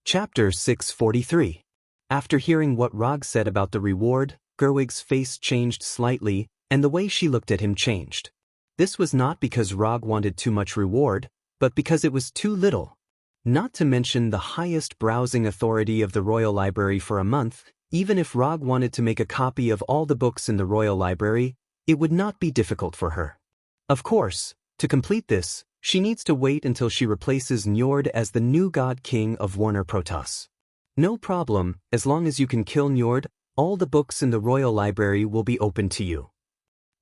Chapter 643. After hearing what Rog said about the reward, Gerwig's face changed slightly, and the way she looked at him changed. This was not because Rog wanted too much reward, but because it was too little. Not to mention the highest browsing authority of the Royal Library for a month, even if Rog wanted to make a copy of all the books in the Royal Library, it would not be difficult for her. Of course, to complete this, she needs to wait until she replaces Njord as the new God King of Warner Protoss. No problem, as long as you can kill Njord, all the books in the Royal Library will be open to you.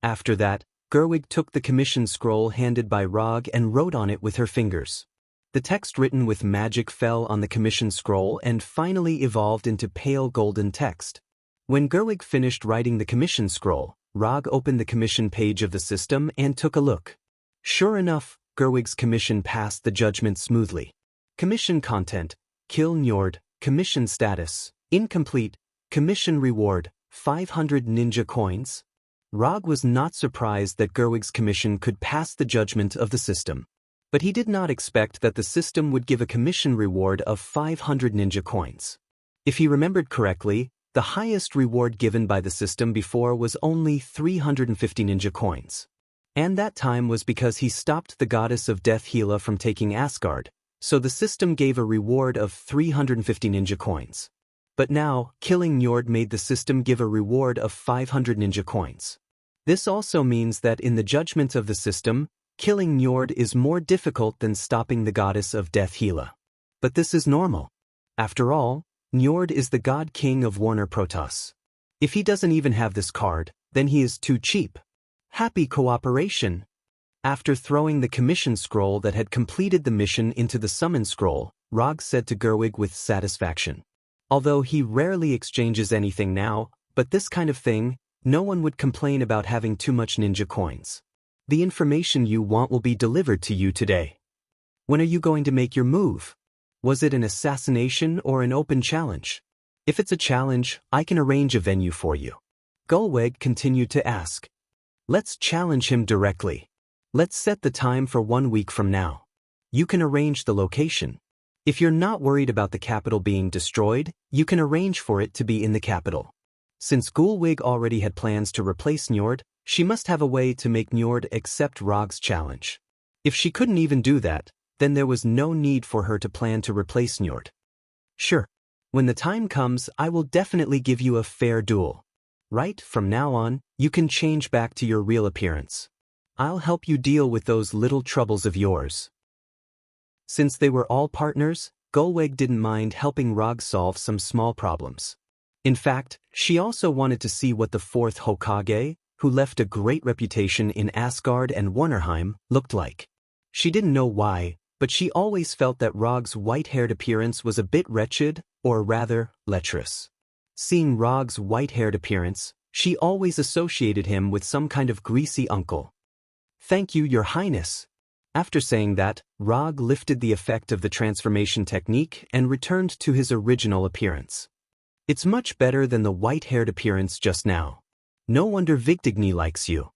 After that, Gerwig took the commission scroll handed by Rog and wrote on it with her fingers. The text written with magic fell on the commission scroll and finally evolved into pale golden text. When Gerwig finished writing the commission scroll, Rog opened the commission page of the system and took a look. Sure enough, Gerwig's commission passed the judgment smoothly. Commission content: Kill Njord. Commission status: Incomplete. Commission reward: 500 ninja coins. Rog was not surprised that Gerwig's commission could pass the judgment of the system. But he did not expect that the system would give a commission reward of 500 ninja coins. If he remembered correctly, the highest reward given by the system before was only 350 ninja coins. And that time was because he stopped the goddess of death Hela from taking Asgard, so the system gave a reward of 350 ninja coins. But now, killing Njord made the system give a reward of 500 ninja coins. This also means that in the judgment of the system, killing Njord is more difficult than stopping the goddess of death Hela. But this is normal. After all, Njord is the God King of Warner Protoss. If he doesn't even have this card, then he is too cheap. Happy cooperation! After throwing the commission scroll that had completed the mission into the summon scroll, Rog said to Gerwig with satisfaction. Although he rarely exchanges anything now, but this kind of thing, no one would complain about having too much ninja coins. The information you want will be delivered to you today. When are you going to make your move? Was it an assassination or an open challenge? If it's a challenge, I can arrange a venue for you. Gerwig continued to ask. Let's challenge him directly. Let's set the time for 1 week from now. You can arrange the location. If you're not worried about the capital being destroyed, you can arrange for it to be in the capital. Since Gerwig already had plans to replace Njord, she must have a way to make Njord accept Rog's challenge. If she couldn't even do that, then there was no need for her to plan to replace Njord. Sure. When the time comes, I will definitely give you a fair duel. Right, from now on, you can change back to your real appearance. I'll help you deal with those little troubles of yours. Since they were all partners, Gerwig didn't mind helping Rog solve some small problems. In fact, she also wanted to see what the fourth Hokage, who left a great reputation in Asgard and Warnerheim, looked like. She didn't know why, but she always felt that Rog's white-haired appearance was a bit wretched, or rather, lecherous. Seeing Rog's white-haired appearance, she always associated him with some kind of greasy uncle. Thank you, Your Highness. After saying that, Rog lifted the effect of the transformation technique and returned to his original appearance. It's much better than the white-haired appearance just now. No wonder Vigdigny likes you.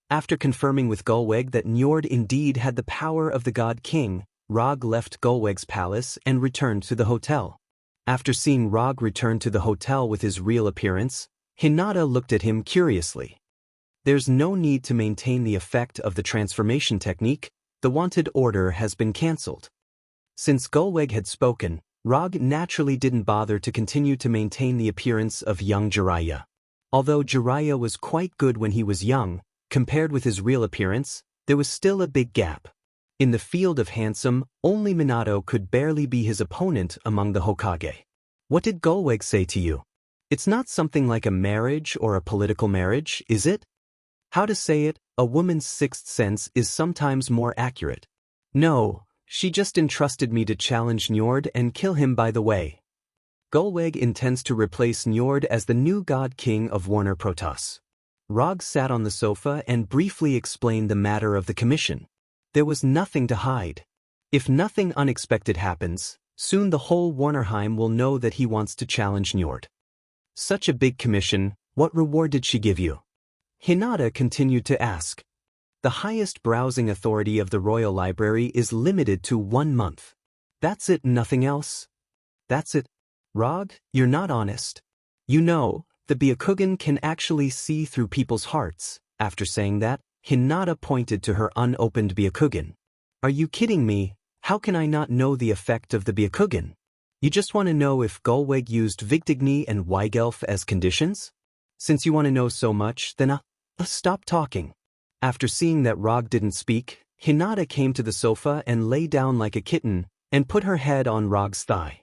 After confirming with Gerwig that Njord indeed had the power of the God King, Rog left Gerwig's palace and returned to the hotel. After seeing Rog return to the hotel with his real appearance, Hinata looked at him curiously. There's no need to maintain the effect of the transformation technique. The wanted order has been cancelled. Since Gerwig had spoken, Rog naturally didn't bother to continue to maintain the appearance of young Jiraiya. Although Jiraiya was quite good when he was young, compared with his real appearance, there was still a big gap. In the field of handsome, only Minato could barely be his opponent among the Hokage. What did Gerwig say to you? It's not something like a marriage or a political marriage, is it? How to say it, a woman's sixth sense is sometimes more accurate. No, she just entrusted me to challenge Njord and kill him by the way. Gerwig intends to replace Njord as the new God King of Warner Protoss. Rog sat on the sofa and briefly explained the matter of the commission. There was nothing to hide. If nothing unexpected happens, soon the whole Warnerheim will know that he wants to challenge Njord. Such a big commission, what reward did she give you? Hinata continued to ask. The highest browsing authority of the Royal Library is limited to 1 month. That's it, nothing else? That's it. Rog, you're not honest. You know, the Byakugan can actually see through people's hearts. After saying that, Hinata pointed to her unopened Byakugan. Are you kidding me? How can I not know the effect of the Byakugan? You just want to know if Gulweg used Vigdigni and Weigelf as conditions? Since you want to know so much, then stop talking. After seeing that Rog didn't speak, Hinata came to the sofa and lay down like a kitten and put her head on Rog's thigh.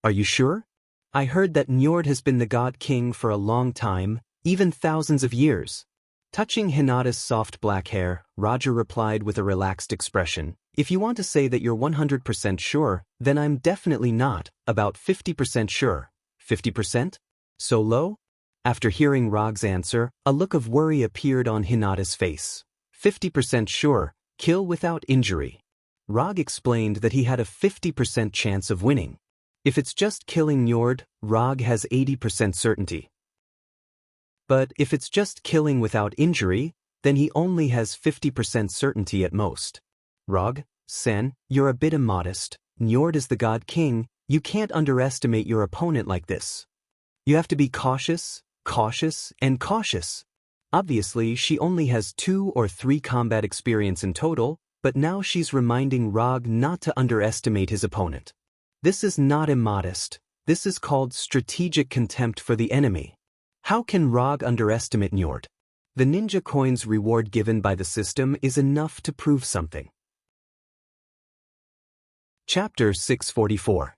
Are you sure? I heard that Njord has been the God King for a long time, even thousands of years. Touching Hinata's soft black hair, Roger replied with a relaxed expression. If you want to say that you're 100% sure, then I'm definitely not, about 50% sure. 50%? So low? After hearing Rog's answer, a look of worry appeared on Hinata's face. 50% sure, kill without injury. Rog explained that he had a 50% chance of winning. If it's just killing Njord, Rog has 80% certainty. But if it's just killing without injury, then he only has 50% certainty at most. Rog, Sen, you're a bit immodest. Njord is the God King. You can't underestimate your opponent like this. You have to be cautious, cautious, and cautious. Obviously, she only has 2 or 3 combat experience in total, but now she's reminding Rog not to underestimate his opponent. This is not immodest. This is called strategic contempt for the enemy. How can Rog underestimate Njord? The ninja coin's reward given by the system is enough to prove something. Chapter 644.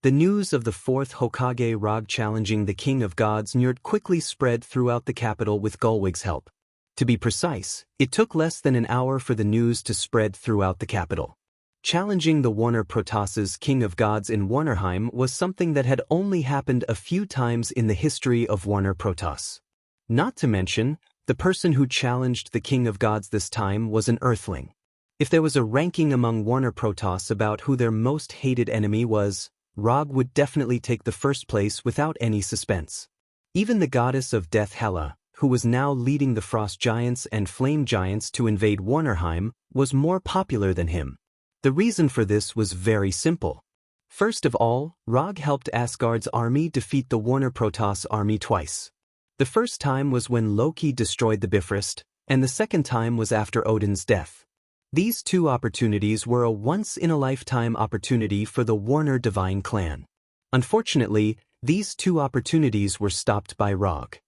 The news of the 4th Hokage Rog challenging the King of Gods Njord quickly spread throughout the capital with Gulweg's help. To be precise, it took less than an hour for the news to spread throughout the capital. Challenging the Warner Protoss's King of Gods in Warnerheim was something that had only happened a few times in the history of Warner Protoss. Not to mention, the person who challenged the King of Gods this time was an Earthling. If there was a ranking among Warner Protoss about who their most hated enemy was, Rog would definitely take the first place without any suspense. Even the goddess of death Hela, who was now leading the Frost Giants and Flame Giants to invade Warnerheim, was more popular than him. The reason for this was very simple. First of all, Rog helped Asgard's army defeat the Warner Protoss army twice. The first time was when Loki destroyed the Bifrost, and the second time was after Odin's death. These 2 opportunities were a once-in-a-lifetime opportunity for the Warner Divine Clan. Unfortunately, these 2 opportunities were stopped by Rog.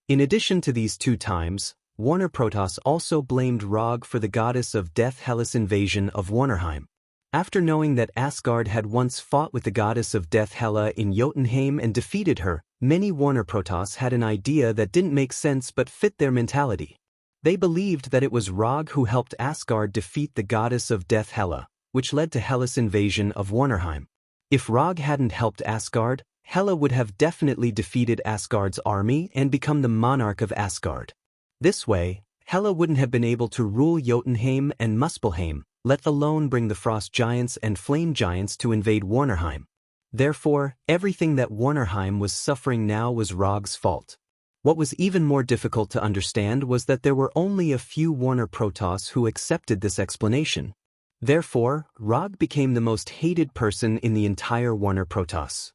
In addition to these 2 times, Warner Protoss also blamed Rog for the goddess of death Hela's invasion of Warnerheim. After knowing that Asgard had once fought with the goddess of death Hela in Jotunheim and defeated her, many Warner Protoss had an idea that didn't make sense but fit their mentality. They believed that it was Rog who helped Asgard defeat the goddess of death Hela, which led to Hela's invasion of Warnerheim. If Rog hadn't helped Asgard, Hela would have definitely defeated Asgard's army and become the monarch of Asgard. This way, Hela wouldn't have been able to rule Jotunheim and Muspelheim, let alone bring the Frost Giants and Flame Giants to invade Warnerheim. Therefore, everything that Warnerheim was suffering now was Rog's fault. What was even more difficult to understand was that there were only a few Warner Protoss who accepted this explanation. Therefore, Rog became the most hated person in the entire Warner Protoss.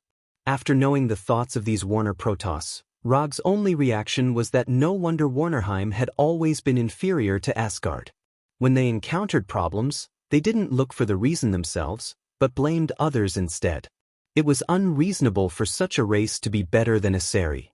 After knowing the thoughts of these Warner Protoss, Rog's only reaction was that no wonder Warnerheim had always been inferior to Asgard. When they encountered problems, they didn't look for the reason themselves, but blamed others instead. It was unreasonable for such a race to be better than Aseri.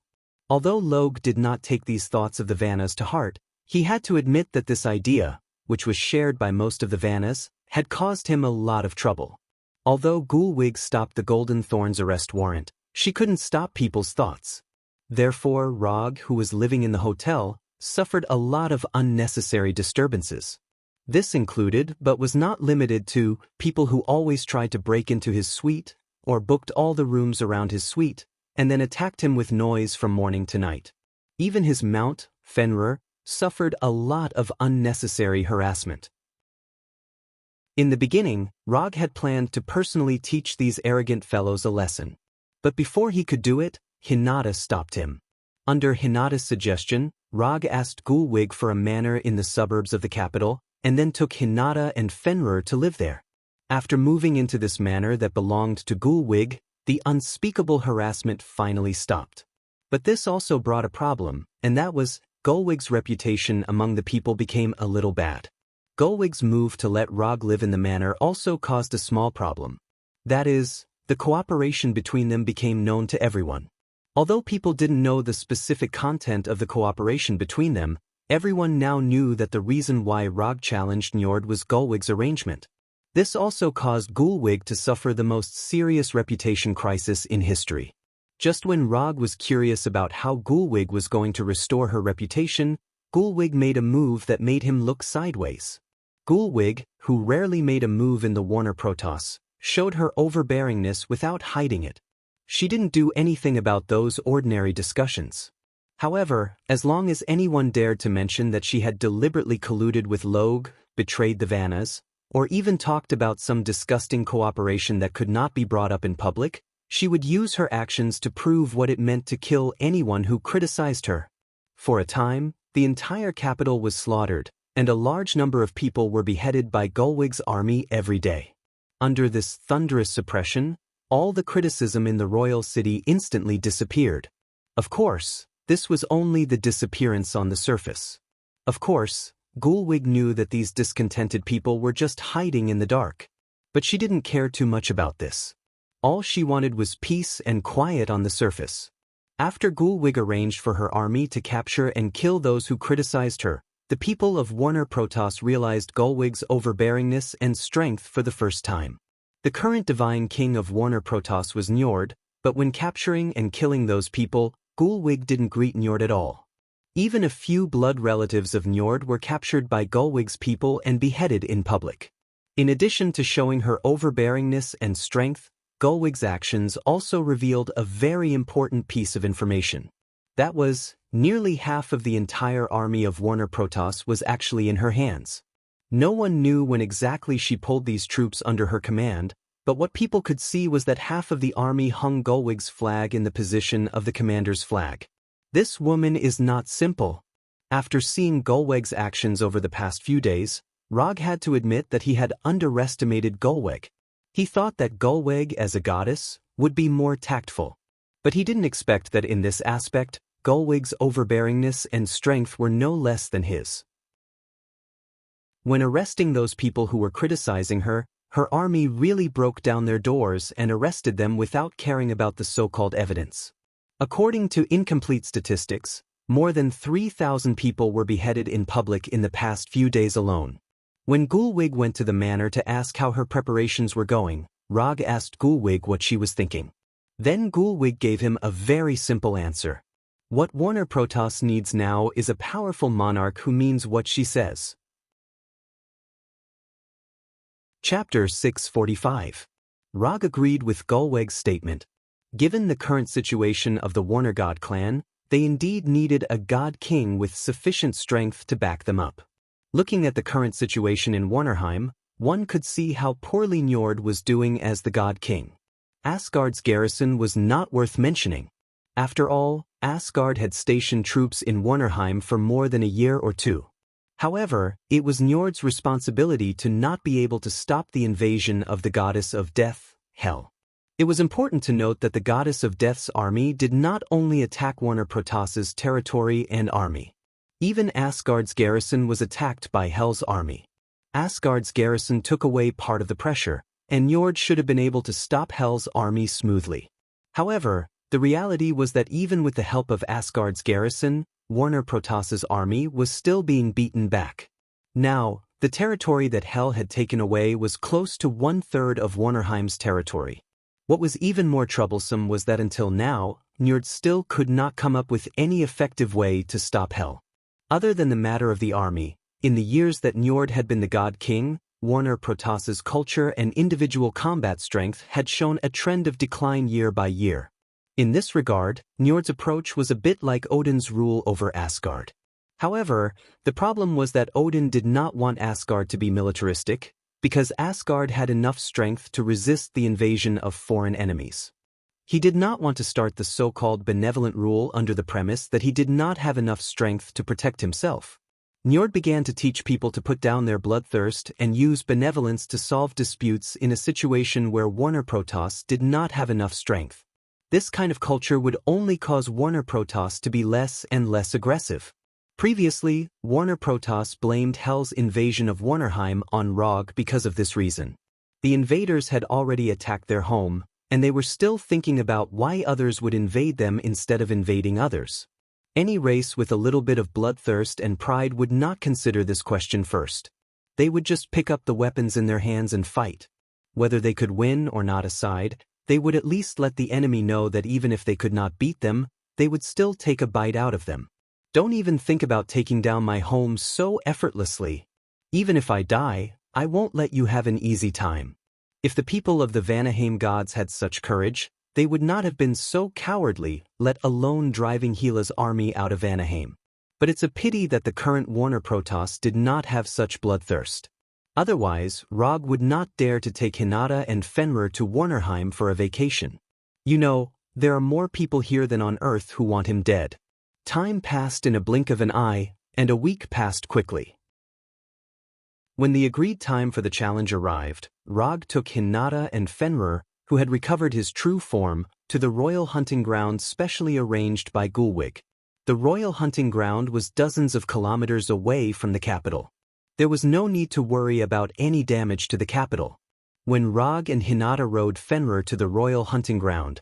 Although Logue did not take these thoughts of the Vannas to heart, he had to admit that this idea, which was shared by most of the Vannas, had caused him a lot of trouble. Although Gulwig stopped the Golden Thorn's arrest warrant, she couldn't stop people's thoughts. Therefore, Rog, who was living in the hotel, suffered a lot of unnecessary disturbances. This included, but was not limited to, people who always tried to break into his suite, or booked all the rooms around his suite, and then attacked him with noise from morning to night. Even his mount, Fenrir, suffered a lot of unnecessary harassment. In the beginning, Rog had planned to personally teach these arrogant fellows a lesson. But before he could do it, Hinata stopped him. Under Hinata's suggestion, Rog asked Gulwig for a manor in the suburbs of the capital, and then took Hinata and Fenrir to live there. After moving into this manor that belonged to Gulwig, the unspeakable harassment finally stopped. But this also brought a problem, and that was, Gulwig's reputation among the people became a little bad. Gulwig's move to let Rog live in the manor also caused a small problem. That is, the cooperation between them became known to everyone. Although people didn't know the specific content of the cooperation between them, everyone now knew that the reason why Rog challenged Njord was Gulwig's arrangement. This also caused Gulwig to suffer the most serious reputation crisis in history. Just when Rog was curious about how Gulwig was going to restore her reputation, Gulwig made a move that made him look sideways. Gulwig, who rarely made a move in the Warner Protoss, showed her overbearingness without hiding it. She didn't do anything about those ordinary discussions. However, as long as anyone dared to mention that she had deliberately colluded with Logue, betrayed the Vannas, or even talked about some disgusting cooperation that could not be brought up in public, she would use her actions to prove what it meant to kill anyone who criticized her. For a time, the entire capital was slaughtered, and a large number of people were beheaded by Gulwig's army every day. Under this thunderous suppression, all the criticism in the royal city instantly disappeared. Of course, this was only the disappearance on the surface. Of course, Gulwig knew that these discontented people were just hiding in the dark. But she didn't care too much about this. All she wanted was peace and quiet on the surface. After Gulwig arranged for her army to capture and kill those who criticized her, the people of Warner Protoss realized Gulwig's overbearingness and strength for the first time. The current divine king of Warner Protoss was Njord, but when capturing and killing those people, Gulwig didn't greet Njord at all. Even a few blood relatives of Njord were captured by Gulwig's people and beheaded in public. In addition to showing her overbearingness and strength, Gulwig's actions also revealed a very important piece of information. That was, nearly half of the entire army of Warner Protoss was actually in her hands. No one knew when exactly she pulled these troops under her command, but what people could see was that half of the army hung Gulwig's flag in the position of the commander's flag. This woman is not simple. After seeing Gulwig's actions over the past few days, Rog had to admit that he had underestimated Gulwig. He thought that Gulwig as a goddess would be more tactful. But he didn't expect that in this aspect, Gulwig's overbearingness and strength were no less than his. When arresting those people who were criticizing her, her army really broke down their doors and arrested them without caring about the so-called evidence. According to incomplete statistics, more than 3,000 people were beheaded in public in the past few days alone. When Gulwig went to the manor to ask how her preparations were going, Rog asked Gulwig what she was thinking. Then Gulwig gave him a very simple answer. What Warner Protoss needs now is a powerful monarch who means what she says. Chapter 645. Rog agreed with Gulwig's statement. Given the current situation of the Warner God clan, they indeed needed a god king with sufficient strength to back them up. Looking at the current situation in Warnerheim, one could see how poorly Njord was doing as the god king. Asgard's garrison was not worth mentioning. After all, Asgard had stationed troops in Warnerheim for more than a year or two. However, it was Njord's responsibility to not be able to stop the invasion of the goddess of death, Hel. It was important to note that the goddess of death's army did not only attack Warner Protoss's territory and army. Even Asgard's garrison was attacked by Hel's army. Asgard's garrison took away part of the pressure, and Njord should have been able to stop Hel's army smoothly. However, the reality was that even with the help of Asgard's garrison, Warner Protoss's army was still being beaten back. Now, the territory that Hel had taken away was close to 1/3 of Warnerheim's territory. What was even more troublesome was that until now, Njord still could not come up with any effective way to stop Hel. Other than the matter of the army, in the years that Njord had been the god king, Warner Protoss's culture and individual combat strength had shown a trend of decline year by year. In this regard, Njord's approach was a bit like Odin's rule over Asgard. However, the problem was that Odin did not want Asgard to be militaristic, because Asgard had enough strength to resist the invasion of foreign enemies. He did not want to start the so-called benevolent rule under the premise that he did not have enough strength to protect himself. Njord began to teach people to put down their bloodthirst and use benevolence to solve disputes in a situation where Warner Protoss did not have enough strength. This kind of culture would only cause Warner Protoss to be less and less aggressive. Previously, Warner Protoss blamed Hell's invasion of Warnerheim on Rog because of this reason. The invaders had already attacked their home, and they were still thinking about why others would invade them instead of invading others. Any race with a little bit of bloodthirst and pride would not consider this question first. They would just pick up the weapons in their hands and fight. Whether they could win or not aside, they would at least let the enemy know that even if they could not beat them, they would still take a bite out of them. Don't even think about taking down my home so effortlessly. Even if I die, I won't let you have an easy time. If the people of the Vanaheim gods had such courage, they would not have been so cowardly, let alone driving Gila's army out of Vanaheim. But it's a pity that the current Warner Protoss did not have such bloodthirst. Otherwise, Rog would not dare to take Hinata and Fenrir to Warnerheim for a vacation. You know, there are more people here than on Earth who want him dead. Time passed in a blink of an eye, and a week passed quickly. When the agreed time for the challenge arrived, Rog took Hinata and Fenrir, who had recovered his true form, to the royal hunting ground specially arranged by Gulwig. The royal hunting ground was dozens of kilometers away from the capital. There was no need to worry about any damage to the capital. When Rog and Hinata rode Fenrir to the royal hunting ground,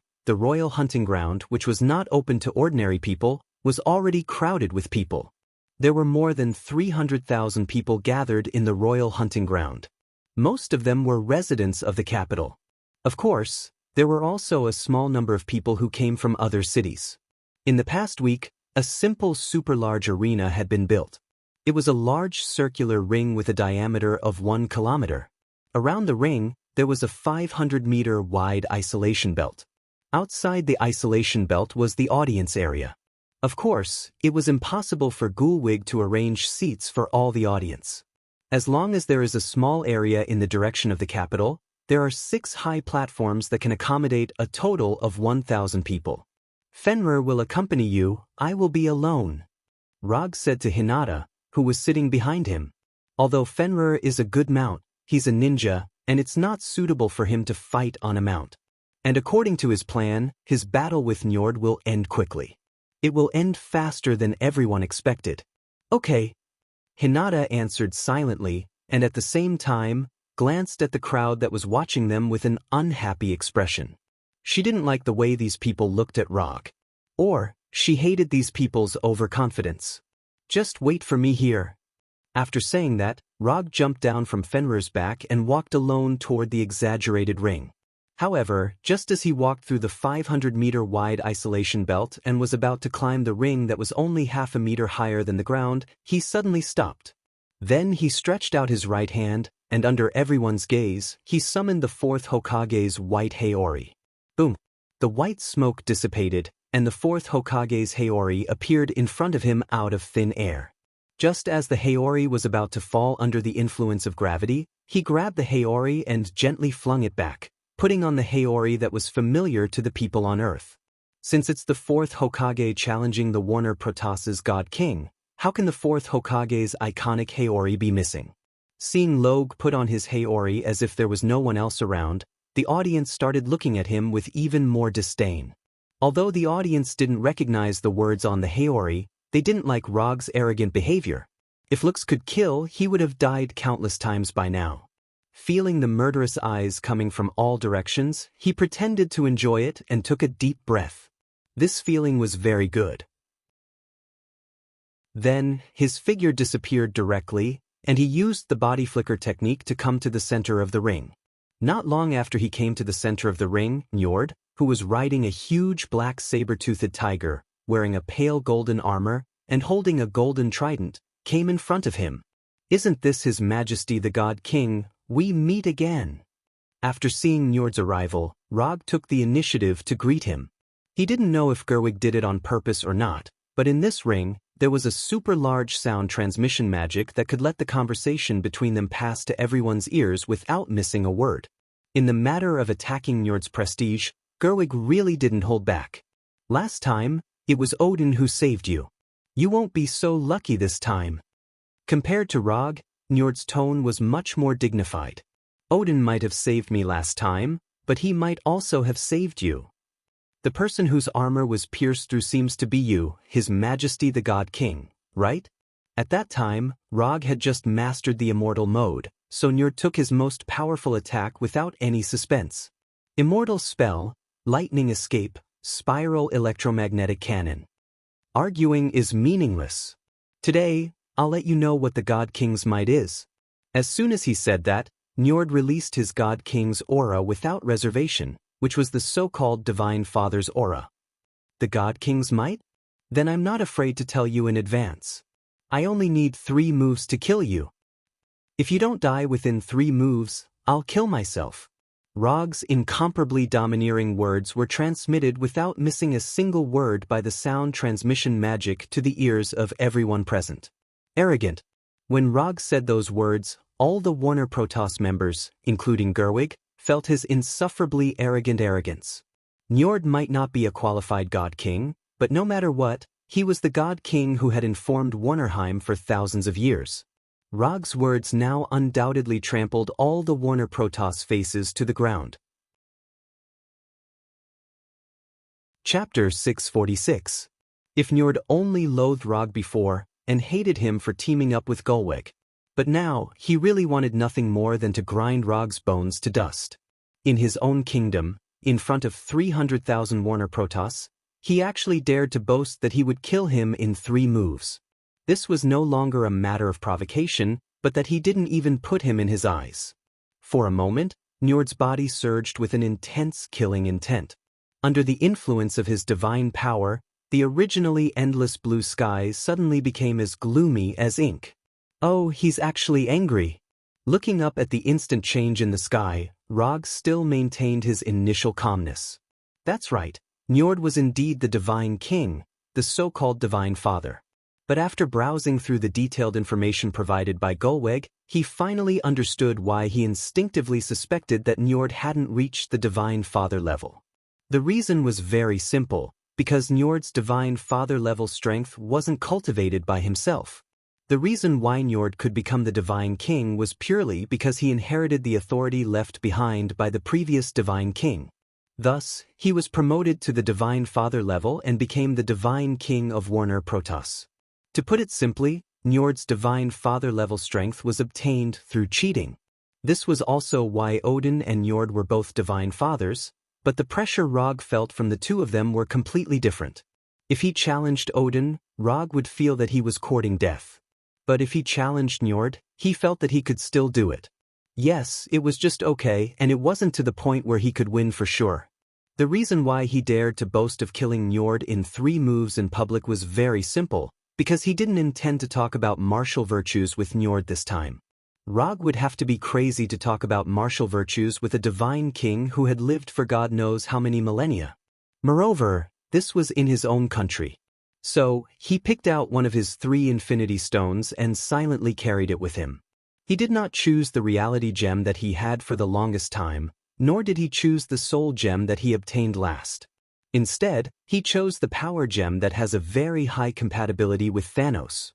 which was not open to ordinary people, was already crowded with people. There were more than 300,000 people gathered in the royal hunting ground. Most of them were residents of the capital. Of course, there were also a small number of people who came from other cities. In the past week, a simple super-large arena had been built. It was a large circular ring with a diameter of 1 kilometer. Around the ring, there was a 500-meter wide isolation belt. Outside the isolation belt was the audience area. Of course, it was impossible for Gulwig to arrange seats for all the audience. As long as there is a small area in the direction of the capital, there are 6 high platforms that can accommodate a total of 1,000 people. Fenrir will accompany you, I will be alone, Rog said to Hinata, who was sitting behind him. Although Fenrir is a good mount, he's a ninja, and it's not suitable for him to fight on a mount. And according to his plan, his battle with Njord will end quickly. It will end faster than everyone expected. Okay. Hinata answered silently, and at the same time, glanced at the crowd that was watching them with an unhappy expression. She didn't like the way these people looked at Rog. Or, she hated these people's overconfidence. Just wait for me here. After saying that, Rog jumped down from Fenrir's back and walked alone toward the exaggerated ring. However, just as he walked through the 500-meter wide isolation belt and was about to climb the ring that was only half a meter higher than the ground, he suddenly stopped. Then he stretched out his right hand, and under everyone's gaze, he summoned the 4th Hokage's white Haori. Boom! The white smoke dissipated, and the 4th Hokage's Haori appeared in front of him out of thin air. Just as the Haori was about to fall under the influence of gravity, he grabbed the Haori and gently flung it back, putting on the Haori that was familiar to the people on Earth. Since it's the 4th Hokage challenging the Warner Protoss's God King, how can the 4th Hokage's iconic Haori be missing? Seeing Logue put on his Haori as if there was no one else around, the audience started looking at him with even more disdain. Although the audience didn't recognize the words on the Haori, they didn't like Rog's arrogant behavior. If looks could kill, he would have died countless times by now. Feeling the murderous eyes coming from all directions, he pretended to enjoy it and took a deep breath. This feeling was very good. Then, his figure disappeared directly, and he used the body flicker technique to come to the center of the ring. Not long after he came to the center of the ring, Njord, who was riding a huge black saber-toothed tiger, wearing a pale golden armor, and holding a golden trident, came in front of him. Isn't this His Majesty the God King? We meet again. After seeing Njord's arrival, Rog took the initiative to greet him. He didn't know if Gerwig did it on purpose or not, but in this ring, there was a super-large sound transmission magic that could let the conversation between them pass to everyone's ears without missing a word. In the matter of attacking Njord's prestige, Gerwig really didn't hold back. Last time, it was Odin who saved you. You won't be so lucky this time. Compared to Rog, Njord's tone was much more dignified. Odin might have saved me last time, but he might also have saved you. The person whose armor was pierced through seems to be you, His Majesty the God King, right? At that time, Rog had just mastered the immortal mode, so Njord took his most powerful attack without any suspense. Immortal spell, lightning escape, spiral electromagnetic cannon. Arguing is meaningless. Today, I'll let you know what the God King's might is. As soon as he said that, Njord released his God King's aura without reservation, which was the so-called Divine Father's aura. The God King's might? Then I'm not afraid to tell you in advance. I only need 3 moves to kill you. If you don't die within 3 moves, I'll kill myself. Rog's incomparably domineering words were transmitted without missing a single word by the sound transmission magic to the ears of everyone present. Arrogant. When Rog said those words, all the Warner Protoss members, including Gerwig, felt his insufferably arrogant arrogance. Njord might not be a qualified God King, but no matter what, he was the God King who had informed Warnerheim for thousands of years. Rog's words now undoubtedly trampled all the Warner Protoss faces to the ground. Chapter 646. If Njord only loathed Rog before, and hated him for teaming up with Gulweg. But now, he really wanted nothing more than to grind Rog's bones to dust. In his own kingdom, in front of 300,000 Warner Protoss, he actually dared to boast that he would kill him in 3 moves. This was no longer a matter of provocation, but that he didn't even put him in his eyes. For a moment, Njord's body surged with an intense killing intent. Under the influence of his divine power, the originally endless blue skies suddenly became as gloomy as ink. Oh, he's actually angry. Looking up at the instant change in the sky, Rog still maintained his initial calmness. That's right, Njord was indeed the Divine King, the so-called Divine Father. But after browsing through the detailed information provided by Gulweg, he finally understood why he instinctively suspected that Njord hadn't reached the Divine Father level. The reason was very simple, because Njord's Divine Father level strength wasn't cultivated by himself. The reason why Njord could become the Divine King was purely because he inherited the authority left behind by the previous Divine King. Thus, he was promoted to the Divine Father level and became the Divine King of Warner Protoss. To put it simply, Njord's Divine Father level strength was obtained through cheating. This was also why Odin and Njord were both Divine Fathers, but the pressure Rog felt from the two of them were completely different. If he challenged Odin, Rog would feel that he was courting death. But if he challenged Njord, he felt that he could still do it. Yes, it was just okay, and it wasn't to the point where he could win for sure. The reason why he dared to boast of killing Njord in 3 moves in public was very simple, because he didn't intend to talk about martial virtues with Njord this time. Rog would have to be crazy to talk about martial virtues with a divine king who had lived for God knows how many millennia. Moreover, this was in his own country. So, he picked out one of his 3 infinity stones and silently carried it with him. He did not choose the reality gem that he had for the longest time, nor did he choose the soul gem that he obtained last. Instead, he chose the power gem that has a very high compatibility with Thanos.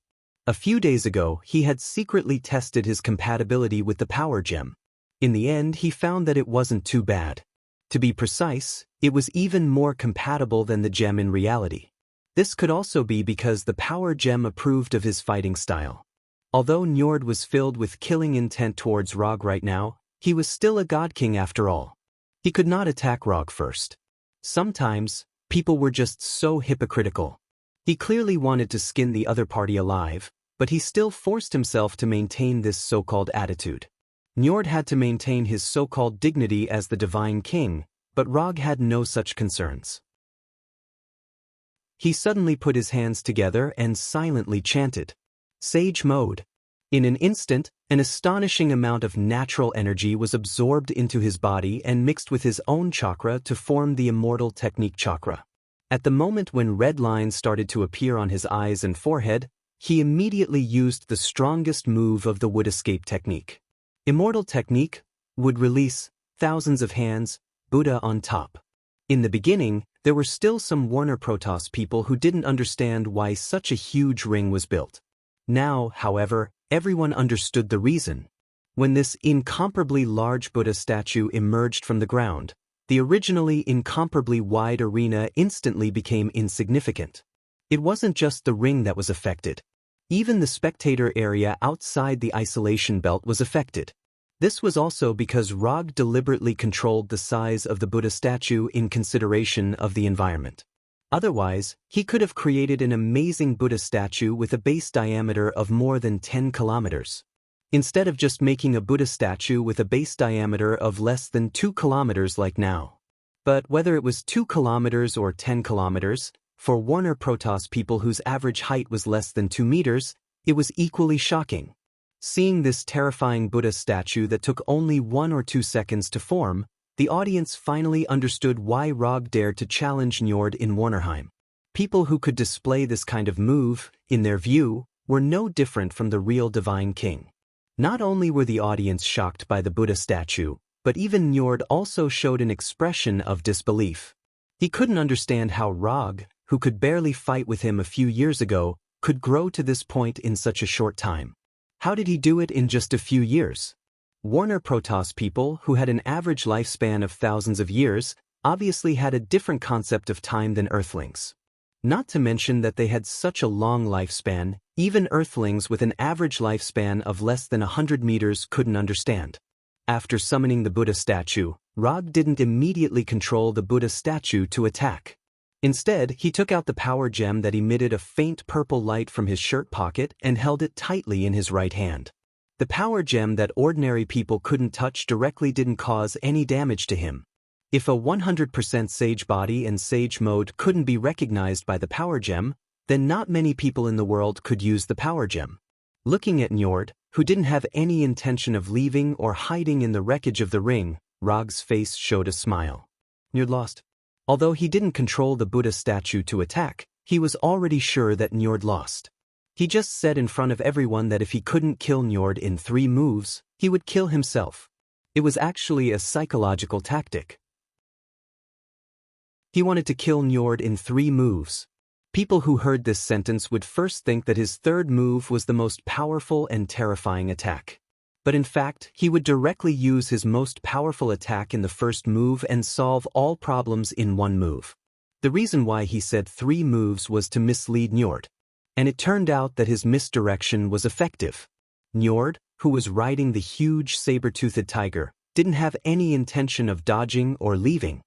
A few days ago, he had secretly tested his compatibility with the power gem. In the end, he found that it wasn't too bad. To be precise, it was even more compatible than the gem in reality. This could also be because the power gem approved of his fighting style. Although Njord was filled with killing intent towards Rog right now, he was still a God King after all. He could not attack Rog first. Sometimes, people were just so hypocritical. He clearly wanted to skin the other party alive, but he still forced himself to maintain this so-called attitude. Njord had to maintain his so-called dignity as the Divine King, but Rog had no such concerns. He suddenly put his hands together and silently chanted, "Sage mode." In an instant, an astonishing amount of natural energy was absorbed into his body and mixed with his own chakra to form the immortal technique chakra. At the moment when red lines started to appear on his eyes and forehead, he immediately used the strongest move of the wood escape technique. Immortal technique would release thousands of hands, Buddha on top. In the beginning, there were still some Warner Protoss people who didn't understand why such a huge ring was built. Now, however, everyone understood the reason. When this incomparably large Buddha statue emerged from the ground, the originally incomparably wide arena instantly became insignificant. It wasn't just the ring that was affected. Even the spectator area outside the isolation belt was affected. This was also because Rog deliberately controlled the size of the Buddha statue in consideration of the environment. Otherwise, he could have created an amazing Buddha statue with a base diameter of more than 10 kilometers. Instead of just making a Buddha statue with a base diameter of less than 2 kilometers like now. But whether it was 2 kilometers or 10 kilometers, for Warner Protoss people whose average height was less than 2 meters, it was equally shocking. Seeing this terrifying Buddha statue that took only 1 or 2 seconds to form, the audience finally understood why Rog dared to challenge Njord in Warnerheim. People who could display this kind of move, in their view, were no different from the real Divine King. Not only were the audience shocked by the Buddha statue, but even Njord also showed an expression of disbelief. He couldn't understand how Rog, who could barely fight with him a few years ago, could grow to this point in such a short time. How did he do it in just a few years? Warner Protoss people, who had an average lifespan of thousands of years, obviously had a different concept of time than Earthlings. Not to mention that they had such a long lifespan, even Earthlings with an average lifespan of less than 100 meters couldn't understand. After summoning the Buddha statue, Rog didn't immediately control the Buddha statue to attack. Instead, he took out the power gem that emitted a faint purple light from his shirt pocket and held it tightly in his right hand. The power gem that ordinary people couldn't touch directly didn't cause any damage to him. If a 100% Sage body and Sage mode couldn't be recognized by the power gem, then not many people in the world could use the power gem. Looking at Njord, who didn't have any intention of leaving or hiding in the wreckage of the ring, Rog's face showed a smile. Njord lost. Although he didn't control the Buddha statue to attack, he was already sure that Njord lost. He just said in front of everyone that if he couldn't kill Njord in 3 moves, he would kill himself. It was actually a psychological tactic. He wanted to kill Njord in 3 moves. People who heard this sentence would first think that his 3rd move was the most powerful and terrifying attack. But in fact, he would directly use his most powerful attack in the 1st move and solve all problems in 1 move. The reason why he said 3 moves was to mislead Njord. And it turned out that his misdirection was effective. Njord, who was riding the huge saber-toothed tiger, didn't have any intention of dodging or leaving.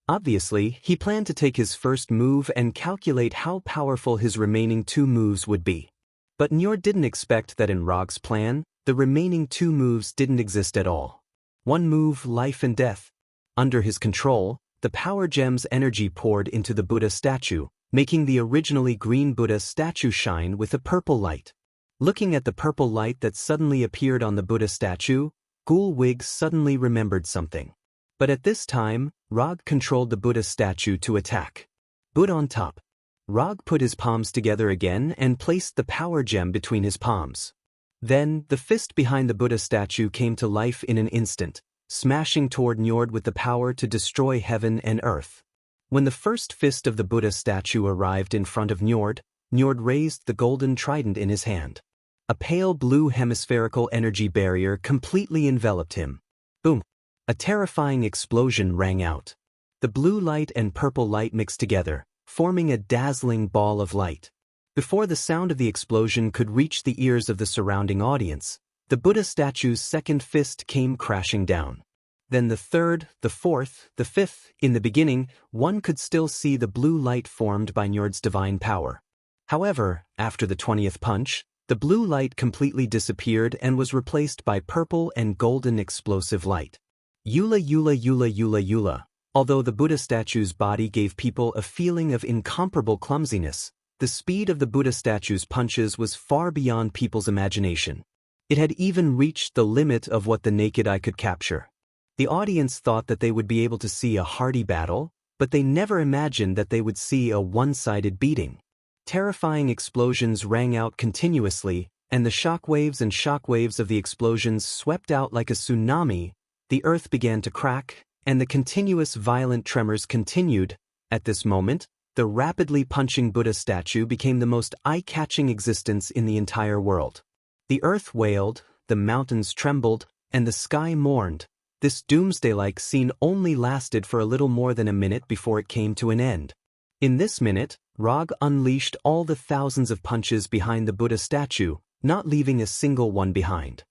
Obviously, he planned to take his 1st move and calculate how powerful his remaining 2 moves would be. But Njord didn't expect that in Rog's plan, the remaining 2 moves didn't exist at all. 1 move, life and death. Under his control, the power gem's energy poured into the Buddha statue, making the originally green Buddha statue shine with a purple light. Looking at the purple light that suddenly appeared on the Buddha statue, Gulwig suddenly remembered something. But at this time, Rog controlled the Buddha statue to attack. Buddha on top. Rog put his palms together again and placed the power gem between his palms. Then, the fist behind the Buddha statue came to life in an instant, smashing toward Njord with the power to destroy heaven and earth. When the first fist of the Buddha statue arrived in front of Njord, Njord raised the golden trident in his hand. A pale blue hemispherical energy barrier completely enveloped him. Boom! A terrifying explosion rang out. The blue light and purple light mixed together, forming a dazzling ball of light. Before the sound of the explosion could reach the ears of the surrounding audience, the Buddha statue's 2nd fist came crashing down. Then the 3rd, the 4th, the 5th. In the beginning, one could still see the blue light formed by Njord's divine power. However, after the 20th punch, the blue light completely disappeared and was replaced by purple and golden explosive light. Yula Yula Yula Yula Yula. Although the Buddha statue's body gave people a feeling of incomparable clumsiness, the speed of the Buddha statue's punches was far beyond people's imagination. It had even reached the limit of what the naked eye could capture. The audience thought that they would be able to see a hearty battle, but they never imagined that they would see a one-sided beating. Terrifying explosions rang out continuously, and the shockwaves and shockwaves of the explosions swept out like a tsunami. The earth began to crack, and the continuous violent tremors continued. At this moment, the rapidly punching Buddha statue became the most eye-catching existence in the entire world. The earth wailed, the mountains trembled, and the sky mourned. This doomsday-like scene only lasted for a little more than a minute before it came to an end. In this minute, Rog unleashed all the thousands of punches behind the Buddha statue, not leaving a single one behind.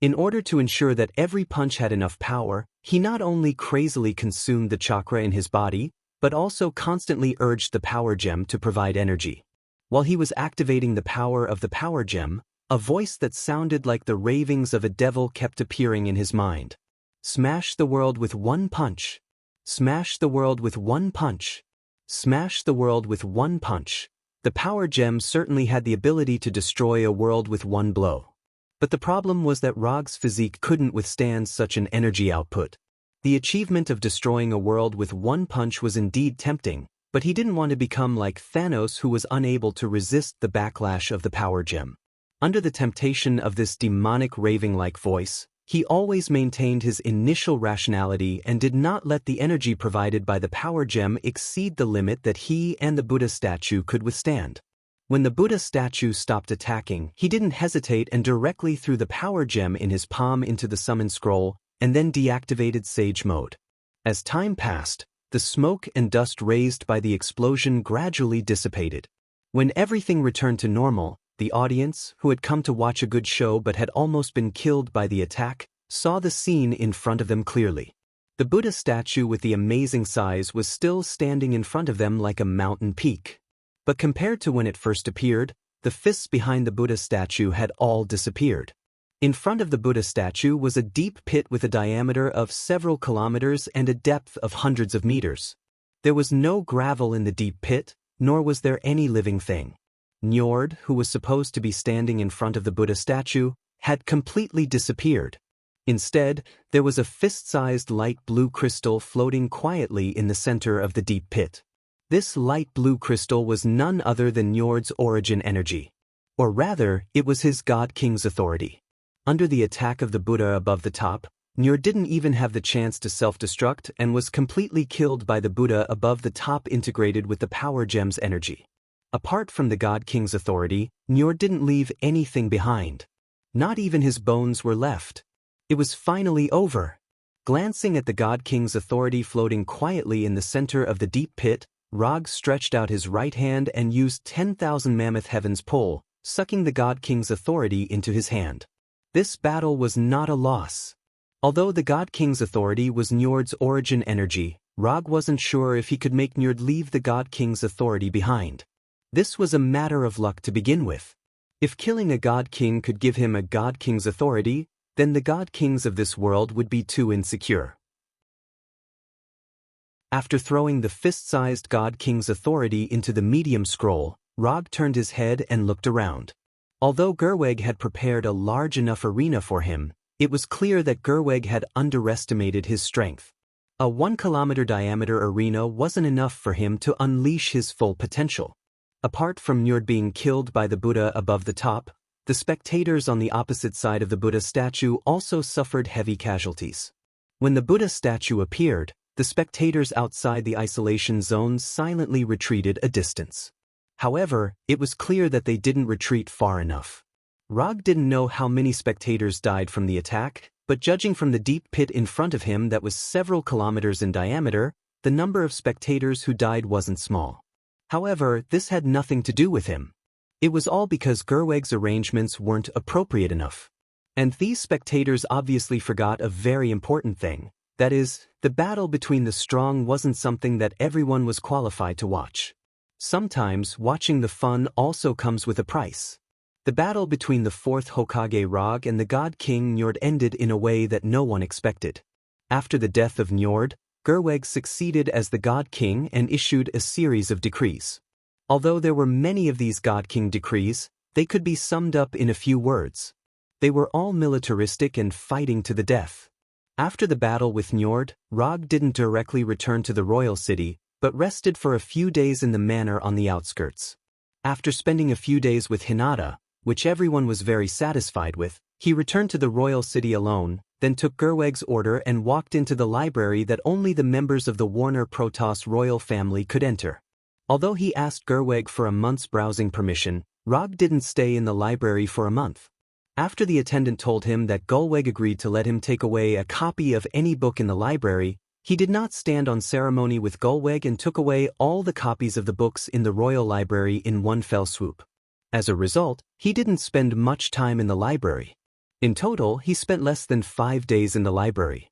In order to ensure that every punch had enough power, he not only crazily consumed the chakra in his body, but also constantly urged the power gem to provide energy. While he was activating the power of the power gem, a voice that sounded like the ravings of a devil kept appearing in his mind. Smash the world with one punch. Smash the world with one punch. Smash the world with one punch. The power gem certainly had the ability to destroy a world with one blow. But the problem was that Rog's physique couldn't withstand such an energy output. The achievement of destroying a world with one punch was indeed tempting, but he didn't want to become like Thanos, who was unable to resist the backlash of the power gem. Under the temptation of this demonic raving-like voice, he always maintained his initial rationality and did not let the energy provided by the power gem exceed the limit that he and the Buddha statue could withstand. When the Buddha statue stopped attacking, he didn't hesitate and directly threw the power gem in his palm into the summon scroll, and then deactivated Sage Mode. As time passed, the smoke and dust raised by the explosion gradually dissipated. When everything returned to normal, the audience, who had come to watch a good show but had almost been killed by the attack, saw the scene in front of them clearly. The Buddha statue with the amazing size was still standing in front of them like a mountain peak. But compared to when it first appeared, the fists behind the Buddha statue had all disappeared. In front of the Buddha statue was a deep pit with a diameter of several kilometers and a depth of hundreds of meters. There was no gravel in the deep pit, nor was there any living thing. Njord, who was supposed to be standing in front of the Buddha statue, had completely disappeared. Instead, there was a fist-sized light blue crystal floating quietly in the center of the deep pit. This light blue crystal was none other than Njord's origin energy. Or rather, it was his God King's authority. Under the attack of the Buddha above the top, Njord didn't even have the chance to self-destruct and was completely killed by the Buddha above the top, integrated with the power gem's energy. Apart from the God King's authority, Njord didn't leave anything behind. Not even his bones were left. It was finally over. Glancing at the God King's authority floating quietly in the center of the deep pit, Rog stretched out his right hand and used 10,000 Mammoth Heaven's pull, sucking the God King's authority into his hand. This battle was not a loss. Although the God King's authority was Njord's origin energy, Rog wasn't sure if he could make Njord leave the God King's authority behind. This was a matter of luck to begin with. If killing a God King could give him a God King's authority, then the God Kings of this world would be too insecure. After throwing the fist-sized God King's authority into the medium scroll, Rog turned his head and looked around. Although Gerweg had prepared a large enough arena for him, it was clear that Gerweg had underestimated his strength. A 1-kilometer diameter arena wasn't enough for him to unleash his full potential. Apart from Njord being killed by the Buddha above the top, the spectators on the opposite side of the Buddha statue also suffered heavy casualties. When the Buddha statue appeared, the spectators outside the isolation zone silently retreated a distance. However, it was clear that they didn't retreat far enough. Rog didn't know how many spectators died from the attack, but judging from the deep pit in front of him that was several kilometers in diameter, the number of spectators who died wasn't small. However, this had nothing to do with him. It was all because Gerweg's arrangements weren't appropriate enough. And these spectators obviously forgot a very important thing. That is, the battle between the strong wasn't something that everyone was qualified to watch. Sometimes, watching the fun also comes with a price. The battle between the 4th Hokage Rog and the God King Njord ended in a way that no one expected. After the death of Njord, Gerweg succeeded as the God King and issued a series of decrees. Although there were many of these God King decrees, they could be summed up in a few words. They were all militaristic and fighting to the death. After the battle with Njord, Rog didn't directly return to the royal city, but rested for a few days in the manor on the outskirts. After spending a few days with Hinata, which everyone was very satisfied with, he returned to the royal city alone, then took Gerweg's order and walked into the library that only the members of the Warner Protoss royal family could enter. Although he asked Gerweg for a month's browsing permission, Rog didn't stay in the library for a month. After the attendant told him that Gulweg agreed to let him take away a copy of any book in the library, he did not stand on ceremony with Gulweg and took away all the copies of the books in the royal library in one fell swoop. As a result, he didn't spend much time in the library. In total, he spent less than 5 days in the library.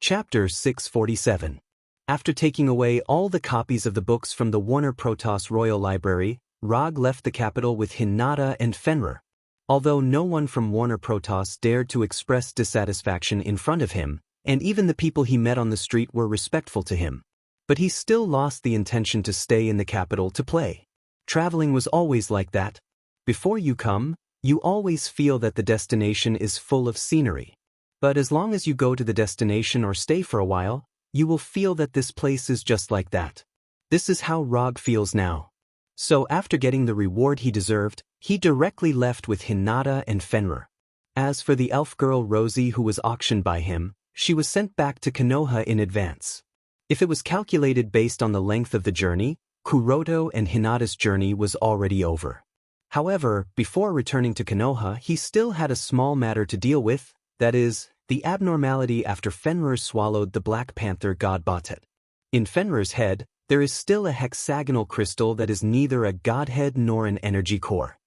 Chapter 647. After taking away all the copies of the books from the Warner Protoss Royal Library, Rog left the capital with Hinata and Fenrir. Although no one from Warner Protoss dared to express dissatisfaction in front of him, and even the people he met on the street were respectful to him. But he still lost the intention to stay in the capital to play. Traveling was always like that. Before you come, you always feel that the destination is full of scenery. But as long as you go to the destination or stay for a while, you will feel that this place is just like that. This is how Rog feels now. So after getting the reward he deserved, he directly left with Hinata and Fenrir. As for the elf girl Rosie who was auctioned by him, she was sent back to Konoha in advance. If it was calculated based on the length of the journey, Kuroto and Hinata's journey was already over. However, before returning to Konoha, he still had a small matter to deal with, that is, the abnormality after Fenrir swallowed the Black Panther god Batet. In Fenrir's head, there is still a hexagonal crystal that is neither a godhead nor an energy core.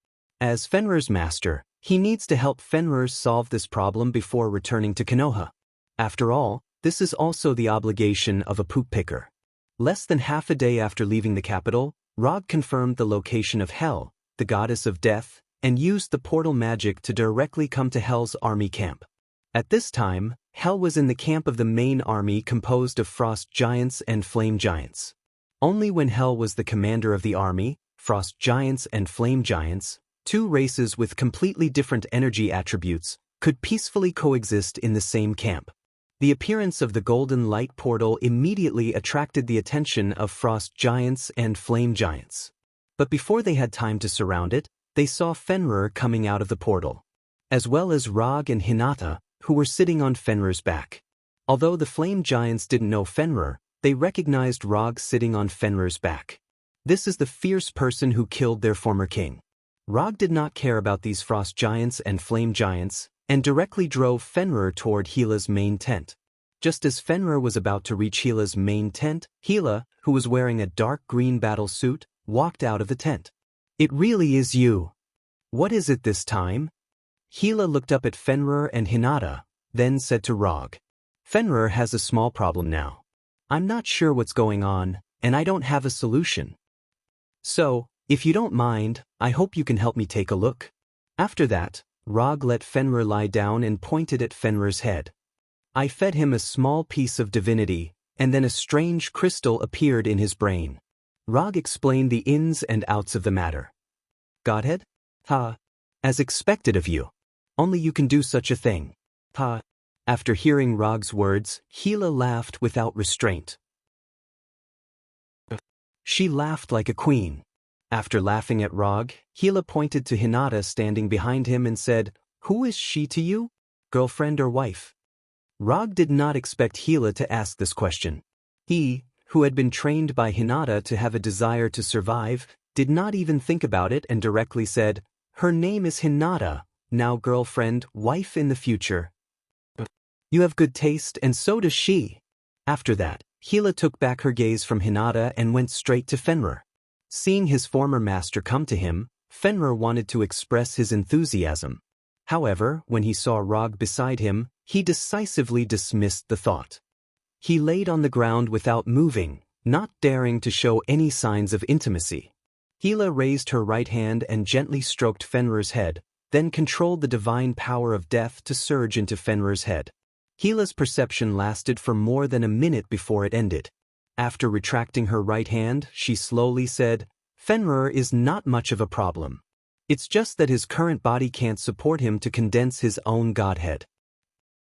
As Fenrir's master, he needs to help Fenrir solve this problem before returning to Konoha. After all, this is also the obligation of a poop picker. Less than half a day after leaving the capital, Rog confirmed the location of Hel, the goddess of death, and used the portal magic to directly come to Hel's army camp. At this time, Hel was in the camp of the main army composed of frost giants and flame giants. Only when Hel was the commander of the army, frost giants and flame giants, two races with completely different energy attributes, could peacefully coexist in the same camp. The appearance of the golden light portal immediately attracted the attention of frost giants and flame giants. But before they had time to surround it, they saw Fenrir coming out of the portal, as well as Rog and Hinata, who were sitting on Fenrir's back. Although the flame giants didn't know Fenrir, they recognized Rog sitting on Fenrir's back. This is the fierce person who killed their former king. Rog did not care about these frost giants and flame giants, and directly drove Fenrir toward Hila's main tent. Just as Fenrir was about to reach Hila's main tent, Hila, who was wearing a dark green battle suit, walked out of the tent. "It really is you. What is it this time?" Hila looked up at Fenrir and Hinata, then said to Rog, "Fenrir has a small problem now. I'm not sure what's going on, and I don't have a solution. So, if you don't mind, I hope you can help me take a look." After that, Rog let Fenrir lie down and pointed at Fenrir's head. I fed him a small piece of divinity, and then a strange crystal appeared in his brain. Rog explained the ins and outs of the matter. "Godhead? Ha! As expected of you. Only you can do such a thing. Ha!" After hearing Rog's words, Hila laughed without restraint. She laughed like a queen. After laughing at Rog, Hila pointed to Hinata standing behind him and said, "Who is she to you? Girlfriend or wife?" Rog did not expect Hila to ask this question. He, who had been trained by Hinata to have a desire to survive, did not even think about it and directly said, "Her name is Hinata, now girlfriend, wife in the future." "You have good taste and so does she." After that, Hila took back her gaze from Hinata and went straight to Fenrir. Seeing his former master come to him, Fenrir wanted to express his enthusiasm. However, when he saw Rog beside him, he decisively dismissed the thought. He laid on the ground without moving, not daring to show any signs of intimacy. Hila raised her right hand and gently stroked Fenrir's head, then controlled the divine power of death to surge into Fenrir's head. Hila's perception lasted for more than a minute before it ended. After retracting her right hand, she slowly said, "Fenrir is not much of a problem. It's just that his current body can't support him to condense his own godhead.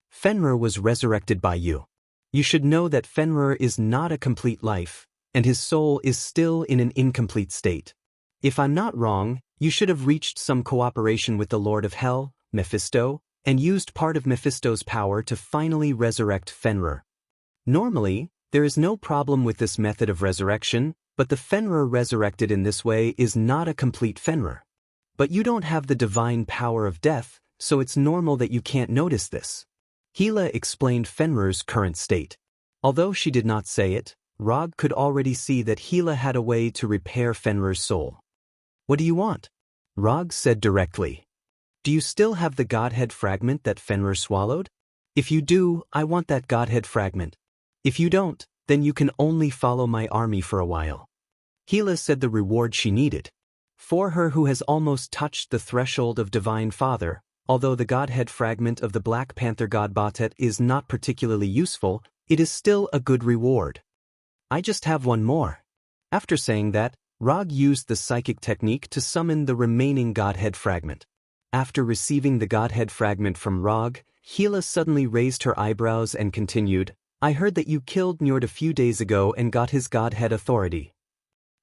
Fenrir was resurrected by you. You should know that Fenrir is not a complete life, and his soul is still in an incomplete state. If I'm not wrong, you should have reached some cooperation with the Lord of Hell, Mephisto, and used part of Mephisto's power to finally resurrect Fenrir. Normally, there is no problem with this method of resurrection, But the Fenrir resurrected in this way is not a complete Fenrir. But you don't have the divine power of death, so it's normal that you can't notice this. Hela explained Fenrir's current state. Although she did not say it, Rog could already see that Hela had a way to repair Fenrir's soul. What do you want? Rog said directly. Do you still have the Godhead fragment that Fenrir swallowed? If you do, I want that Godhead fragment. If you don't, then you can only follow my army for a while. Hela said the reward she needed. For her who has almost touched the threshold of Divine Father, although the Godhead fragment of the Black Panther god Batet is not particularly useful, it is still a good reward. I just have one more. After saying that, Rog used the psychic technique to summon the remaining Godhead fragment. After receiving the Godhead fragment from Rog, Hela suddenly raised her eyebrows and continued, I heard that you killed Njord a few days ago and got his Godhead authority.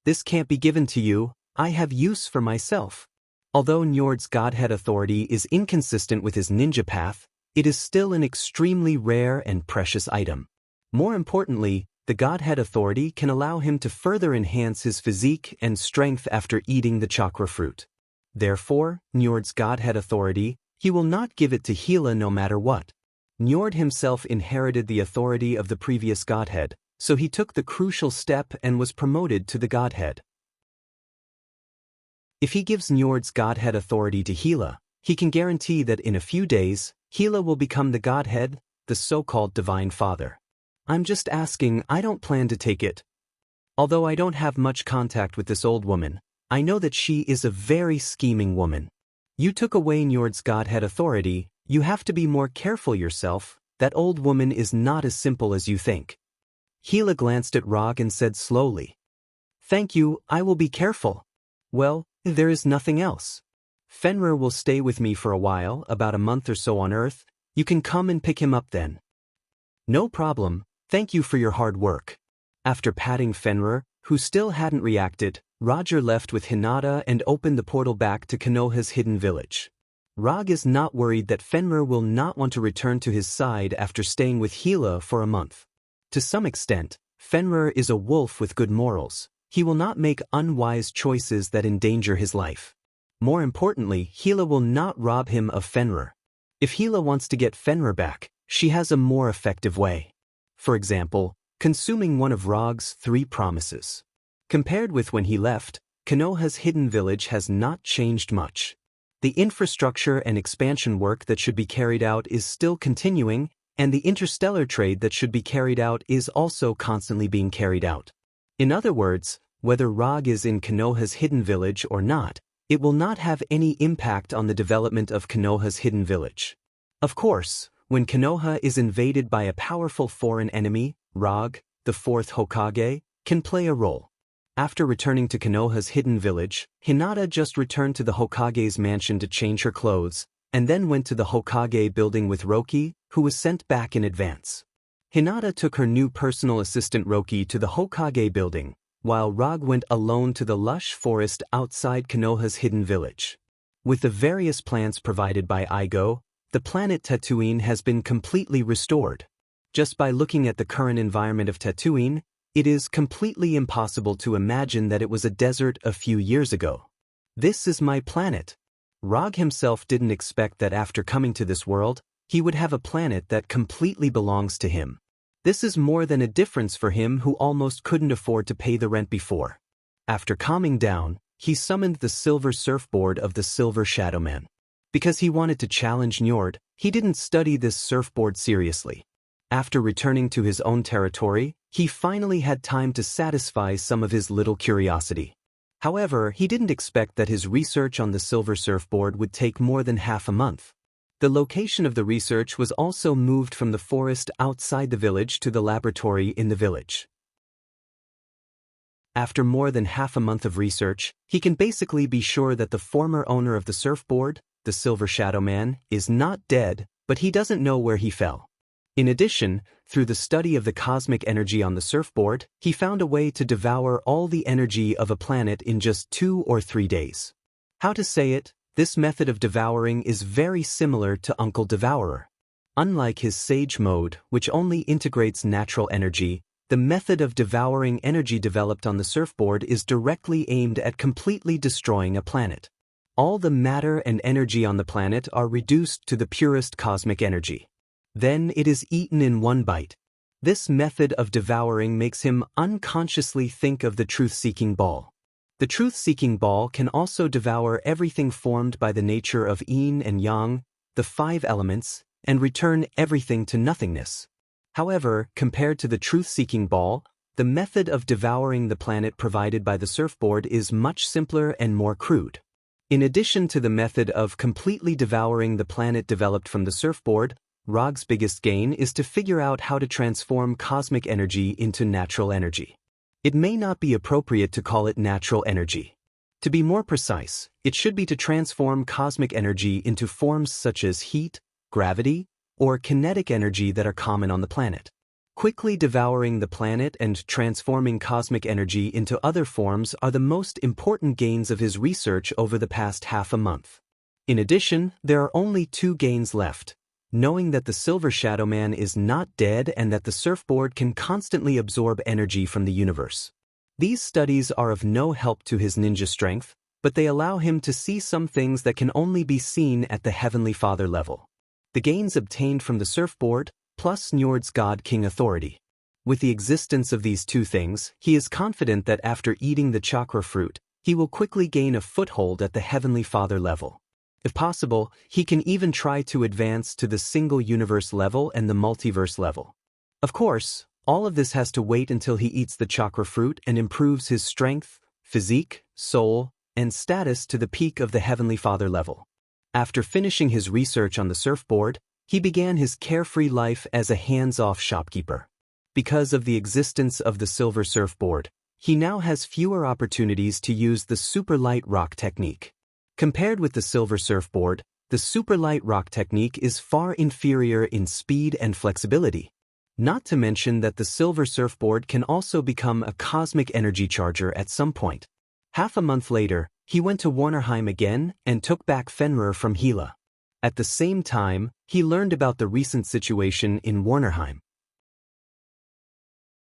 This can't be given to you, I have use for myself. Although Njord's Godhead authority is inconsistent with his ninja path, it is still an extremely rare and precious item. More importantly, the Godhead authority can allow him to further enhance his physique and strength after eating the chakra fruit. Therefore, Njord's Godhead authority, he will not give it to Hela no matter what. Njord himself inherited the authority of the previous Godhead, so he took the crucial step and was promoted to the Godhead. If he gives Njord's Godhead authority to Hela, he can guarantee that in a few days, Hela will become the Godhead, the so-called Divine Father. I'm just asking, I don't plan to take it. Although I don't have much contact with this old woman, I know that she is a very scheming woman. You took away Njord's Godhead authority, you have to be more careful yourself, that old woman is not as simple as you think. Hela glanced at Rog and said slowly. Thank you, I will be careful. Well, there is nothing else. Fenrir will stay with me for a while, about a month or so on Earth, you can come and pick him up then. No problem, thank you for your hard work. After patting Fenrir, who still hadn't reacted, Roger left with Hinata and opened the portal back to Konoha's hidden village. Rog is not worried that Fenrir will not want to return to his side after staying with Hela for a month. To some extent, Fenrir is a wolf with good morals. He will not make unwise choices that endanger his life. More importantly, Hela will not rob him of Fenrir. If Hela wants to get Fenrir back, she has a more effective way. For example, consuming one of Rog's 3 promises. Compared with when he left, Konoha's hidden village has not changed much. The infrastructure and expansion work that should be carried out is still continuing, and the interstellar trade that should be carried out is also constantly being carried out. In other words, whether Rog is in Konoha's hidden village or not, it will not have any impact on the development of Konoha's hidden village. Of course, when Konoha is invaded by a powerful foreign enemy, Rog, the 4th Hokage, can play a role. After returning to Konoha's hidden village, Hinata just returned to the Hokage's mansion to change her clothes, and then went to the Hokage building with Roki, who was sent back in advance. Hinata took her new personal assistant Roki to the Hokage building, while Rog went alone to the lush forest outside Konoha's hidden village. With the various plants provided by Igo, the planet Tatooine has been completely restored. Just by looking at the current environment of Tatooine, it is completely impossible to imagine that it was a desert a few years ago. This is my planet. Rog himself didn't expect that after coming to this world, he would have a planet that completely belongs to him. This is more than a difference for him who almost couldn't afford to pay the rent before. After calming down, he summoned the silver surfboard of the Silver Shadowman. Because he wanted to challenge Njord, he didn't study this surfboard seriously. After returning to his own territory, he finally had time to satisfy some of his little curiosity. However, he didn't expect that his research on the silver surfboard would take more than half a month. The location of the research was also moved from the forest outside the village to the laboratory in the village. After more than half a month of research, he can basically be sure that the former owner of the surfboard, the Silver Shadowman, is not dead, but he doesn't know where he fell. In addition, through the study of the cosmic energy on the surfboard, he found a way to devour all the energy of a planet in just 2 or 3 days. How to say it, this method of devouring is very similar to Uncle Devourer. Unlike his Sage mode, which only integrates natural energy, The method of devouring energy developed on the surfboard is directly aimed at completely destroying a planet. All the matter and energy on the planet are reduced to the purest cosmic energy. Then it is eaten in one bite. This method of devouring makes him unconsciously think of the truth-seeking ball. The truth-seeking ball can also devour everything formed by the nature of yin and yang, the 5 elements, and return everything to nothingness. However, compared to the truth-seeking ball, the method of devouring the planet provided by the surfboard is much simpler and more crude. In addition to the method of completely devouring the planet developed from the surfboard, Rog's biggest gain is to figure out how to transform cosmic energy into natural energy. It may not be appropriate to call it natural energy. To be more precise, it should be to transform cosmic energy into forms such as heat, gravity, or kinetic energy that are common on the planet. Quickly devouring the planet and transforming cosmic energy into other forms are the most important gains of his research over the past half a month. In addition, there are only 2 gains left: knowing that the Silver Shadow Man is not dead and that the surfboard can constantly absorb energy from the universe. These studies are of no help to his ninja strength, but they allow him to see some things that can only be seen at the Heavenly Father level. The gains obtained from the surfboard, plus Njord's God King authority. With the existence of these 2 things, he is confident that after eating the chakra fruit, he will quickly gain a foothold at the Heavenly Father level. If possible, he can even try to advance to the single universe level and the multiverse level. Of course, all of this has to wait until he eats the chakra fruit and improves his strength, physique, soul, and status to the peak of the Heavenly Father level. After finishing his research on the surfboard, he began his carefree life as a hands-off shopkeeper. Because of the existence of the silver surfboard, he now has fewer opportunities to use the super light rock technique. Compared with the silver surfboard, the super light rock technique is far inferior in speed and flexibility. Not to mention that the silver surfboard can also become a cosmic energy charger at some point. Half a month later, he went to Warnerheim again and took back Fenrir from Hela. At the same time, he learned about the recent situation in Warnerheim.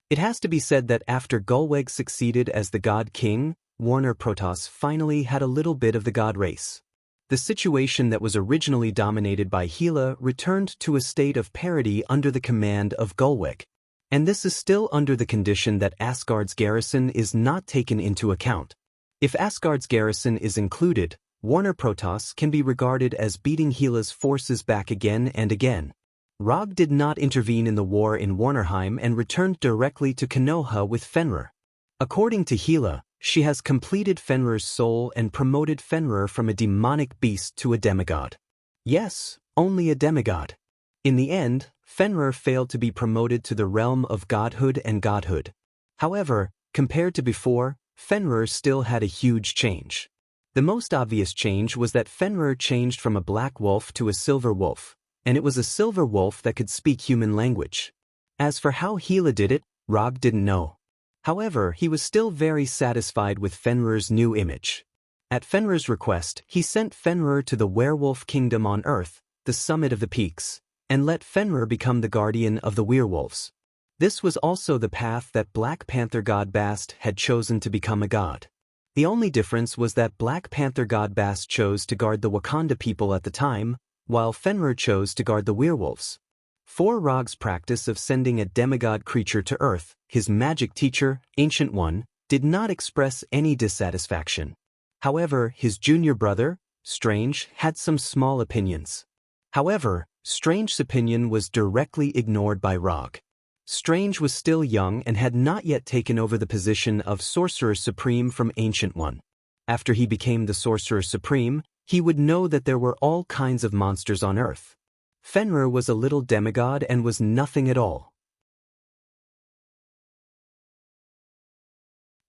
It has to be said that after Gulweg succeeded as the God King, Warner Protoss finally had a little bit of the god race. The situation that was originally dominated by Hela returned to a state of parity under the command of Gulweg. And this is still under the condition that Asgard's garrison is not taken into account. If Asgard's garrison is included, Warner Protoss can be regarded as beating Hela's forces back again and again. Rog did not intervene in the war in Warnerheim and returned directly to Konoha with Fenrir. According to Hela, she has completed Fenrir's soul and promoted Fenrir from a demonic beast to a demigod. Yes, only a demigod. In the end, Fenrir failed to be promoted to the realm of godhood and godhood. However, compared to before, Fenrir still had a huge change. The most obvious change was that Fenrir changed from a black wolf to a silver wolf, and it was a silver wolf that could speak human language. As for how Hela did it, Rog didn't know. However, he was still very satisfied with Fenrir's new image. At Fenrir's request, he sent Fenrir to the werewolf kingdom on Earth, the summit of the peaks, and let Fenrir become the guardian of the werewolves. This was also the path that Black Panther god Bast had chosen to become a god. The only difference was that Black Panther god Bast chose to guard the Wakanda people at the time, while Fenrir chose to guard the werewolves. For Rog's practice of sending a demigod creature to Earth, his magic teacher, Ancient One, did not express any dissatisfaction. However, his junior brother, Strange, had some small opinions. However, Strange's opinion was directly ignored by Rog. Strange was still young and had not yet taken over the position of Sorcerer Supreme from Ancient One. After he became the Sorcerer Supreme, he would know that there were all kinds of monsters on Earth. Fenrir was a little demigod and was nothing at all.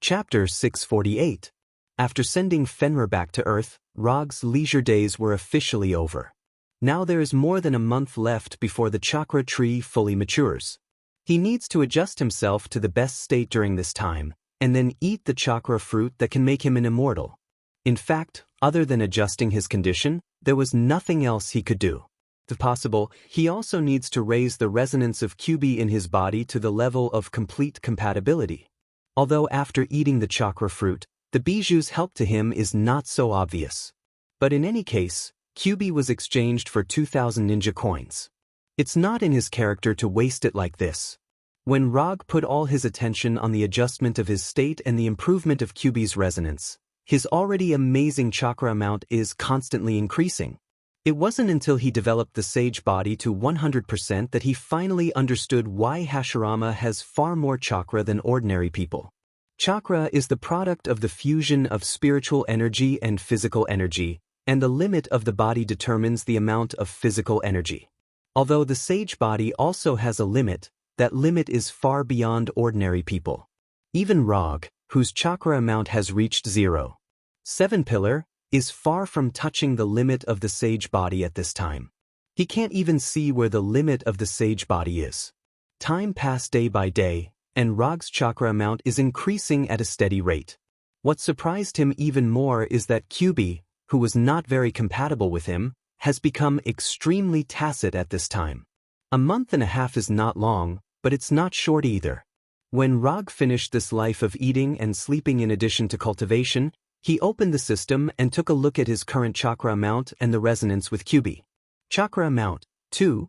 Chapter 648. After sending Fenrir back to Earth, Rog's leisure days were officially over. Now there is more than a month left before the chakra tree fully matures. He needs to adjust himself to the best state during this time, and then eat the chakra fruit that can make him an immortal. In fact, other than adjusting his condition, there was nothing else he could do. If possible, he also needs to raise the resonance of QB in his body to the level of complete compatibility. Although after eating the chakra fruit, the bijuu's help to him is not so obvious. But in any case, QB was exchanged for 2,000 ninja coins. It's not in his character to waste it like this. When Rog put all his attention on the adjustment of his state and the improvement of QB's resonance, his already amazing chakra amount is constantly increasing. It wasn't until he developed the sage body to 100% that he finally understood why Hashirama has far more chakra than ordinary people. Chakra is the product of the fusion of spiritual energy and physical energy, and the limit of the body determines the amount of physical energy. Although the sage body also has a limit, that limit is far beyond ordinary people. Even Rog, whose chakra amount has reached 0. 7 pillar, is far from touching the limit of the sage body at this time. He can't even see where the limit of the sage body is. Time passed day by day, and Rog's chakra amount is increasing at a steady rate. What surprised him even more is that QB, who was not very compatible with him, has become extremely tacit at this time. A month and a half is not long, but it's not short either. When Rog finished this life of eating and sleeping in addition to cultivation, he opened the system and took a look at his current chakra amount and the resonance with QB. Chakra amount, 2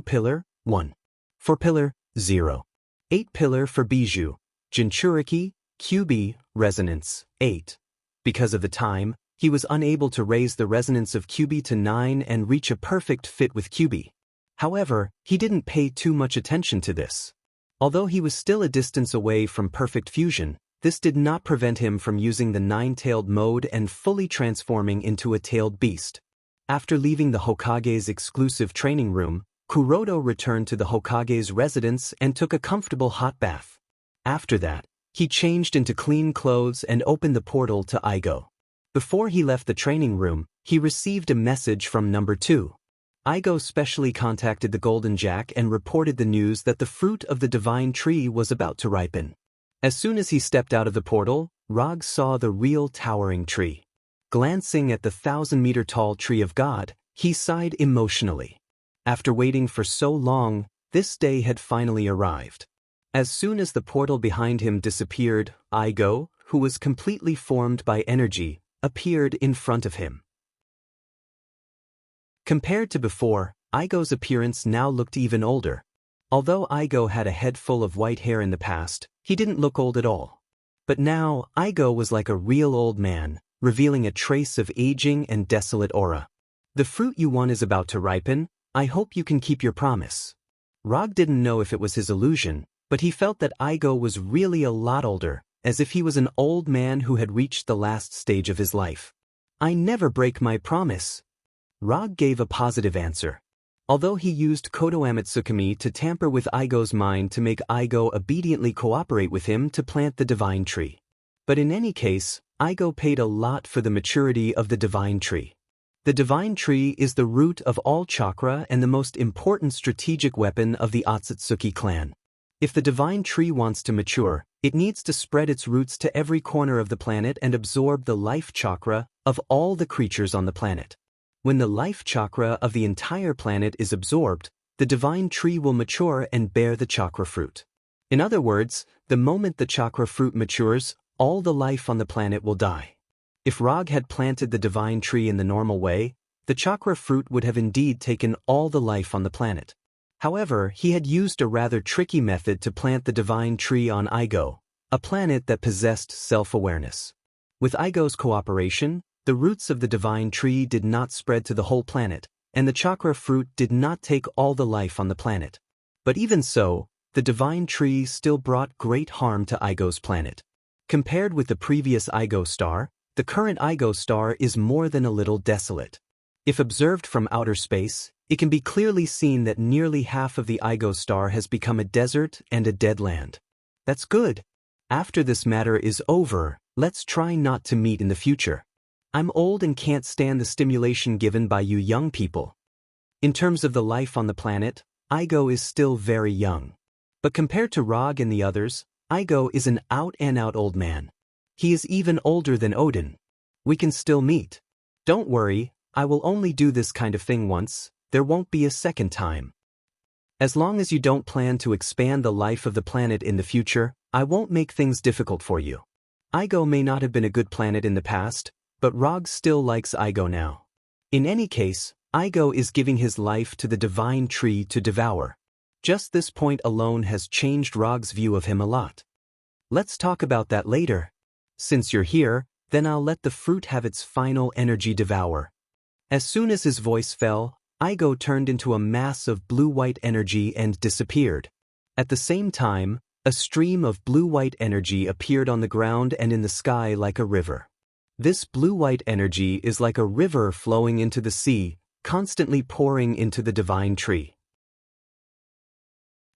pillar, 1. 4 pillar, 0. 8 pillar for Bijou, Jinchuriki, QB, resonance, 8. Because of the time, he was unable to raise the resonance of QB to 9 and reach a perfect fit with QB. However, he didn't pay too much attention to this. Although he was still a distance away from perfect fusion, this did not prevent him from using the 9-tailed mode and fully transforming into a tailed beast. After leaving the Hokage's exclusive training room, Kuroda returned to the Hokage's residence and took a comfortable hot bath. After that, he changed into clean clothes and opened the portal to Igo. Before he left the training room, he received a message from number 2. Igo specially contacted the Golden Jack and reported the news that the fruit of the divine tree was about to ripen. As soon as he stepped out of the portal, Rog saw the real towering tree. Glancing at the 1,000-meter-tall tree of God, he sighed emotionally. After waiting for so long, this day had finally arrived. As soon as the portal behind him disappeared, Igo, who was completely formed by energy, appeared in front of him. Compared to before, Igo's appearance now looked even older. Although Igo had a head full of white hair in the past, he didn't look old at all. But now, Igo was like a real old man, revealing a trace of aging and desolate aura. The fruit you want is about to ripen. I hope you can keep your promise. Rog didn't know if it was his illusion, but he felt that Igo was really a lot older, as if he was an old man who had reached the last stage of his life. I never break my promise. Rog gave a positive answer. Although he used Kodo Amatsukami to tamper with Igo's mind to make Igo obediently cooperate with him to plant the divine tree. But in any case, Igo paid a lot for the maturity of the divine tree. The divine tree is the root of all chakra and the most important strategic weapon of the Otsutsuki clan. If the divine tree wants to mature, it needs to spread its roots to every corner of the planet and absorb the life chakra of all the creatures on the planet. When the life chakra of the entire planet is absorbed, the divine tree will mature and bear the chakra fruit. In other words, the moment the chakra fruit matures, all the life on the planet will die. If Rog had planted the divine tree in the normal way, the chakra fruit would have indeed taken all the life on the planet. However, he had used a rather tricky method to plant the divine tree on Igo, a planet that possessed self-awareness. With Igo's cooperation, the roots of the divine tree did not spread to the whole planet, and the chakra fruit did not take all the life on the planet. But even so, the divine tree still brought great harm to Igo's planet. Compared with the previous Igo star, the current Igo star is more than a little desolate. If observed from outer space, it can be clearly seen that nearly half of the Igo star has become a desert and a dead land. That's good. After this matter is over, let's try not to meet in the future. I'm old and can't stand the stimulation given by you young people. In terms of the life on the planet, Igo is still very young. But compared to Rog and the others, Igo is an out-and-out old man. He is even older than Odin. We can still meet. Don't worry, I will only do this kind of thing once, there won't be a second time. As long as you don't plan to expand the life of the planet in the future, I won't make things difficult for you. Igo may not have been a good planet in the past, but Rog still likes Igo now. In any case, Igo is giving his life to the divine tree to devour. Just this point alone has changed Rog's view of him a lot. Let's talk about that later. Since you're here, then I'll let the fruit have its final energy devour. As soon as his voice fell, Igo turned into a mass of blue-white energy and disappeared. At the same time, a stream of blue-white energy appeared on the ground and in the sky like a river. This blue-white energy is like a river flowing into the sea, constantly pouring into the divine tree.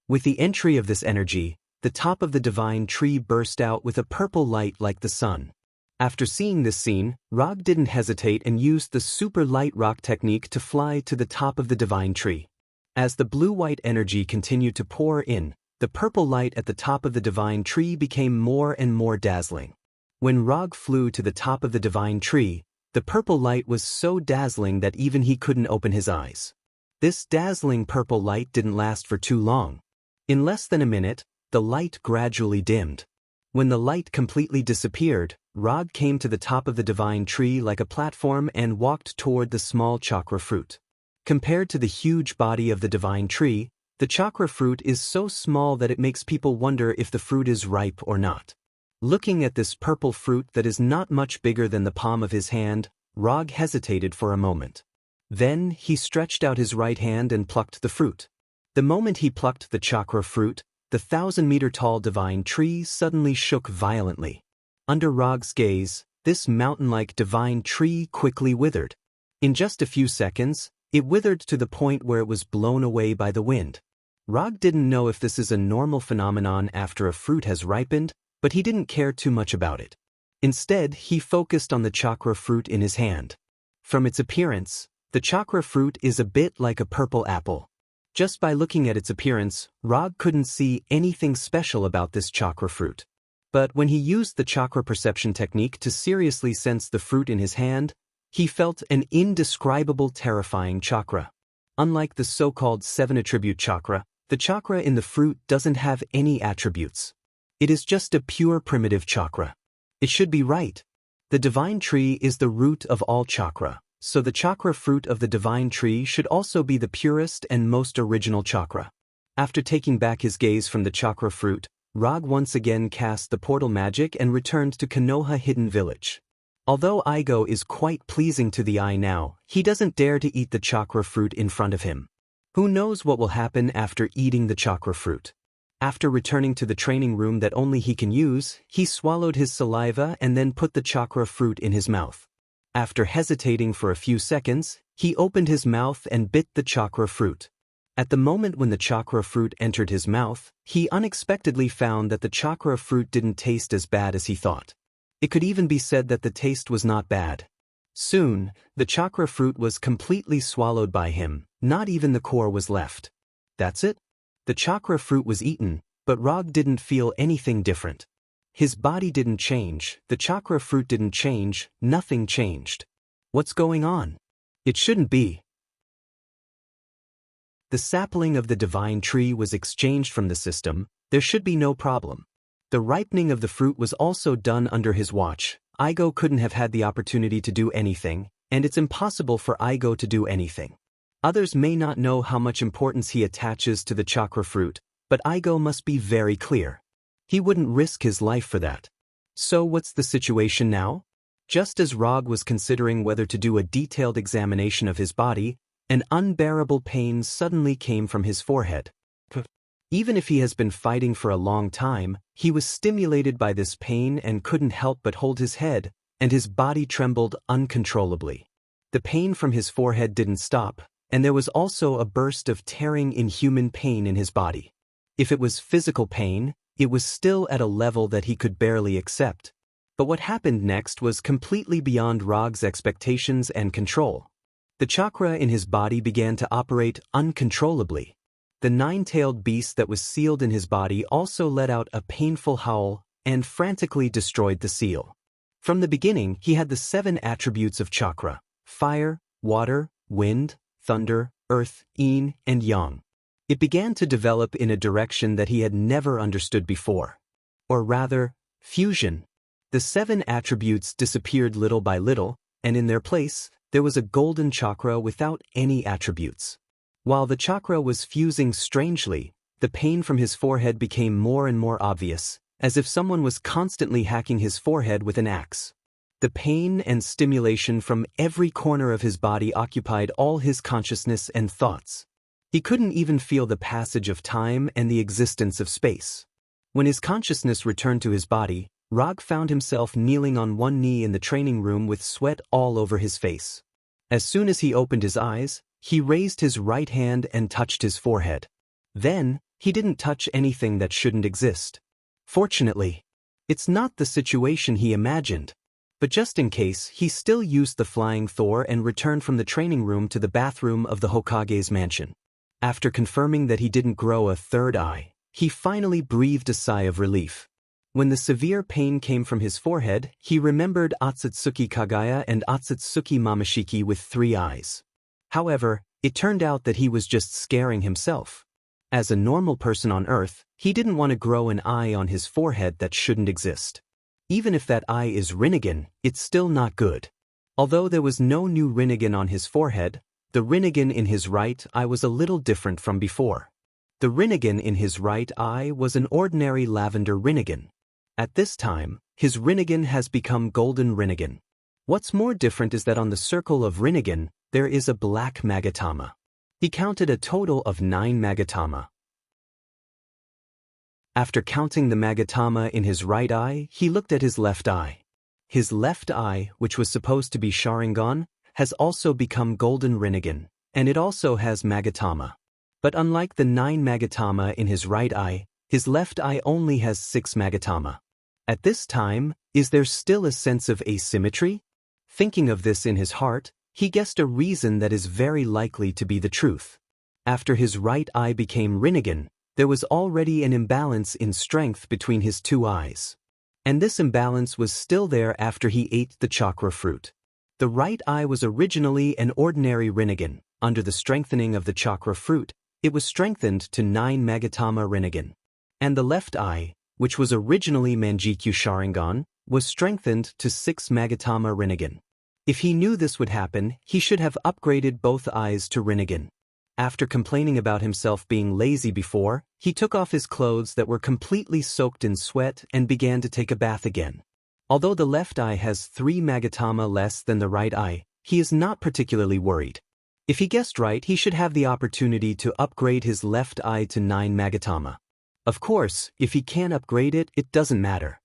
With the entry of this energy, the top of the divine tree burst out with a purple light like the sun. After seeing this scene, Rog didn't hesitate and used the super light rock technique to fly to the top of the divine tree. As the blue-white energy continued to pour in, the purple light at the top of the divine tree became more and more dazzling. When Rog flew to the top of the divine tree, the purple light was so dazzling that even he couldn't open his eyes. This dazzling purple light didn't last for too long. In less than a minute, the light gradually dimmed. When the light completely disappeared, Rog came to the top of the divine tree like a platform and walked toward the small chakra fruit. Compared to the huge body of the divine tree, the chakra fruit is so small that it makes people wonder if the fruit is ripe or not. Looking at this purple fruit that is not much bigger than the palm of his hand, Rog hesitated for a moment. Then he stretched out his right hand and plucked the fruit. The moment he plucked the chakra fruit, the 1,000-meter-tall divine tree suddenly shook violently. Under Rog's gaze, this mountain-like divine tree quickly withered. In just a few seconds, it withered to the point where it was blown away by the wind. Rog didn't know if this is a normal phenomenon after a fruit has ripened, but he didn't care too much about it. Instead, he focused on the chakra fruit in his hand. From its appearance, the chakra fruit is a bit like a purple apple. Just by looking at its appearance, Rog couldn't see anything special about this chakra fruit. But when he used the chakra perception technique to seriously sense the fruit in his hand, he felt an indescribable terrifying chakra. Unlike the so-called 7-attribute chakra, the chakra in the fruit doesn't have any attributes. It is just a pure primitive chakra. It should be right. The divine tree is the root of all chakra, so the chakra fruit of the divine tree should also be the purest and most original chakra. After taking back his gaze from the chakra fruit, Rog once again cast the portal magic and returned to Konoha Hidden Village. Although Igo is quite pleasing to the eye now, he doesn't dare to eat the chakra fruit in front of him. Who knows what will happen after eating the chakra fruit? After returning to the training room that only he can use, he swallowed his saliva and then put the chakra fruit in his mouth. After hesitating for a few seconds, he opened his mouth and bit the chakra fruit. At the moment when the chakra fruit entered his mouth, he unexpectedly found that the chakra fruit didn't taste as bad as he thought. It could even be said that the taste was not bad. Soon, the chakra fruit was completely swallowed by him, not even the core was left. That's it? The chakra fruit was eaten, but Rog didn't feel anything different. His body didn't change, the chakra fruit didn't change, nothing changed. What's going on? It shouldn't be. The sapling of the divine tree was exchanged from the system, there should be no problem. The ripening of the fruit was also done under his watch. Igo couldn't have had the opportunity to do anything, and it's impossible for Igo to do anything. Others may not know how much importance he attaches to the chakra fruit, but Igo must be very clear. He wouldn't risk his life for that. So what's the situation now? Just as Rog was considering whether to do a detailed examination of his body, an unbearable pain suddenly came from his forehead. Even if he has been fighting for a long time, he was stimulated by this pain and couldn't help but hold his head, and his body trembled uncontrollably. The pain from his forehead didn't stop, and there was also a burst of tearing inhuman pain in his body. If it was physical pain, it was still at a level that he could barely accept. But what happened next was completely beyond Rog's expectations and control. The chakra in his body began to operate uncontrollably. The 9-tailed beast that was sealed in his body also let out a painful howl and frantically destroyed the seal. From the beginning, he had the 7 attributes of chakra: fire, water, wind, thunder, earth, yin, and yang. It began to develop in a direction that he had never understood before. Or rather, fusion. The 7 attributes disappeared little by little, and in their place, there was a golden chakra without any attributes. While the chakra was fusing strangely, the pain from his forehead became more and more obvious, as if someone was constantly hacking his forehead with an axe. The pain and stimulation from every corner of his body occupied all his consciousness and thoughts. He couldn't even feel the passage of time and the existence of space. When his consciousness returned to his body, Rog found himself kneeling on one knee in the training room with sweat all over his face. As soon as he opened his eyes, he raised his right hand and touched his forehead. Then, he didn't touch anything that shouldn't exist. Fortunately, it's not the situation he imagined. But just in case, he still used the flying Thor and returned from the training room to the bathroom of the Hokage's mansion. After confirming that he didn't grow a third eye, he finally breathed a sigh of relief. When the severe pain came from his forehead, he remembered Otsutsuki Kagaya and Otsutsuki Mamashiki with 3 eyes. However, it turned out that he was just scaring himself. As a normal person on Earth, he didn't want to grow an eye on his forehead that shouldn't exist. Even if that eye is Rinnegan, it's still not good. Although there was no new Rinnegan on his forehead, the Rinnegan in his right eye was a little different from before. The Rinnegan in his right eye was an ordinary lavender Rinnegan. At this time, his Rinnegan has become golden Rinnegan. What's more different is that on the circle of Rinnegan, there is a black Magatama. He counted a total of 9 Magatama. After counting the Magatama in his right eye, he looked at his left eye. His left eye, which was supposed to be Sharingan, has also become golden Rinnegan, and it also has Magatama. But unlike the 9 Magatama in his right eye, his left eye only has 6 Magatama. At this time, is there still a sense of asymmetry? Thinking of this in his heart, he guessed a reason that is very likely to be the truth. After his right eye became Rinnegan, there was already an imbalance in strength between his 2 eyes. And this imbalance was still there after he ate the chakra fruit. The right eye was originally an ordinary Rinnegan. Under the strengthening of the chakra fruit, it was strengthened to 9 Magatama Rinnegan. And the left eye, which was originally Manjikyu Sharingan, was strengthened to 6 Magatama Rinnegan. If he knew this would happen, he should have upgraded both eyes to Rinnegan. After complaining about himself being lazy before, he took off his clothes that were completely soaked in sweat and began to take a bath again. Although the left eye has 3 Magatama less than the right eye, he is not particularly worried. If he guessed right, he should have the opportunity to upgrade his left eye to 9 Magatama. Of course, if he can't upgrade it, it doesn't matter.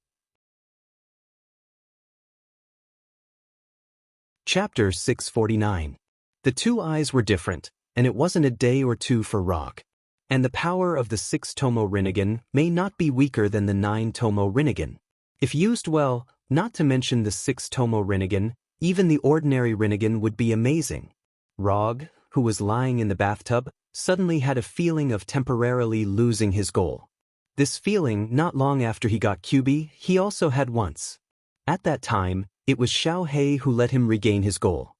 Chapter 649. The 2 eyes were different, and it wasn't a day or two for Rog. And the power of the 6 Tomo Rinnegan may not be weaker than the 9 Tomo Rinnegan. If used well, not to mention the 6 Tomo Rinnegan, even the ordinary Rinnegan would be amazing. Rog, who was lying in the bathtub, suddenly had a feeling of temporarily losing his goal. This feeling, not long after he got Kyubi, he also had once. At that time, it was Xiaohei who let him regain his goal.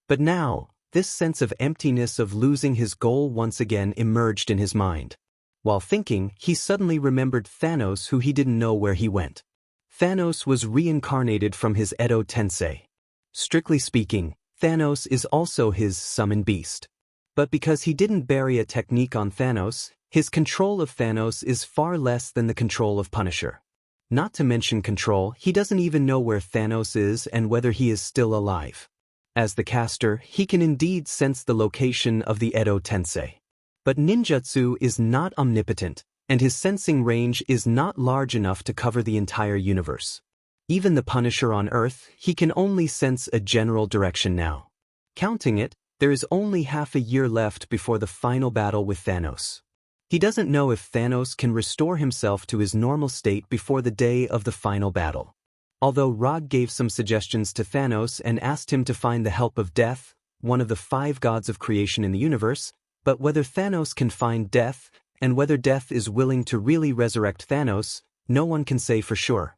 But now, this sense of emptiness of losing his goal once again emerged in his mind. While thinking, he suddenly remembered Thanos, who he didn't know where he went. Thanos was reincarnated from his Edo Tensei. Strictly speaking, Thanos is also his summon beast. But because he didn't bury a technique on Thanos, his control of Thanos is far less than the control of Punisher. Not to mention control, he doesn't even know where Thanos is and whether he is still alive. As the caster, he can indeed sense the location of the Edo Tensei. But ninjutsu is not omnipotent, and his sensing range is not large enough to cover the entire universe. Even the Punisher on Earth, he can only sense a general direction now. Counting it, there is only half a year left before the final battle with Thanos. He doesn't know if Thanos can restore himself to his normal state before the day of the final battle. Although Rog gave some suggestions to Thanos and asked him to find the help of Death, one of the 5 gods of creation in the universe, but whether Thanos can find Death, and whether Death is willing to really resurrect Thanos, no one can say for sure.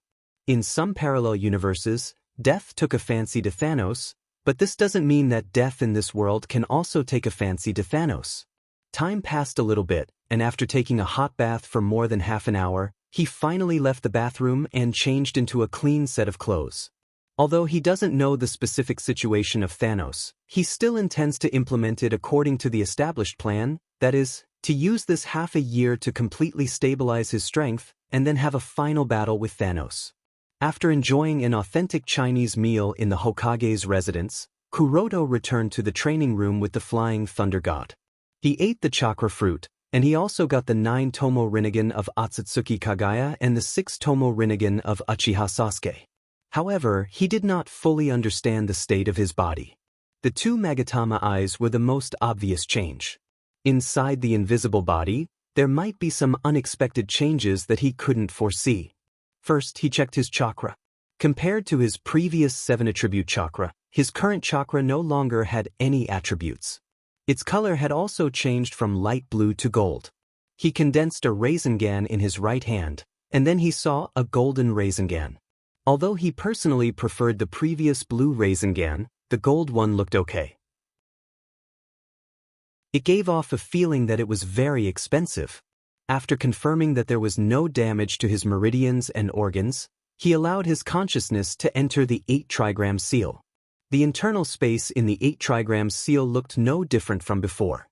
In some parallel universes, Death took a fancy to Thanos, But this doesn't mean that death in this world can also take a fancy to Thanos. Time passed a little bit, and after taking a hot bath for more than half an hour, he finally left the bathroom and changed into a clean set of clothes. Although he doesn't know the specific situation of Thanos, he still intends to implement it according to the established plan, that is, to use this half a year to completely stabilize his strength and then have a final battle with Thanos. After enjoying an authentic Chinese meal in the Hokage's residence, Kuroto returned to the training room with the Flying Thunder God. He ate the chakra fruit, and he also got the 9 Tomo Rinnegan of Otsutsuki Kagaya and the 6 Tomo Rinnegan of Uchiha Sasuke. However, he did not fully understand the state of his body. The 2 Magatama eyes were the most obvious change. Inside the invisible body, there might be some unexpected changes that he couldn't foresee. First, he checked his chakra. Compared to his previous 7-attribute chakra, his current chakra no longer had any attributes. Its color had also changed from light blue to gold. He condensed a Rasengan in his right hand, and then he saw a golden Rasengan. Although he personally preferred the previous blue Rasengan, the gold one looked okay. It gave off a feeling that it was very expensive. After confirming that there was no damage to his meridians and organs, he allowed his consciousness to enter the 8-trigram seal. The internal space in the 8-trigram seal looked no different from before.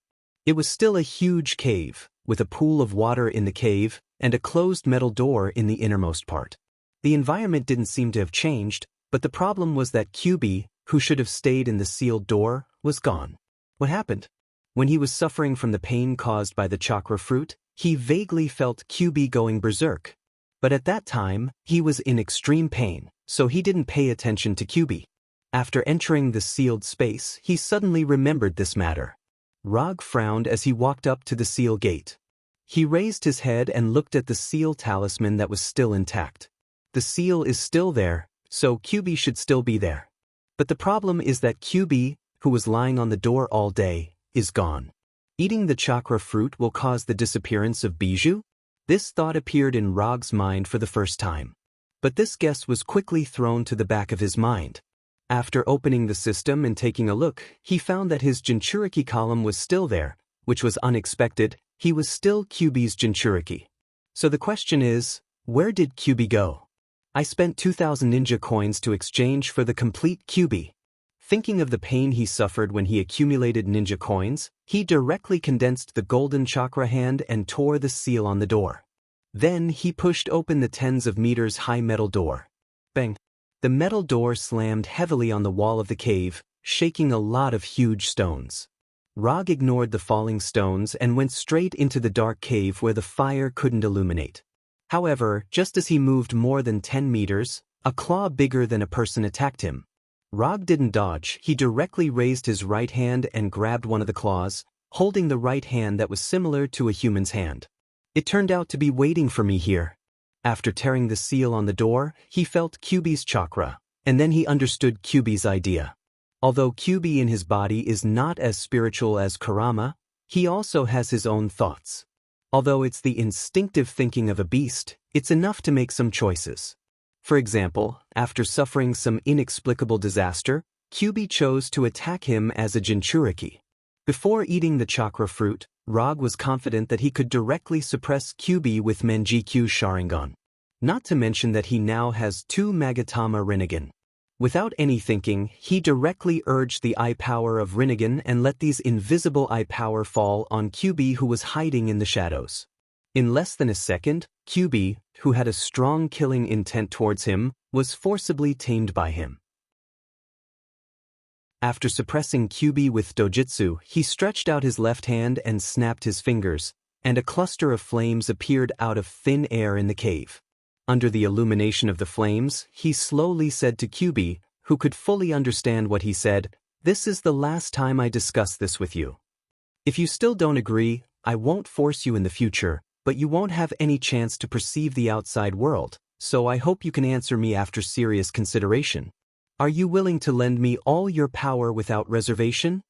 It was still a huge cave, with a pool of water in the cave and a closed metal door in the innermost part. The environment didn't seem to have changed, but the problem was that QB, who should have stayed in the sealed door, was gone. What happened? When he was suffering from the pain caused by the chakra fruit, he vaguely felt QB going berserk. But at that time, he was in extreme pain, so he didn't pay attention to QB. After entering the sealed space, he suddenly remembered this matter. Rog frowned as he walked up to the seal gate. He raised his head and looked at the seal talisman that was still intact. The seal is still there, so QB should still be there. But the problem is that QB, who was lying on the door all day, is gone. Eating the chakra fruit will cause the disappearance of Bijou? This thought appeared in Rog's mind for the first time. But this guess was quickly thrown to the back of his mind. After opening the system and taking a look, he found that his Jinchuriki column was still there, which was unexpected. He was still QB's Jinchuriki. So the question is, where did QB go? I spent 2,000 ninja coins to exchange for the complete QB. Thinking of the pain he suffered when he accumulated ninja coins, he directly condensed the golden chakra hand and tore the seal on the door. Then he pushed open the tens of meters high metal door. Bang! The metal door slammed heavily on the wall of the cave, shaking a lot of huge stones. Rog ignored the falling stones and went straight into the dark cave where the fire couldn't illuminate. However, just as he moved more than 10 meters, a claw bigger than a person attacked him. Rog didn't dodge, he directly raised his right hand and grabbed one of the claws, holding the right hand that was similar to a human's hand. It turned out to be waiting for me here. After tearing the seal on the door, he felt QB's chakra, and then he understood QB's idea. Although QB in his body is not as spiritual as Kurama, he also has his own thoughts. Although it's the instinctive thinking of a beast, it's enough to make some choices. For example, after suffering some inexplicable disaster, QB chose to attack him as a Jinchuriki. Before eating the chakra fruit, Rog was confident that he could directly suppress QB with Menjikyu's Sharingan. Not to mention that he now has 2 Magatama Rinnegan. Without any thinking, he directly urged the eye power of Rinnegan and let these invisible eye power fall on QB, who was hiding in the shadows. In less than a second, QB, who had a strong killing intent towards him, was forcibly tamed by him. After suppressing QB with dojutsu, he stretched out his left hand and snapped his fingers, and a cluster of flames appeared out of thin air in the cave. Under the illumination of the flames, he slowly said to QB, who could fully understand what he said, "This is the last time I discuss this with you. If you still don't agree, I won't force you in the future, but you won't have any chance to perceive the outside world, so I hope you can answer me after serious consideration. Are you willing to lend me all your power without reservation?"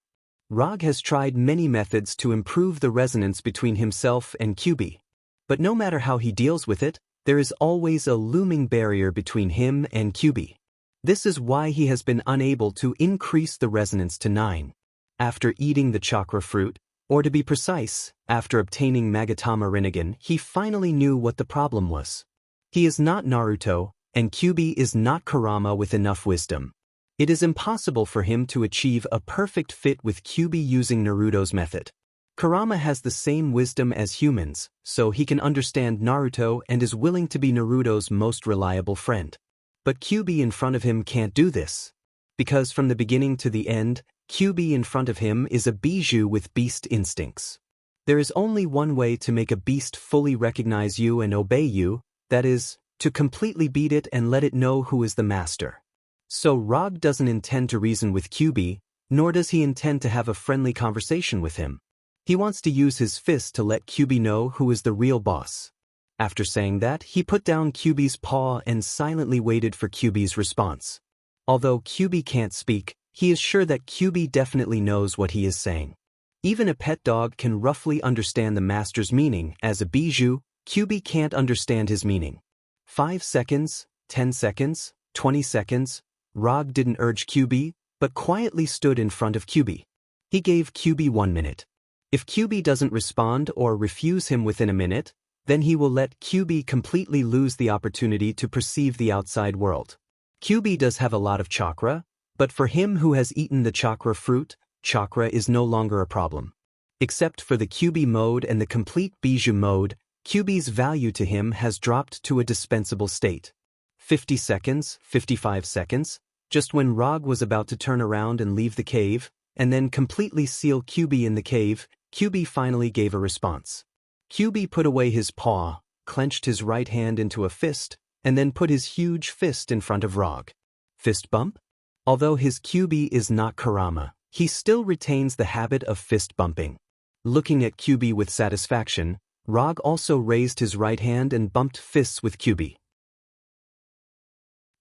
Rog has tried many methods to improve the resonance between himself and QB. But no matter how he deals with it, there is always a looming barrier between him and QB. This is why he has been unable to increase the resonance to 9. After eating the chakra fruit, or to be precise, after obtaining Magatama Rinnegan, he finally knew what the problem was. He is not Naruto, and Kyuubi is not Kurama with enough wisdom. It is impossible for him to achieve a perfect fit with Kyuubi using Naruto's method. Kurama has the same wisdom as humans, so he can understand Naruto and is willing to be Naruto's most reliable friend. But Kyuubi in front of him can't do this. Because from the beginning to the end, Kyuubi in front of him is a bijou with beast instincts. There is only one way to make a beast fully recognize you and obey you, that is, to completely beat it and let it know who is the master. So Rog doesn't intend to reason with Kyuubi, nor does he intend to have a friendly conversation with him. He wants to use his fist to let Kyuubi know who is the real boss. After saying that, he put down Kyuubi's paw and silently waited for Kyuubi's response. Although Kyuubi can't speak, he is sure that Kyuubi definitely knows what he is saying. Even a pet dog can roughly understand the master's meaning. As a bijou, Kyuubi can't understand his meaning. 5 seconds, 10 seconds, 20 seconds, Rog didn't urge Kyuubi, but quietly stood in front of Kyuubi. He gave Kyuubi 1 minute. If Kyuubi doesn't respond or refuse him within a minute, then he will let Kyuubi completely lose the opportunity to perceive the outside world. Kyuubi does have a lot of chakra, but for him who has eaten the chakra fruit, chakra is no longer a problem. Except for the Kyuubi mode and the complete bijou mode, Kyuubi's value to him has dropped to a dispensable state. 50 seconds, 55 seconds, just when Rog was about to turn around and leave the cave, and then completely seal Kyuubi in the cave, Kyuubi finally gave a response. Kyuubi put away his paw, clenched his right hand into a fist, and then put his huge fist in front of Rog. Fist bump? Although his Kyuubi is not Kurama, he still retains the habit of fist bumping. Looking at Kyuubi with satisfaction, Rog also raised his right hand and bumped fists with Kyuubi.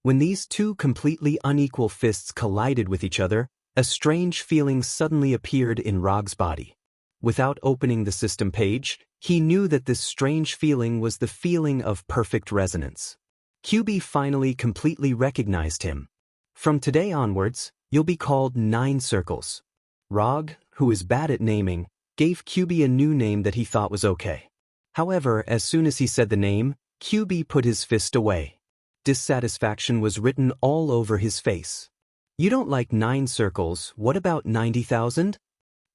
When these two completely unequal fists collided with each other, a strange feeling suddenly appeared in Rog's body. Without opening the system page, he knew that this strange feeling was the feeling of perfect resonance. Kyuubi finally completely recognized him. From today onwards, you'll be called 9 Circles. Rog, who is bad at naming, gave Kyuubi a new name that he thought was okay. However, as soon as he said the name, Kyuubi put his fist away. Dissatisfaction was written all over his face. You don't like 9 circles, what about 90,000?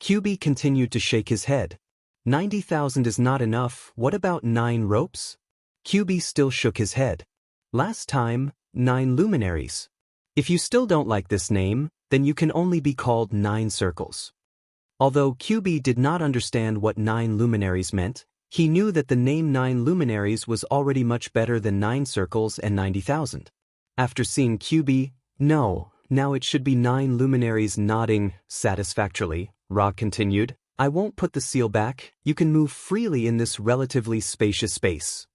Kyuubi continued to shake his head. 90,000 is not enough, what about 9 ropes? Kyuubi still shook his head. Last time, 9 luminaries. If you still don't like this name, then you can only be called 9 circles. Although Kyuubi did not understand what 9 luminaries meant, he knew that the name 9 luminaries was already much better than 9 circles and 90,000. After seeing Kyuubi, no, now it should be 9 luminaries nodding satisfactorily, Rog continued, I won't put the seal back, you can move freely in this relatively spacious space.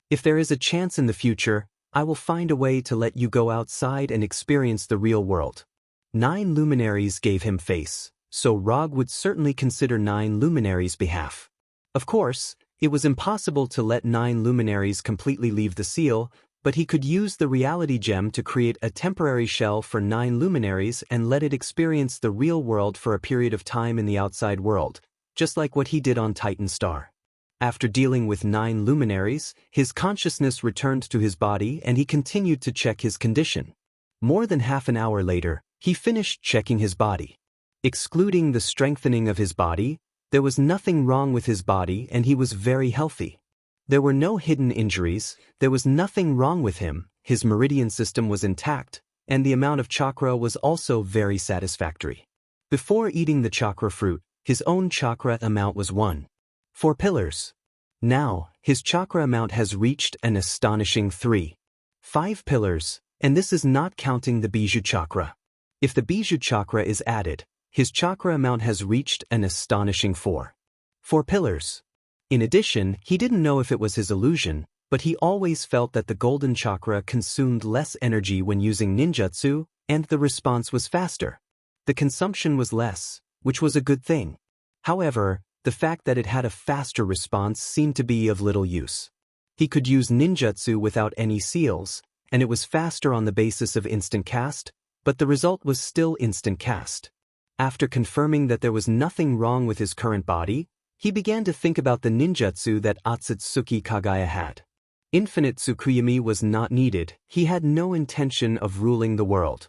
If there is a chance in the future, I will find a way to let you go outside and experience the real world. 9 luminaries gave him face, so Rog would certainly consider 9 luminaries' behalf. Of course, it was impossible to let 9 luminaries completely leave the seal, but he could use the reality gem to create a temporary shell for 9 luminaries and let it experience the real world for a period of time in the outside world, just like what he did on Titan Star. After dealing with 9 luminaries, his consciousness returned to his body and he continued to check his condition. More than half an hour later, he finished checking his body. Excluding the strengthening of his body, there was nothing wrong with his body and he was very healthy. There were no hidden injuries, there was nothing wrong with him, his meridian system was intact, and the amount of chakra was also very satisfactory. Before eating the chakra fruit, his own chakra amount was 1. 4 pillars. Now, his chakra amount has reached an astonishing 3. 5 pillars, and this is not counting the bijou chakra. If the bijou chakra is added, his chakra amount has reached an astonishing 4. 4 pillars. In addition, he didn't know if it was his illusion, but he always felt that the golden chakra consumed less energy when using ninjutsu, and the response was faster. The consumption was less, which was a good thing. However, the fact that it had a faster response seemed to be of little use. He could use ninjutsu without any seals, and it was faster on the basis of instant cast, but the result was still instant cast. After confirming that there was nothing wrong with his current body, he began to think about the ninjutsu that Otsutsuki Kagaya had. Infinite Tsukuyomi was not needed, he had no intention of ruling the world.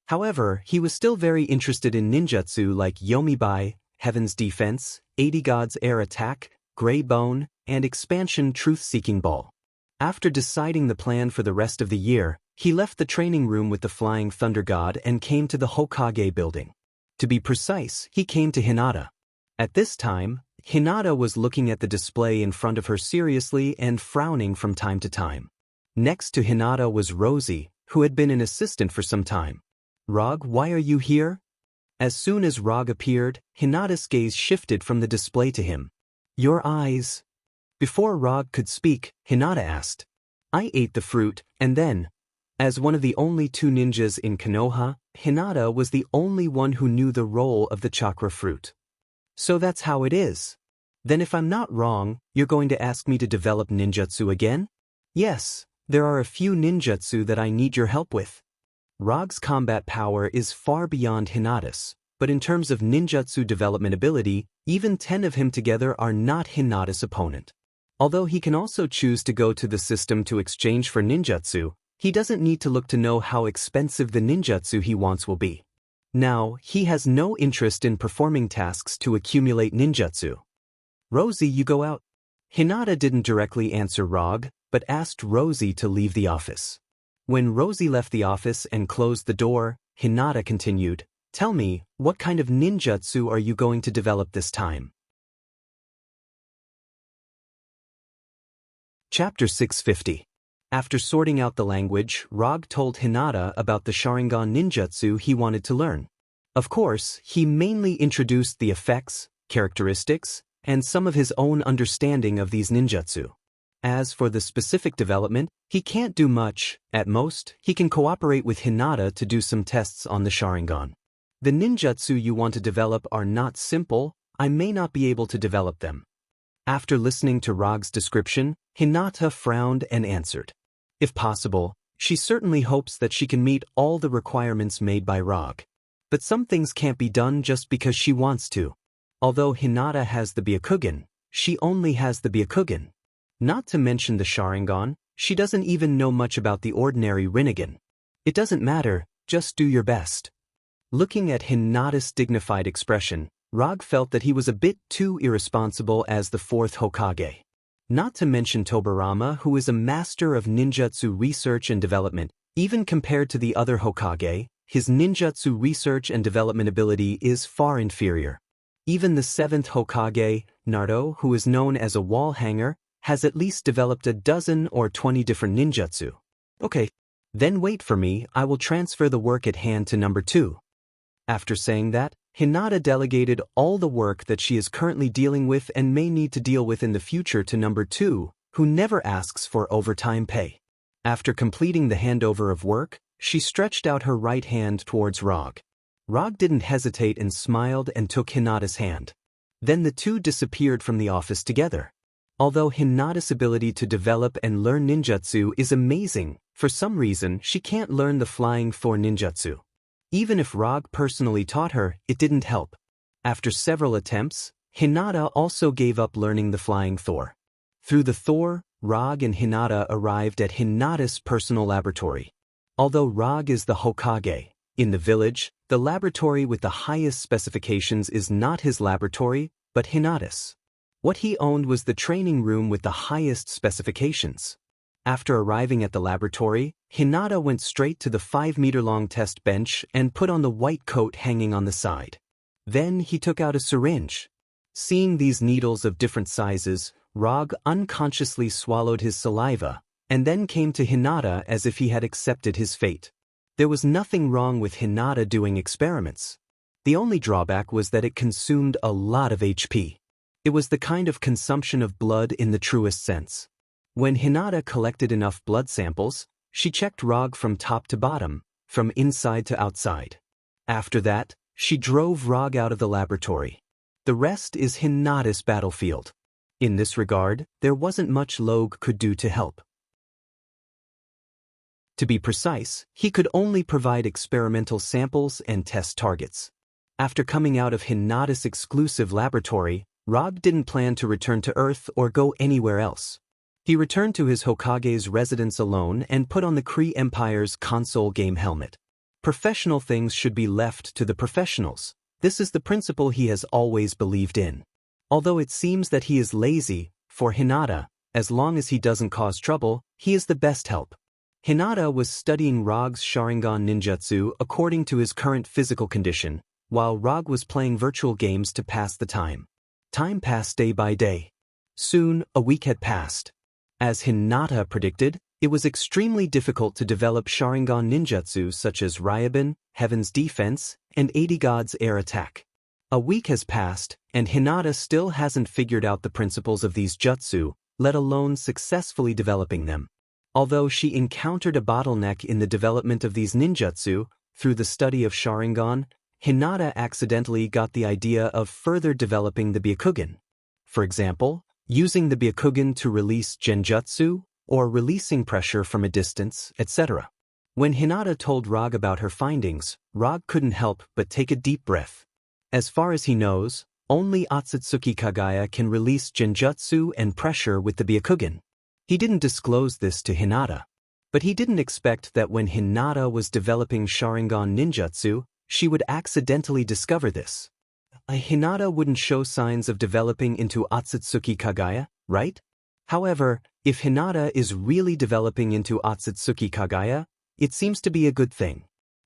However, he was still very interested in ninjutsu like Yomibai, Heaven's Defense, 80 Gods Air Attack, Grey Bone, and Expansion Truth-Seeking Ball. After deciding the plan for the rest of the year, he left the training room with the Flying Thunder God and came to the Hokage building. To be precise, he came to Hinata. At this time, Hinata was looking at the display in front of her seriously and frowning from time to time. Next to Hinata was Rosie, who had been an assistant for some time. "Rog, why are you here?" As soon as Rog appeared, Hinata's gaze shifted from the display to him. "Your eyes." Before Rog could speak, Hinata asked. "I ate the fruit, and then..." As one of the only two ninjas in Konoha, Hinata was the only one who knew the role of the chakra fruit. "So that's how it is. Then if I'm not wrong, you're going to ask me to develop ninjutsu again?" "Yes, there are a few ninjutsu that I need your help with." Rog's combat power is far beyond Hinata's, but in terms of ninjutsu development ability, even 10 of him together are not Hinata's opponent. Although he can also choose to go to the system to exchange for ninjutsu, he doesn't need to look to know how expensive the ninjutsu he wants will be. Now, he has no interest in performing tasks to accumulate ninjutsu. "Rosie, you go out." Hinata didn't directly answer Rog, but asked Rosie to leave the office. When Rosie left the office and closed the door, Hinata continued, "Tell me, what kind of ninjutsu are you going to develop this time?" Chapter 650. After sorting out the language, Rog told Hinata about the Sharingan ninjutsu he wanted to learn. Of course, he mainly introduced the effects, characteristics, and some of his own understanding of these ninjutsu. As for the specific development, he can't do much. At most, he can cooperate with Hinata to do some tests on the Sharingan. "The ninjutsu you want to develop are not simple, I may not be able to develop them." After listening to Rog's description, Hinata frowned and answered. If possible, she certainly hopes that she can meet all the requirements made by Rog. But some things can't be done just because she wants to. Although Hinata has the Byakugan, she only has the Byakugan. Not to mention the Sharingan, she doesn't even know much about the ordinary Rinnegan. It doesn't matter, just do your best. Looking at Hinata's dignified expression, Rog felt that he was a bit too irresponsible as the fourth Hokage. Not to mention Tobirama, who is a master of ninjutsu research and development. Even compared to the other Hokage, his ninjutsu research and development ability is far inferior. Even the seventh Hokage, Naruto, who is known as a wall hanger, has at least developed a dozen or 20 different ninjutsu. "Okay, then wait for me, I will transfer the work at hand to number 2. After saying that, Hinata delegated all the work that she is currently dealing with and may need to deal with in the future to number 2, who never asks for overtime pay. After completing the handover of work, she stretched out her right hand towards Rog. Rog didn't hesitate and smiled and took Hinata's hand. Then the two disappeared from the office together. Although Hinata's ability to develop and learn ninjutsu is amazing, for some reason she can't learn the Flying Thor ninjutsu. Even if Rog personally taught her, it didn't help. After several attempts, Hinata also gave up learning the Flying Thor. Through the Thor, Rog and Hinata arrived at Hinata's personal laboratory. Although Rog is the Hokage, in the village, the laboratory with the highest specifications is not his laboratory, but Hinata's. What he owned was the training room with the highest specifications. After arriving at the laboratory, Hinata went straight to the 5-meter-long test bench and put on the white coat hanging on the side. Then he took out a syringe. Seeing these needles of different sizes, Rog unconsciously swallowed his saliva, and then came to Hinata as if he had accepted his fate. There was nothing wrong with Hinata doing experiments. The only drawback was that it consumed a lot of HP. It was the kind of consumption of blood in the truest sense. When Hinata collected enough blood samples, she checked Rog from top to bottom, from inside to outside. After that, she drove Rog out of the laboratory. The rest is Hinata's battlefield. In this regard, there wasn't much Logue could do to help. To be precise, he could only provide experimental samples and test targets. After coming out of Hinata's exclusive laboratory, Rog didn't plan to return to Earth or go anywhere else. He returned to his Hokage's residence alone and put on the Kree Empire's console game helmet. Professional things should be left to the professionals. This is the principle he has always believed in. Although it seems that he is lazy, for Hinata, as long as he doesn't cause trouble, he is the best help. Hinata was studying Rog's Sharingan ninjutsu according to his current physical condition, while Rog was playing virtual games to pass the time. Time passed day by day. Soon, a week had passed. As Hinata predicted, it was extremely difficult to develop Sharingan ninjutsu such as Ryuban, Heaven's Defense, and 80 God's Air Attack. A week has passed, and Hinata still hasn't figured out the principles of these jutsu, let alone successfully developing them. Although she encountered a bottleneck in the development of these ninjutsu, through the study of Sharingan, Hinata accidentally got the idea of further developing the Byakugan. For example, using the Byakugan to release genjutsu, or releasing pressure from a distance, etc. When Hinata told Rog about her findings, Rog couldn't help but take a deep breath. As far as he knows, only Otsutsuki Kagaya can release genjutsu and pressure with the Byakugan. He didn't disclose this to Hinata. But he didn't expect that when Hinata was developing Sharingan ninjutsu, she would accidentally discover this. Hinata wouldn't show signs of developing into Otsutsuki Kagaya, right? However, if Hinata is really developing into Otsutsuki Kagaya, it seems to be a good thing.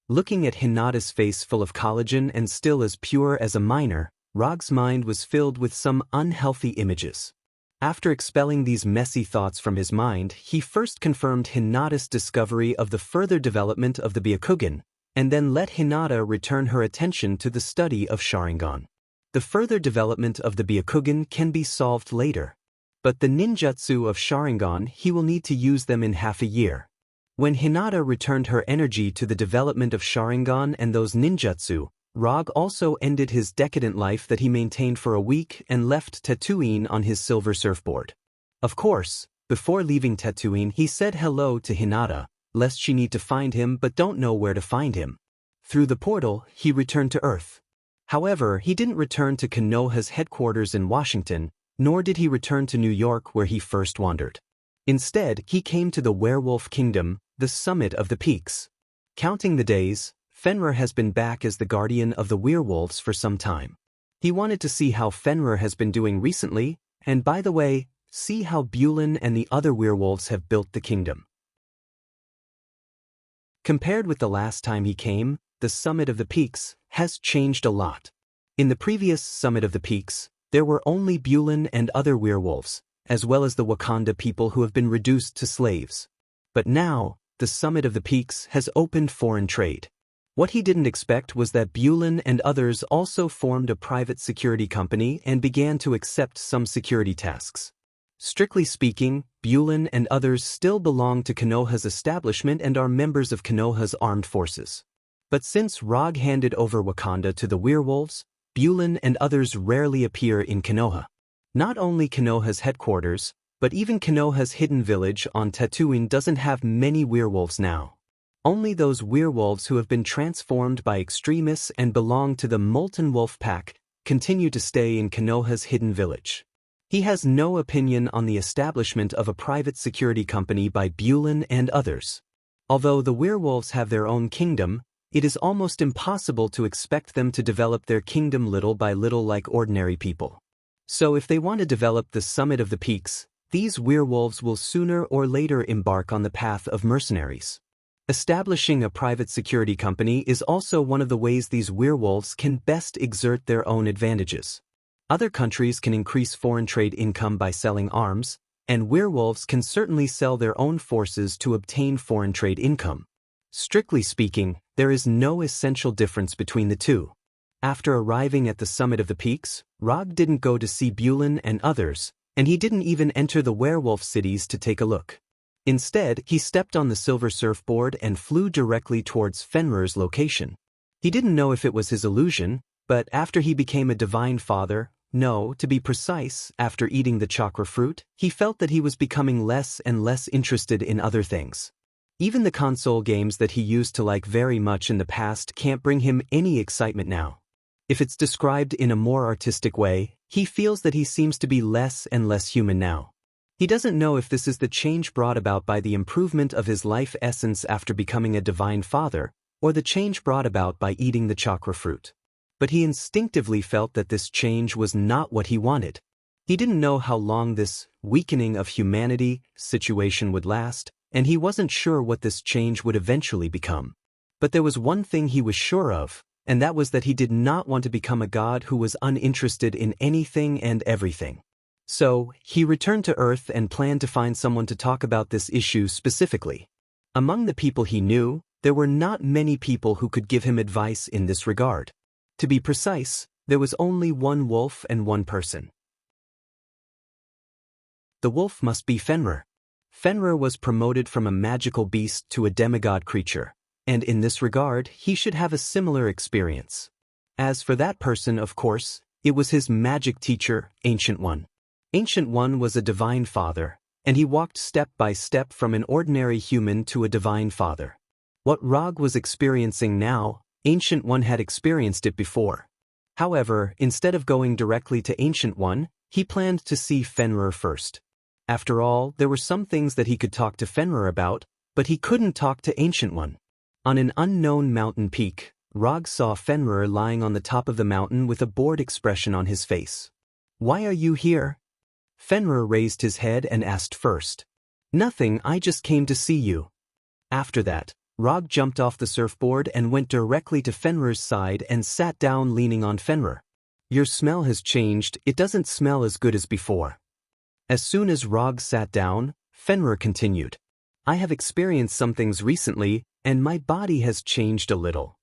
Looking at Hinata's face full of collagen and still as pure as a minor, Rog's mind was filled with some unhealthy images. After expelling these messy thoughts from his mind, he first confirmed Hinata's discovery of the further development of the Byakugan, and then let Hinata return her attention to the study of Sharingan. The further development of the Byakugan can be solved later. But the ninjutsu of Sharingan, he will need to use them in half a year. When Hinata returned her energy to the development of Sharingan and those ninjutsu, Rog also ended his decadent life that he maintained for a week and left Tatooine on his silver surfboard. Of course, before leaving Tatooine he said hello to Hinata, lest she need to find him but don't know where to find him. Through the portal, he returned to Earth. However, he didn't return to Konoha's headquarters in Washington, nor did he return to New York where he first wandered. Instead, he came to the Werewolf Kingdom, the summit of the peaks. Counting the days, Fenrir has been back as the guardian of the werewolves for some time. He wanted to see how Fenrir has been doing recently, and by the way, see how Bulin and the other werewolves have built the kingdom. Compared with the last time he came, the Summit of the Peaks has changed a lot. In the previous Summit of the Peaks, there were only Bulin and other werewolves, as well as the Wakanda people who have been reduced to slaves. But now, the Summit of the Peaks has opened foreign trade. What he didn't expect was that Bulin and others also formed a private security company and began to accept some security tasks. Strictly speaking, Bulin and others still belong to Konoha's establishment and are members of Konoha's armed forces. But since Rog handed over Wakanda to the werewolves, Bulin and others rarely appear in Konoha. Not only Konoha's headquarters, but even Konoha's hidden village on Tatooine doesn't have many werewolves now. Only those werewolves who have been transformed by extremists and belong to the Molten Wolf Pack continue to stay in Konoha's hidden village. He has no opinion on the establishment of a private security company by Bulin and others. Although the werewolves have their own kingdom, it is almost impossible to expect them to develop their kingdom little by little like ordinary people. So if they want to develop the Summit of the Peaks, these werewolves will sooner or later embark on the path of mercenaries. Establishing a private security company is also one of the ways these werewolves can best exert their own advantages. Other countries can increase foreign trade income by selling arms, and werewolves can certainly sell their own forces to obtain foreign trade income. Strictly speaking, there is no essential difference between the two. After arriving at the Summit of the Peaks, Rog didn't go to see Bulin and others, and he didn't even enter the werewolf cities to take a look. Instead, he stepped on the silver surfboard and flew directly towards Fenrir's location. He didn't know if it was his illusion, but after he became a divine father, no, to be precise, after eating the chakra fruit, he felt that he was becoming less and less interested in other things. Even the console games that he used to like very much in the past can't bring him any excitement now. If it's described in a more artistic way, he feels that he seems to be less and less human now. He doesn't know if this is the change brought about by the improvement of his life essence after becoming a divine father, or the change brought about by eating the chakra fruit. But he instinctively felt that this change was not what he wanted. He didn't know how long this weakening of humanity situation would last, and he wasn't sure what this change would eventually become. But there was one thing he was sure of, and that was that he did not want to become a god who was uninterested in anything and everything. So, he returned to Earth and planned to find someone to talk about this issue specifically. Among the people he knew, there were not many people who could give him advice in this regard. To be precise, there was only one wolf and one person. The wolf must be Fenrir. Fenrir was promoted from a magical beast to a demigod creature, and in this regard he should have a similar experience. As for that person, of course, it was his magic teacher, Ancient One. Ancient One was a divine father, and he walked step by step from an ordinary human to a divine father. What Rog was experiencing now, Ancient One had experienced it before. However, instead of going directly to Ancient One, he planned to see Fenrir first. After all, there were some things that he could talk to Fenrir about, but he couldn't talk to Ancient One. On an unknown mountain peak, Rog saw Fenrir lying on the top of the mountain with a bored expression on his face. "Why are you here?" Fenrir raised his head and asked first. "Nothing, I just came to see you." After that, Rog jumped off the surfboard and went directly to Fenrir's side and sat down leaning on Fenrir. "Your smell has changed, it doesn't smell as good as before." As soon as Rog sat down, Fenrir continued. "I have experienced some things recently, and my body has changed a little."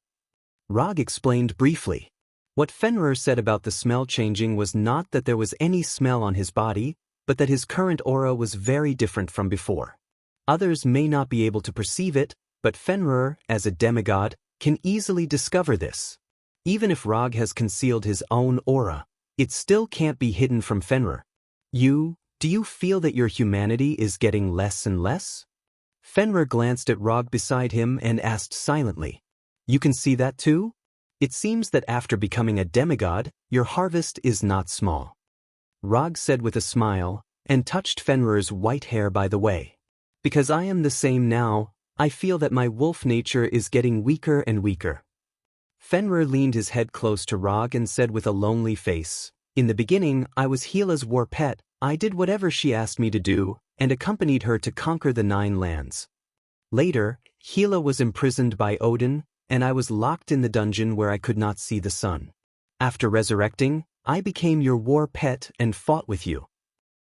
Rog explained briefly. What Fenrir said about the smell changing was not that there was any smell on his body, but that his current aura was very different from before. Others may not be able to perceive it, but Fenrir, as a demigod, can easily discover this. Even if Rog has concealed his own aura, it still can't be hidden from Fenrir. Do you feel that your humanity is getting less and less?" Fenrir glanced at Rog beside him and asked silently. "You can see that too? It seems that after becoming a demigod, your harvest is not small." Rog said with a smile, and touched Fenrir's white hair by the way. "Because I am the same now, I feel that my wolf nature is getting weaker and weaker." Fenrir leaned his head close to Rog and said with a lonely face, "In the beginning, I was Hela's war pet. I did whatever she asked me to do, and accompanied her to conquer the 9 lands. Later, Hela was imprisoned by Odin, and I was locked in the dungeon where I could not see the sun. After resurrecting, I became your war pet and fought with you.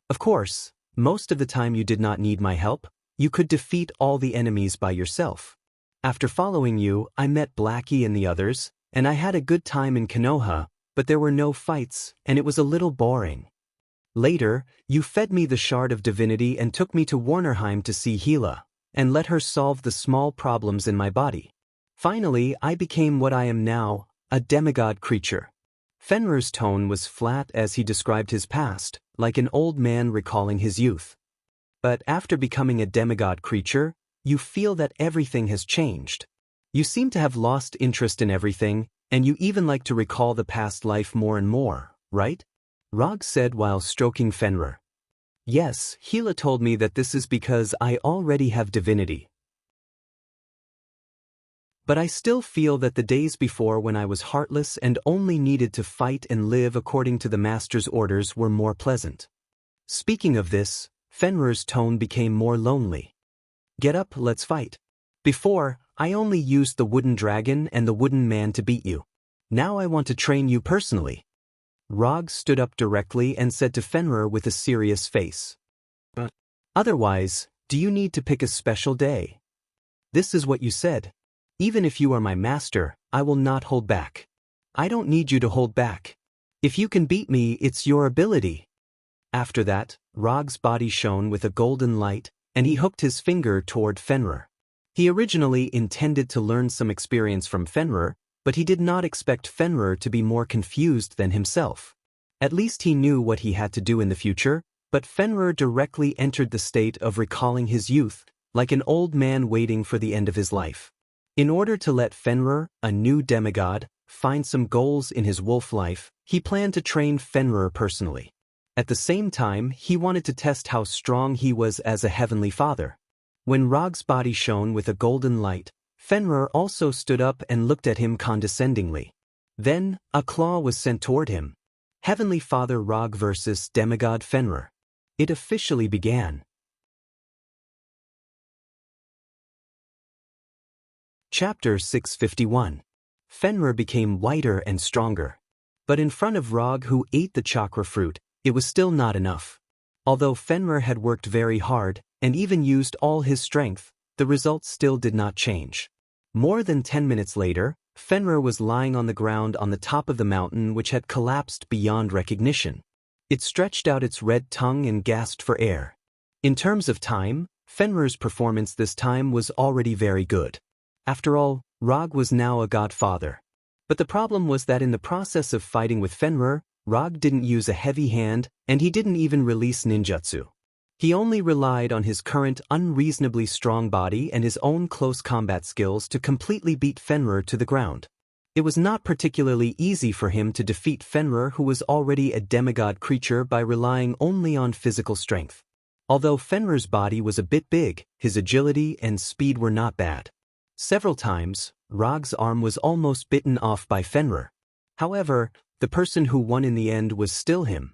Of course, most of the time you did not need my help. You could defeat all the enemies by yourself. After following you, I met Blackie and the others, and I had a good time in Konoha, but there were no fights, and it was a little boring. Later, you fed me the shard of divinity and took me to Warnerheim to see Hela, and let her solve the small problems in my body. Finally, I became what I am now, a demigod creature." Fenrir's tone was flat as he described his past, like an old man recalling his youth. "But after becoming a demigod creature, you feel that everything has changed. You seem to have lost interest in everything, and you even like to recall the past life more and more, right?" Rog said while stroking Fenrir. "Yes, Hela told me that this is because I already have divinity. But I still feel that the days before when I was heartless and only needed to fight and live according to the master's orders were more pleasant." Speaking of this, Fenrir's tone became more lonely. "Get up, let's fight. Before, I only used the wooden dragon and the wooden man to beat you. Now I want to train you personally." Rog stood up directly and said to Fenrir with a serious face. "But otherwise, do you need to pick a special day? This is what you said. Even if you are my master, I will not hold back. I don't need you to hold back. If you can beat me, it's your ability." After that, Rog's body shone with a golden light, and he hooked his finger toward Fenrir. He originally intended to learn some experience from Fenrir, but he did not expect Fenrir to be more confused than himself. At least he knew what he had to do in the future, but Fenrir directly entered the state of recalling his youth, like an old man waiting for the end of his life. In order to let Fenrir, a new demigod, find some goals in his wolf life, he planned to train Fenrir personally. At the same time, he wanted to test how strong he was as a heavenly father. When Rog's body shone with a golden light, Fenrir also stood up and looked at him condescendingly. Then, a claw was sent toward him. Heavenly Father Rog versus demigod Fenrir. It officially began. Chapter 651. Fenrir became whiter and stronger. But in front of Rog, who ate the chakra fruit, it was still not enough. Although Fenrir had worked very hard, and even used all his strength, the results still did not change. More than 10 minutes later, Fenrir was lying on the ground on the top of the mountain, which had collapsed beyond recognition. It stretched out its red tongue and gasped for air. In terms of time, Fenrir's performance this time was already very good. After all, Rog was now a godfather. But the problem was that in the process of fighting with Fenrir, Rog didn't use a heavy hand, and he didn't even release ninjutsu. He only relied on his current unreasonably strong body and his own close combat skills to completely beat Fenrir to the ground. It was not particularly easy for him to defeat Fenrir, who was already a demigod creature, by relying only on physical strength. Although Fenrir's body was a bit big, his agility and speed were not bad. Several times, Rog's arm was almost bitten off by Fenrir. However, the person who won in the end was still him.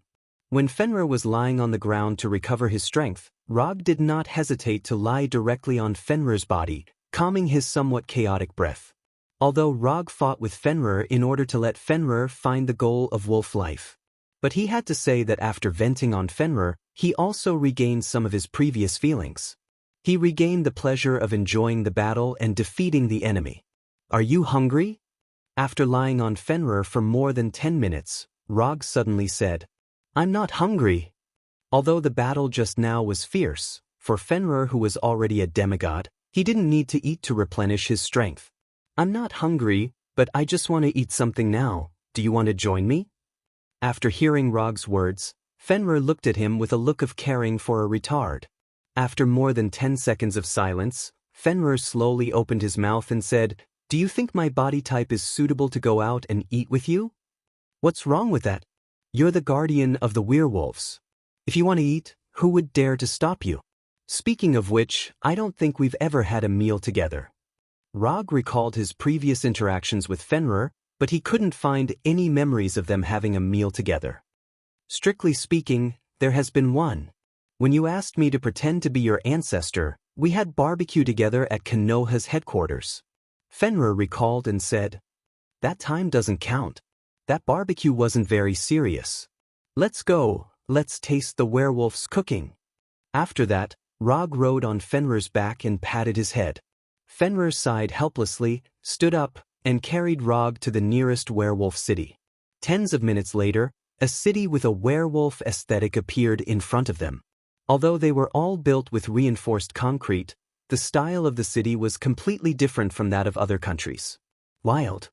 When Fenrir was lying on the ground to recover his strength, Rog did not hesitate to lie directly on Fenrir's body, calming his somewhat chaotic breath. Although Rog fought with Fenrir in order to let Fenrir find the goal of wolf life. But he had to say that after venting on Fenrir, he also regained some of his previous feelings. He regained the pleasure of enjoying the battle and defeating the enemy. "Are you hungry?" After lying on Fenrir for more than 10 minutes, Rog suddenly said, "I'm not hungry." Although the battle just now was fierce, for Fenrir, who was already a demigod, he didn't need to eat to replenish his strength. "I'm not hungry, but I just want to eat something now. Do you want to join me?" After hearing Rog's words, Fenrir looked at him with a look of caring for a retard. After more than 10 seconds of silence, Fenrir slowly opened his mouth and said, "Do you think my body type is suitable to go out and eat with you?" "What's wrong with that? You're the guardian of the werewolves. If you want to eat, who would dare to stop you? Speaking of which, I don't think we've ever had a meal together." Rog recalled his previous interactions with Fenrir, but he couldn't find any memories of them having a meal together. "Strictly speaking, there has been one. When you asked me to pretend to be your ancestor, we had barbecue together at Konoha's headquarters." Fenrir recalled and said, "That time doesn't count. That barbecue wasn't very serious. Let's go, let's taste the werewolf's cooking." After that, Rog rode on Fenrir's back and patted his head. Fenrir sighed helplessly, stood up, and carried Rog to the nearest werewolf city. Tens of minutes later, a city with a werewolf aesthetic appeared in front of them. Although they were all built with reinforced concrete, the style of the city was completely different from that of other countries. Wild.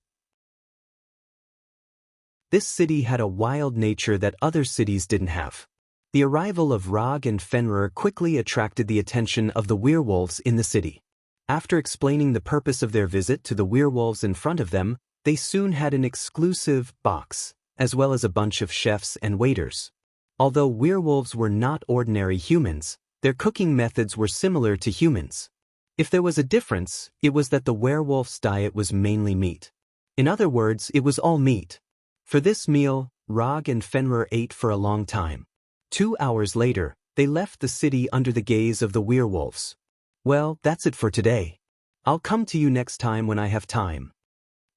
This city had a wild nature that other cities didn't have. The arrival of Rog and Fenrir quickly attracted the attention of the werewolves in the city. After explaining the purpose of their visit to the werewolves in front of them, they soon had an exclusive box, as well as a bunch of chefs and waiters. Although werewolves were not ordinary humans, their cooking methods were similar to humans. If there was a difference, it was that the werewolf's diet was mainly meat. In other words, it was all meat. For this meal, Rog and Fenrir ate for a long time. 2 hours later, they left the city under the gaze of the werewolves. "Well, that's it for today. I'll come to you next time when I have time."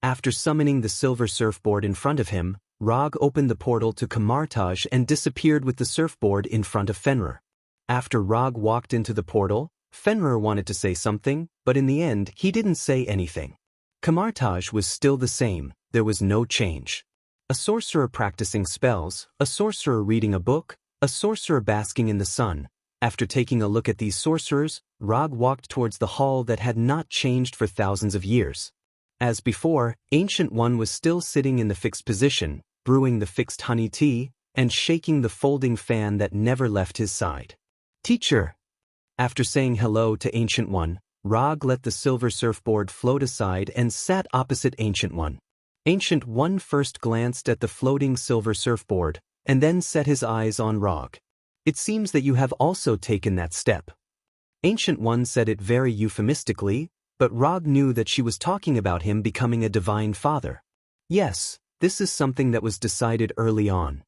After summoning the silver surfboard in front of him, Rog opened the portal to Kamartaj and disappeared with the surfboard in front of Fenrir. After Rog walked into the portal, Fenrir wanted to say something, but in the end, he didn't say anything. Kamartaj was still the same, there was no change. A sorcerer practicing spells, a sorcerer reading a book, a sorcerer basking in the sun. After taking a look at these sorcerers, Rog walked towards the hall that had not changed for thousands of years. As before, Ancient One was still sitting in the fixed position, brewing the fixed honey tea, and shaking the folding fan that never left his side. "Teacher!" After saying hello to Ancient One, Rog let the silver surfboard float aside and sat opposite Ancient One. Ancient One first glanced at the floating silver surfboard, and then set his eyes on Rog. "It seems that you have also taken that step." Ancient One said it very euphemistically, but Rog knew that she was talking about him becoming a divine father. Yes, this is something that was decided early on.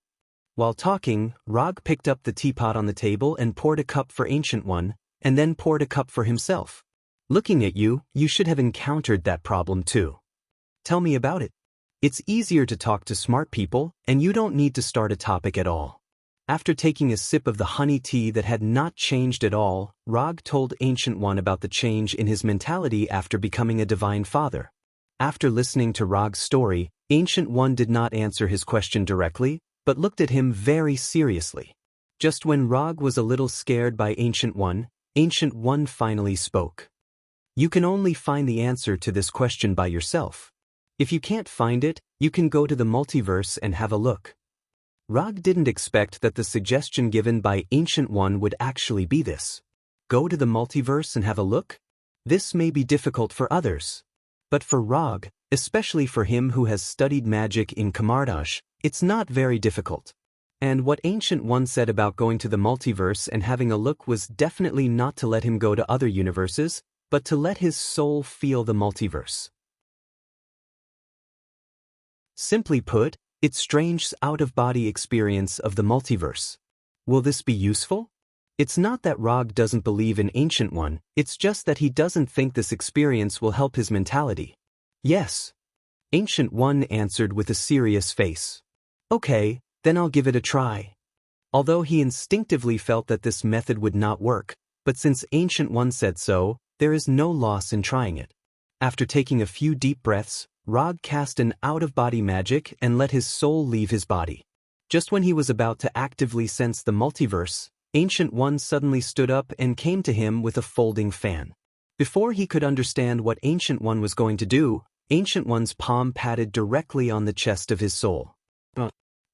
While talking, Rog picked up the teapot on the table and poured a cup for Ancient One, and then poured a cup for himself. "Looking at you, you should have encountered that problem too. Tell me about it." It's easier to talk to smart people, and you don't need to start a topic at all. After taking a sip of the honey tea that had not changed at all, Rog told Ancient One about the change in his mentality after becoming a divine father. After listening to Rog's story, Ancient One did not answer his question directly, but looked at him very seriously. Just when Rog was a little scared by Ancient One finally spoke. "You can only find the answer to this question by yourself. If you can't find it, you can go to the multiverse and have a look." Rog didn't expect that the suggestion given by Ancient One would actually be this. Go to the multiverse and have a look? This may be difficult for others. But for Rog, especially for him who has studied magic in Kamardaj, it's not very difficult. And what Ancient One said about going to the multiverse and having a look was definitely not to let him go to other universes, but to let his soul feel the multiverse. Simply put, it's Strange's out-of-body experience of the multiverse. Will this be useful? It's not that Rog doesn't believe in Ancient One, it's just that he doesn't think this experience will help his mentality. Yes. Ancient One answered with a serious face. Okay, then I'll give it a try. Although he instinctively felt that this method would not work, but since Ancient One said so, there is no loss in trying it. After taking a few deep breaths, Rog cast an out-of-body magic and let his soul leave his body. Just when he was about to actively sense the multiverse, Ancient One suddenly stood up and came to him with a folding fan. Before he could understand what Ancient One was going to do, Ancient One's palm patted directly on the chest of his soul.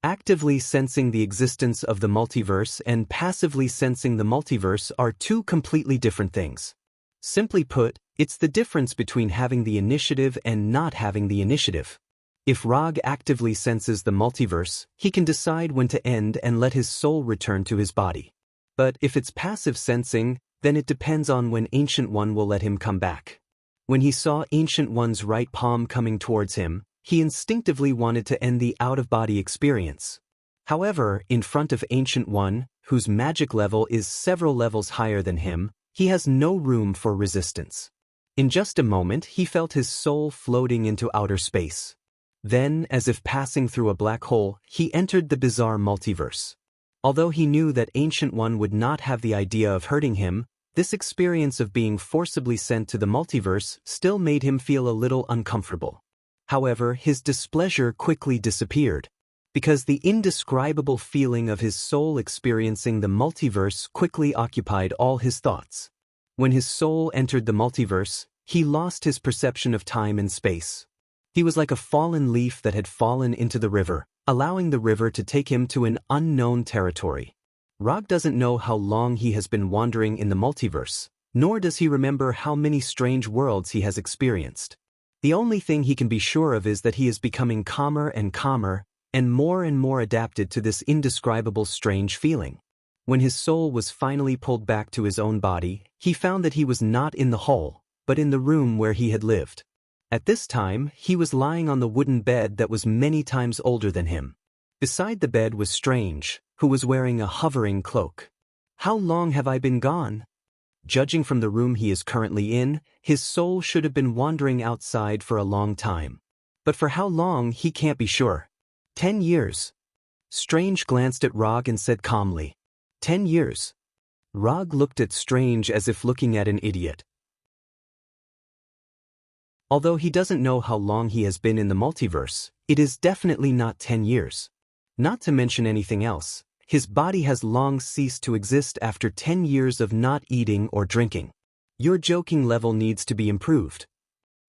Actively sensing the existence of the multiverse and passively sensing the multiverse are two completely different things. Simply put, it's the difference between having the initiative and not having the initiative. If Rog actively senses the multiverse, he can decide when to end and let his soul return to his body. But if it's passive sensing, then it depends on when Ancient One will let him come back. When he saw Ancient One's right palm coming towards him, he instinctively wanted to end the out-of-body experience. However, in front of Ancient One, whose magic level is several levels higher than him, he has no room for resistance. In just a moment, he felt his soul floating into outer space. Then, as if passing through a black hole, he entered the bizarre multiverse. Although he knew that Ancient One would not have the idea of hurting him, this experience of being forcibly sent to the multiverse still made him feel a little uncomfortable. However, his displeasure quickly disappeared, because the indescribable feeling of his soul experiencing the multiverse quickly occupied all his thoughts. When his soul entered the multiverse, he lost his perception of time and space. He was like a fallen leaf that had fallen into the river, allowing the river to take him to an unknown territory. Rog doesn't know how long he has been wandering in the multiverse, nor does he remember how many strange worlds he has experienced. The only thing he can be sure of is that he is becoming calmer and more adapted to this indescribable strange feeling. When his soul was finally pulled back to his own body, he found that he was not in the hole, but in the room where he had lived. At this time, he was lying on the wooden bed that was many times older than him. Beside the bed was Strange, who was wearing a hovering cloak. "How long have I been gone?" Judging from the room he is currently in, his soul should have been wandering outside for a long time. But for how long, he can't be sure. 10 years. Strange glanced at Rog and said calmly, 10 years. Rog looked at Strange as if looking at an idiot. Although he doesn't know how long he has been in the multiverse, it is definitely not 10 years. Not to mention anything else, his body has long ceased to exist after 10 years of not eating or drinking. Your joking level needs to be improved.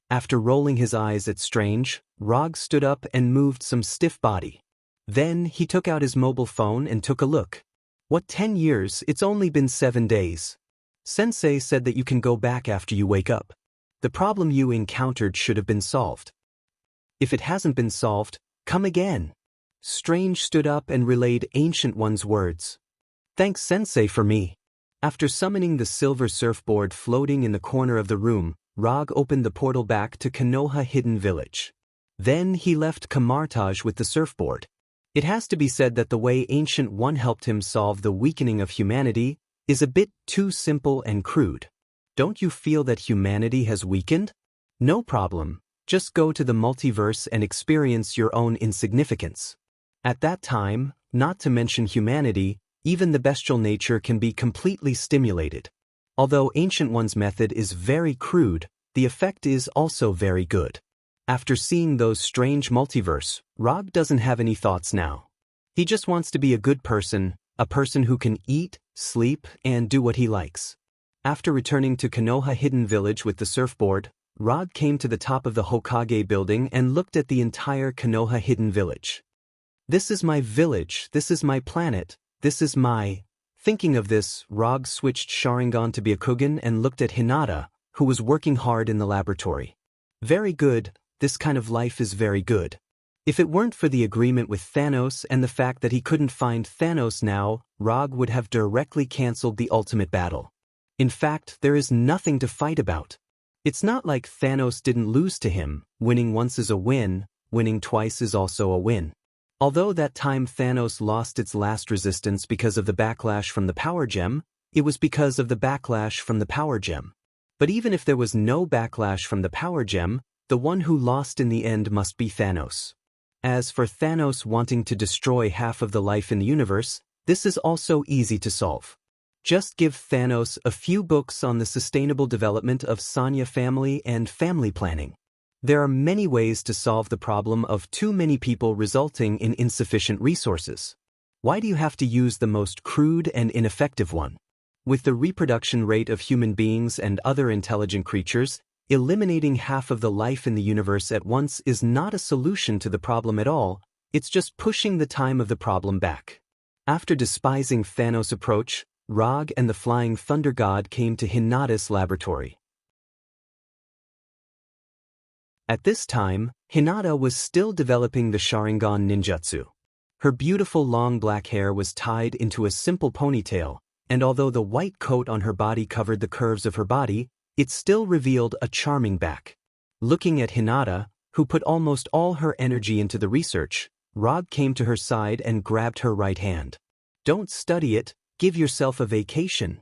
After rolling his eyes at Strange, Rog stood up and moved some stiff body. Then he took out his mobile phone and took a look. What 10 years? It's only been 7 days. Sensei said that you can go back after you wake up. The problem you encountered should have been solved. If it hasn't been solved, come again. Strange stood up and relayed Ancient One's words. Thanks Sensei for me. After summoning the silver surfboard floating in the corner of the room, Rog opened the portal back to Konoha Hidden Village. Then he left Kamartaj with the surfboard. It has to be said that the way Ancient One helped him solve the weakening of humanity is a bit too simple and crude. Don't you feel that humanity has weakened? No problem, just go to the multiverse and experience your own insignificance. At that time, not to mention humanity, even the bestial nature can be completely stimulated. Although Ancient One's method is very crude, the effect is also very good. After seeing those strange multiverse, Rog doesn't have any thoughts now. He just wants to be a good person, a person who can eat, sleep, and do what he likes. After returning to Konoha Hidden Village with the surfboard, Rog came to the top of the Hokage building and looked at the entire Konoha Hidden Village. This is my village, this is my planet, this is my... Thinking of this, Rog switched Sharingan to Byakugan and looked at Hinata, who was working hard in the laboratory. Very good, this kind of life is very good. If it weren't for the agreement with Thanos and the fact that he couldn't find Thanos now, Rog would have directly cancelled the ultimate battle. In fact, there is nothing to fight about. It's not like Thanos didn't lose to him. Winning once is a win, winning twice is also a win. Although that time Thanos lost its last resistance because of the backlash from the Power Gem, it was because of the backlash from the Power Gem. But even if there was no backlash from the Power Gem, the one who lost in the end must be Thanos. As for Thanos wanting to destroy half of the life in the universe, this is also easy to solve. Just give Thanos a few books on the sustainable development of Xianxia family and family planning. There are many ways to solve the problem of too many people resulting in insufficient resources. Why do you have to use the most crude and ineffective one? With the reproduction rate of human beings and other intelligent creatures, eliminating half of the life in the universe at once is not a solution to the problem at all, it's just pushing the time of the problem back. After despising Thanos' approach, Rog and the Flying Thunder God came to Hinata's laboratory. At this time, Hinata was still developing the Sharingan ninjutsu. Her beautiful long black hair was tied into a simple ponytail, and although the white coat on her body covered the curves of her body, it still revealed a charming back. Looking at Hinata, who put almost all her energy into the research, Rog came to her side and grabbed her right hand. Don't study it, give yourself a vacation.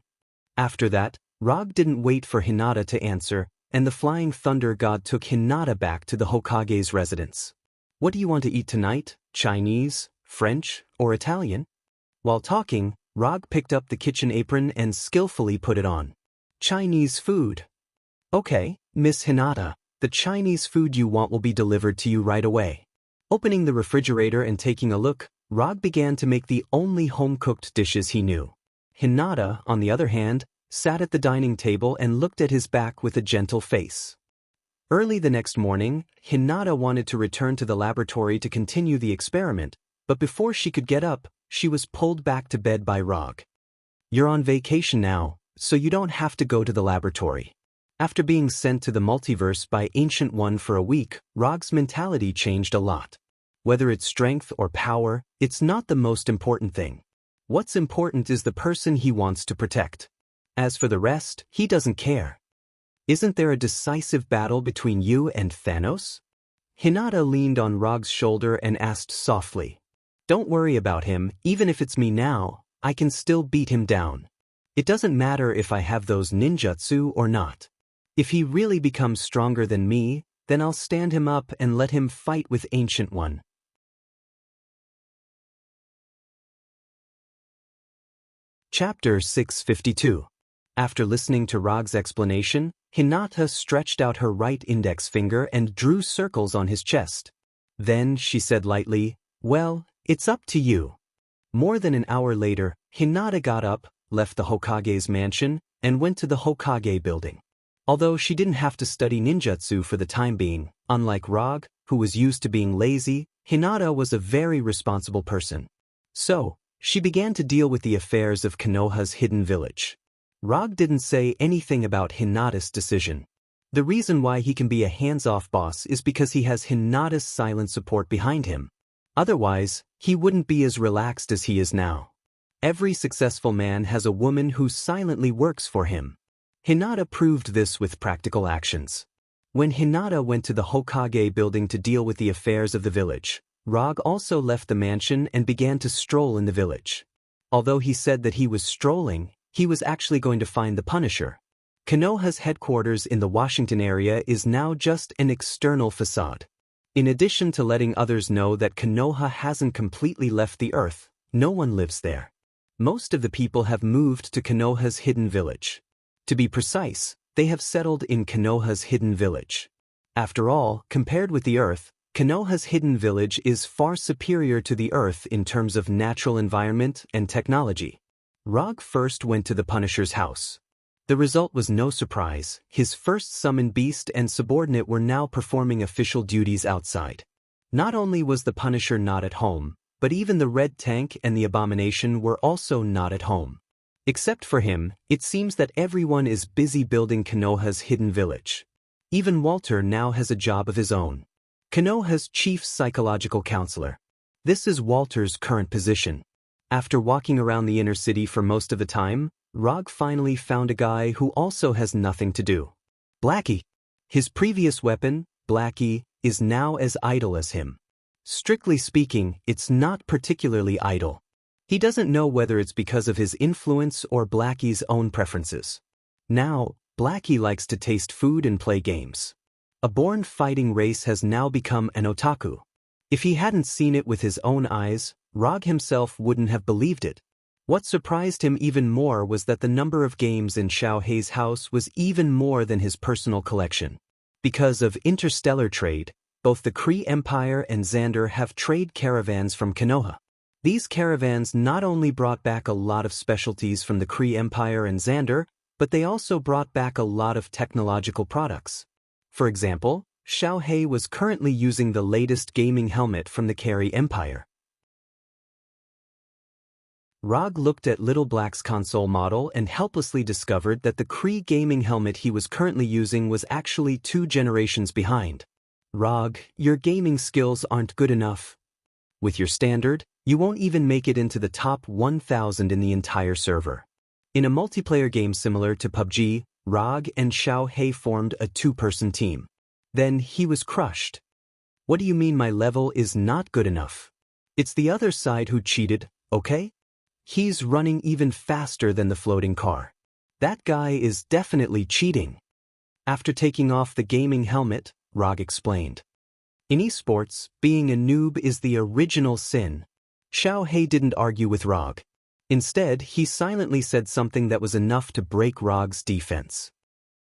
After that, Rog didn't wait for Hinata to answer, and the Flying Thunder God took Hinata back to the Hokage's residence. What do you want to eat tonight? Chinese, French, or Italian? While talking, Rog picked up the kitchen apron and skillfully put it on. Chinese food. Okay, Miss Hinata, the Chinese food you want will be delivered to you right away. Opening the refrigerator and taking a look, Rog began to make the only home-cooked dishes he knew. Hinata, on the other hand, sat at the dining table and looked at his back with a gentle face. Early the next morning, Hinata wanted to return to the laboratory to continue the experiment, but before she could get up, she was pulled back to bed by Rog. You're on vacation now, so you don't have to go to the laboratory. After being sent to the multiverse by Ancient One for a week, Rog's mentality changed a lot. Whether it's strength or power, it's not the most important thing. What's important is the person he wants to protect. As for the rest, he doesn't care. Isn't there a decisive battle between you and Thanos? Hinata leaned on Rog's shoulder and asked softly. Don't worry about him, even if it's me now, I can still beat him down. It doesn't matter if I have those ninjutsu or not. If he really becomes stronger than me, then I'll stand him up and let him fight with Ancient One. Chapter 652. After listening to Rog's explanation, Hinata stretched out her right index finger and drew circles on his chest. Then she said lightly, well, it's up to you. More than an hour later, Hinata got up, left the Hokage's mansion, and went to the Hokage building. Although she didn't have to study ninjutsu for the time being, unlike Rog, who was used to being lazy, Hinata was a very responsible person. So, she began to deal with the affairs of Konoha's hidden village. Rog didn't say anything about Hinata's decision. The reason why he can be a hands-off boss is because he has Hinata's silent support behind him. Otherwise, he wouldn't be as relaxed as he is now. Every successful man has a woman who silently works for him. Hinata proved this with practical actions. When Hinata went to the Hokage building to deal with the affairs of the village, Rog also left the mansion and began to stroll in the village. Although he said that he was strolling, he was actually going to find the Punisher. Konoha's headquarters in the Washington area is now just an external facade. In addition to letting others know that Konoha hasn't completely left the earth, no one lives there. Most of the people have moved to Konoha's hidden village. To be precise, they have settled in Konoha's hidden village. After all, compared with the earth, Konoha's hidden village is far superior to the earth in terms of natural environment and technology. Rog first went to the Punisher's house. The result was no surprise. His first summoned beast and subordinate were now performing official duties outside. Not only was the Punisher not at home, but even the Red Tank and the Abomination were also not at home. Except for him, it seems that everyone is busy building Konoha's hidden village. Even Walter now has a job of his own. Konoha's chief psychological counselor. This is Walter's current position. After walking around the inner city for most of the time, Rog finally found a guy who also has nothing to do. Blackie. His previous weapon, Blackie, is now as idle as him. Strictly speaking, it's not particularly idle. He doesn't know whether it's because of his influence or Blackie's own preferences. Now, Blackie likes to taste food and play games. A born fighting race has now become an otaku. If he hadn't seen it with his own eyes, Rog himself wouldn't have believed it. What surprised him even more was that the number of games in Xiaohei's house was even more than his personal collection. Because of interstellar trade, both the Kree Empire and Xander have trade caravans from Konoha. These caravans not only brought back a lot of specialties from the Kree Empire and Xander, but they also brought back a lot of technological products. For example, Xiaohei was currently using the latest gaming helmet from the Kree Empire. Rog looked at Little Black's console model and helplessly discovered that the Kree gaming helmet he was currently using was actually 2 generations behind. Rog, your gaming skills aren't good enough. With your standard, you won't even make it into the top 1,000 in the entire server. In a multiplayer game similar to PUBG, Rog and Xiaohei formed a 2-person team. Then he was crushed. What do you mean my level is not good enough? It's the other side who cheated, okay? He's running even faster than the floating car. That guy is definitely cheating. After taking off the gaming helmet, Rog explained. In esports, being a noob is the original sin. Xiaohei didn't argue with Rog. Instead, he silently said something that was enough to break Rog's defense.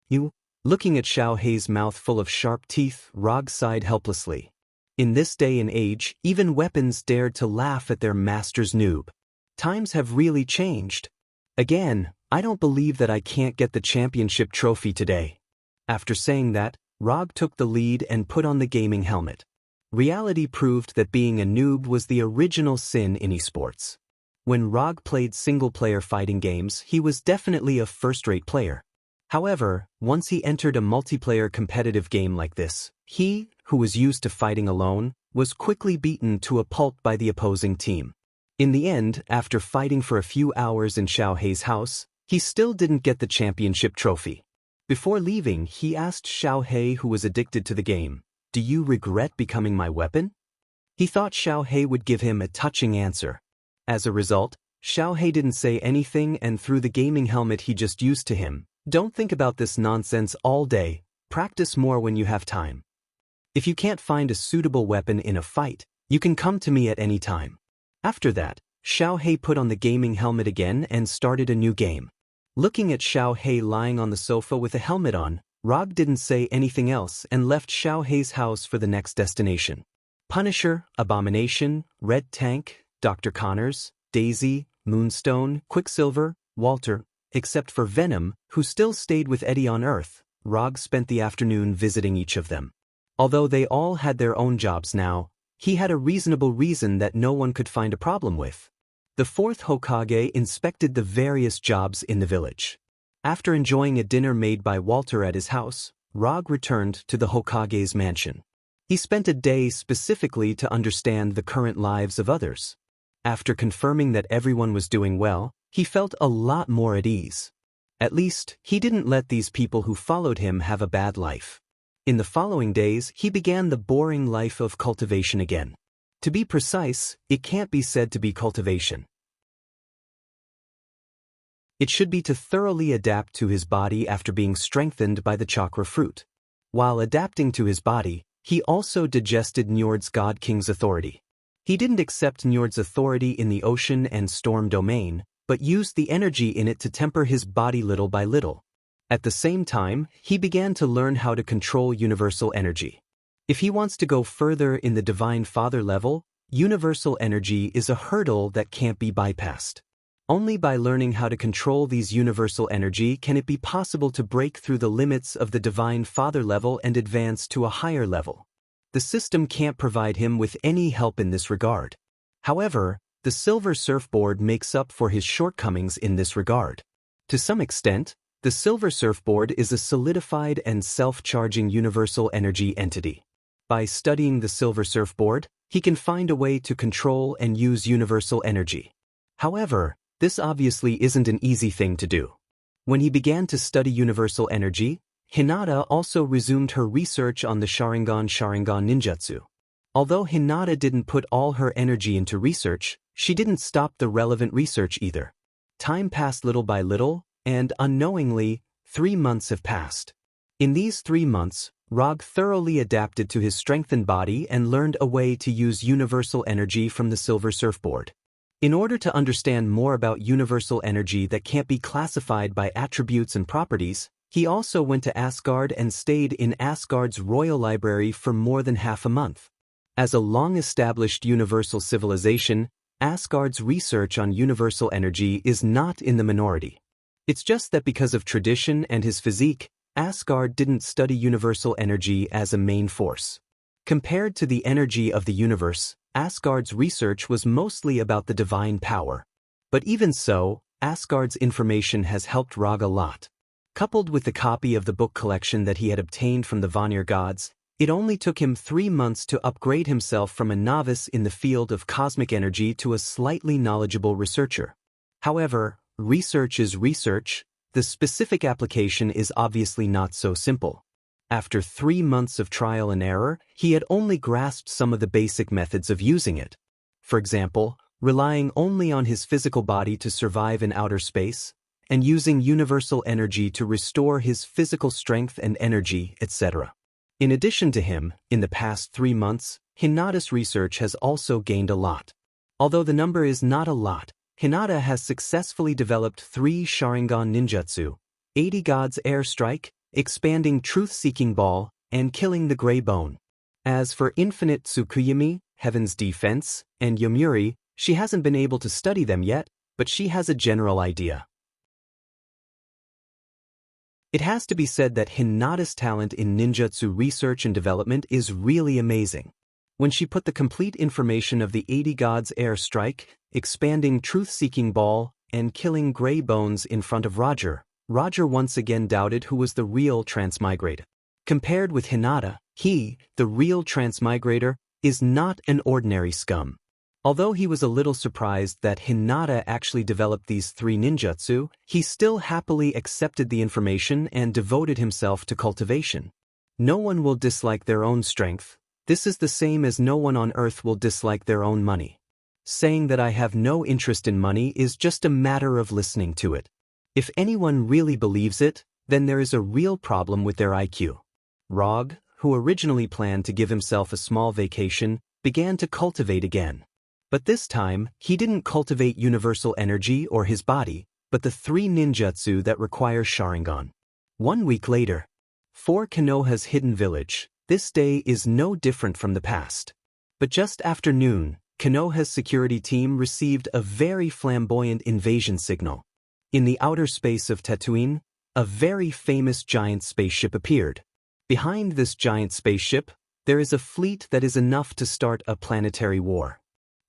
You? Looking at Xiaohei's mouth full of sharp teeth, Rog sighed helplessly. In this day and age, even weapons dared to laugh at their master's noob. Times have really changed. Again, I don't believe that I can't get the championship trophy today. After saying that, Rog took the lead and put on the gaming helmet. Reality proved that being a noob was the original sin in esports. When Rog played single-player fighting games, he was definitely a first-rate player. However, once he entered a multiplayer competitive game like this, he, who was used to fighting alone, was quickly beaten to a pulp by the opposing team. In the end, after fighting for a few hours in Xiaohei's house, he still didn't get the championship trophy. Before leaving, he asked Xiaohei, who was addicted to the game, "Do you regret becoming my weapon?" He thought Xiaohei would give him a touching answer. As a result, Xiaohei didn't say anything and threw the gaming helmet he just used to him. Don't think about this nonsense all day, practice more when you have time. If you can't find a suitable weapon in a fight, you can come to me at any time. After that, Xiaohei put on the gaming helmet again and started a new game. Looking at Xiaohei lying on the sofa with a helmet on, Rog didn't say anything else and left Xiaohei's house for the next destination. Punisher, Abomination, Red Tank, Dr. Connors, Daisy, Moonstone, Quicksilver, Walter, except for Venom, who still stayed with Eddie on Earth, Rog spent the afternoon visiting each of them. Although they all had their own jobs now, he had a reasonable reason that no one could find a problem with. The 4th Hokage inspected the various jobs in the village. After enjoying a dinner made by Walter at his house, Rog returned to the Hokage's mansion. He spent a day specifically to understand the current lives of others. After confirming that everyone was doing well, he felt a lot more at ease. At least, he didn't let these people who followed him have a bad life. In the following days, he began the boring life of cultivation again. To be precise, it can't be said to be cultivation. It should be to thoroughly adapt to his body after being strengthened by the chakra fruit. While adapting to his body, he also digested Njord's God King's authority. He didn't accept Njord's authority in the ocean and storm domain, but used the energy in it to temper his body little by little. At the same time, he began to learn how to control universal energy. If he wants to go further in the Divine Father level, universal energy is a hurdle that can't be bypassed. Only by learning how to control these universal energy can it be possible to break through the limits of the Divine Father level and advance to a higher level. The system can't provide him with any help in this regard. However, the Silver Surfboard makes up for his shortcomings in this regard. To some extent, the Silver Surfboard is a solidified and self-charging universal energy entity. By studying the Silver Surfboard, he can find a way to control and use universal energy. However, this obviously isn't an easy thing to do. When he began to study universal energy, Hinata also resumed her research on the Sharingan ninjutsu. Although Hinata didn't put all her energy into research, she didn't stop the relevant research either. Time passed little by little, and unknowingly, 3 months have passed. In these 3 months, Rog thoroughly adapted to his strengthened body and learned a way to use universal energy from the Silver Surfboard. In order to understand more about universal energy that can't be classified by attributes and properties, he also went to Asgard and stayed in Asgard's royal library for more than half a month. As a long-established universal civilization, Asgard's research on universal energy is not in the minority. It's just that because of tradition and his physique, Asgard didn't study universal energy as a main force. Compared to the energy of the universe, Asgard's research was mostly about the divine power. But even so, Asgard's information has helped Rog a lot. Coupled with the copy of the book collection that he had obtained from the Vanir gods, it only took him 3 months to upgrade himself from a novice in the field of cosmic energy to a slightly knowledgeable researcher. However, research is research. The specific application is obviously not so simple. After 3 months of trial and error, he had only grasped some of the basic methods of using it. For example, relying only on his physical body to survive in outer space, and using universal energy to restore his physical strength and energy, etc. In addition to him, in the past 3 months, Hinata's research has also gained a lot. Although the number is not a lot, Hinata has successfully developed 3 Sharingan ninjutsu, 80 God's Air Strike, expanding Truth-Seeking Ball, and killing the Gray Bone. As for Infinite Tsukuyami, Heaven's Defense, and Yomiuri, she hasn't been able to study them yet, but she has a general idea. It has to be said that Hinata's talent in ninjutsu research and development is really amazing. When she put the complete information of the 80 Gods Air Strike, expanding Truth-Seeking Ball, and killing Gray Bones in front of Roger once again doubted who was the real transmigrator. Compared with Hinata, he, the real transmigrator, is not an ordinary scum. Although he was a little surprised that Hinata actually developed these 3 ninjutsu, he still happily accepted the information and devoted himself to cultivation. No one will dislike their own strength. This is the same as no one on earth will dislike their own money. Saying that I have no interest in money is just a matter of listening to it. If anyone really believes it, then there is a real problem with their IQ. Rog, who originally planned to give himself a small vacation, began to cultivate again. But this time, he didn't cultivate universal energy or his body, but the 3 ninjutsu that require Sharingan. 1 week later, 4 Konoha's hidden village. This day is no different from the past. But just after noon, Konoha's security team received a very flamboyant invasion signal. In the outer space of Tatooine, a very famous giant spaceship appeared. Behind this giant spaceship, there is a fleet that is enough to start a planetary war.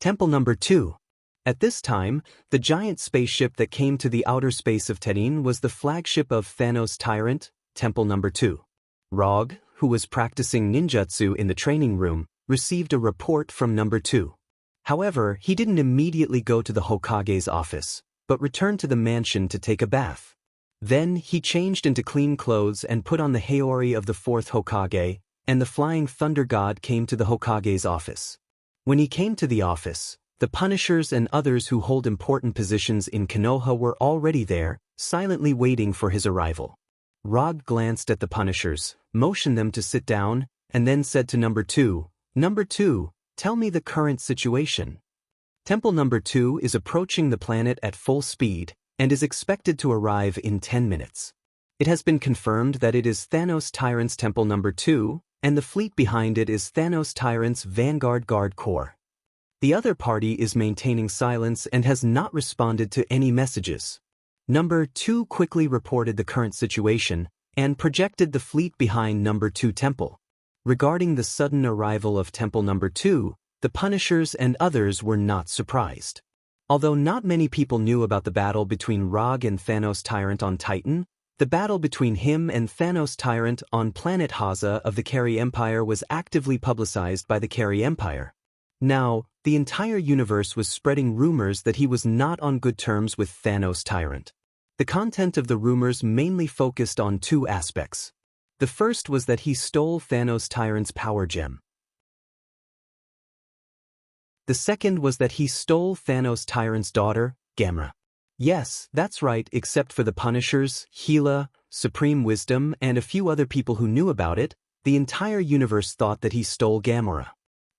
Temple number 2. At this time, the giant spaceship that came to the outer space of Terine was the flagship of Thanos' Tyrant, Temple No. 2. Rog, who was practicing ninjutsu in the training room, received a report from No. 2. However, he didn't immediately go to the Hokage's office, but returned to the mansion to take a bath. Then, he changed into clean clothes and put on the Haori of the 4th Hokage, and the Flying Thunder God came to the Hokage's office. When he came to the office, the Punishers and others who hold important positions in Konoha were already there, silently waiting for his arrival. Rog glanced at the Punishers, motioned them to sit down, and then said to No. 2, "Number 2, tell me the current situation." Temple No. 2 is approaching the planet at full speed, and is expected to arrive in 10 minutes. It has been confirmed that it is Thanos Tyrant's Temple No. 2, and the fleet behind it is Thanos Tyrant's Vanguard Guard Corps. The other party is maintaining silence and has not responded to any messages. No. 2 quickly reported the current situation, and projected the fleet behind No. 2 Temple. Regarding the sudden arrival of Temple No. 2, the Punishers and others were not surprised. Although not many people knew about the battle between Rog and Thanos Tyrant on Titan, the battle between him and Thanos Tyrant on planet Haza of the Carry Empire was actively publicized by the Carry Empire. Now, the entire universe was spreading rumors that he was not on good terms with Thanos Tyrant. The content of the rumors mainly focused on two aspects. The first was that he stole Thanos Tyrant's power gem. The second was that he stole Thanos Tyrant's daughter, Gamera. Yes, that's right, except for the Punishers, Gila, Supreme Wisdom, and a few other people who knew about it, the entire universe thought that he stole Gamera.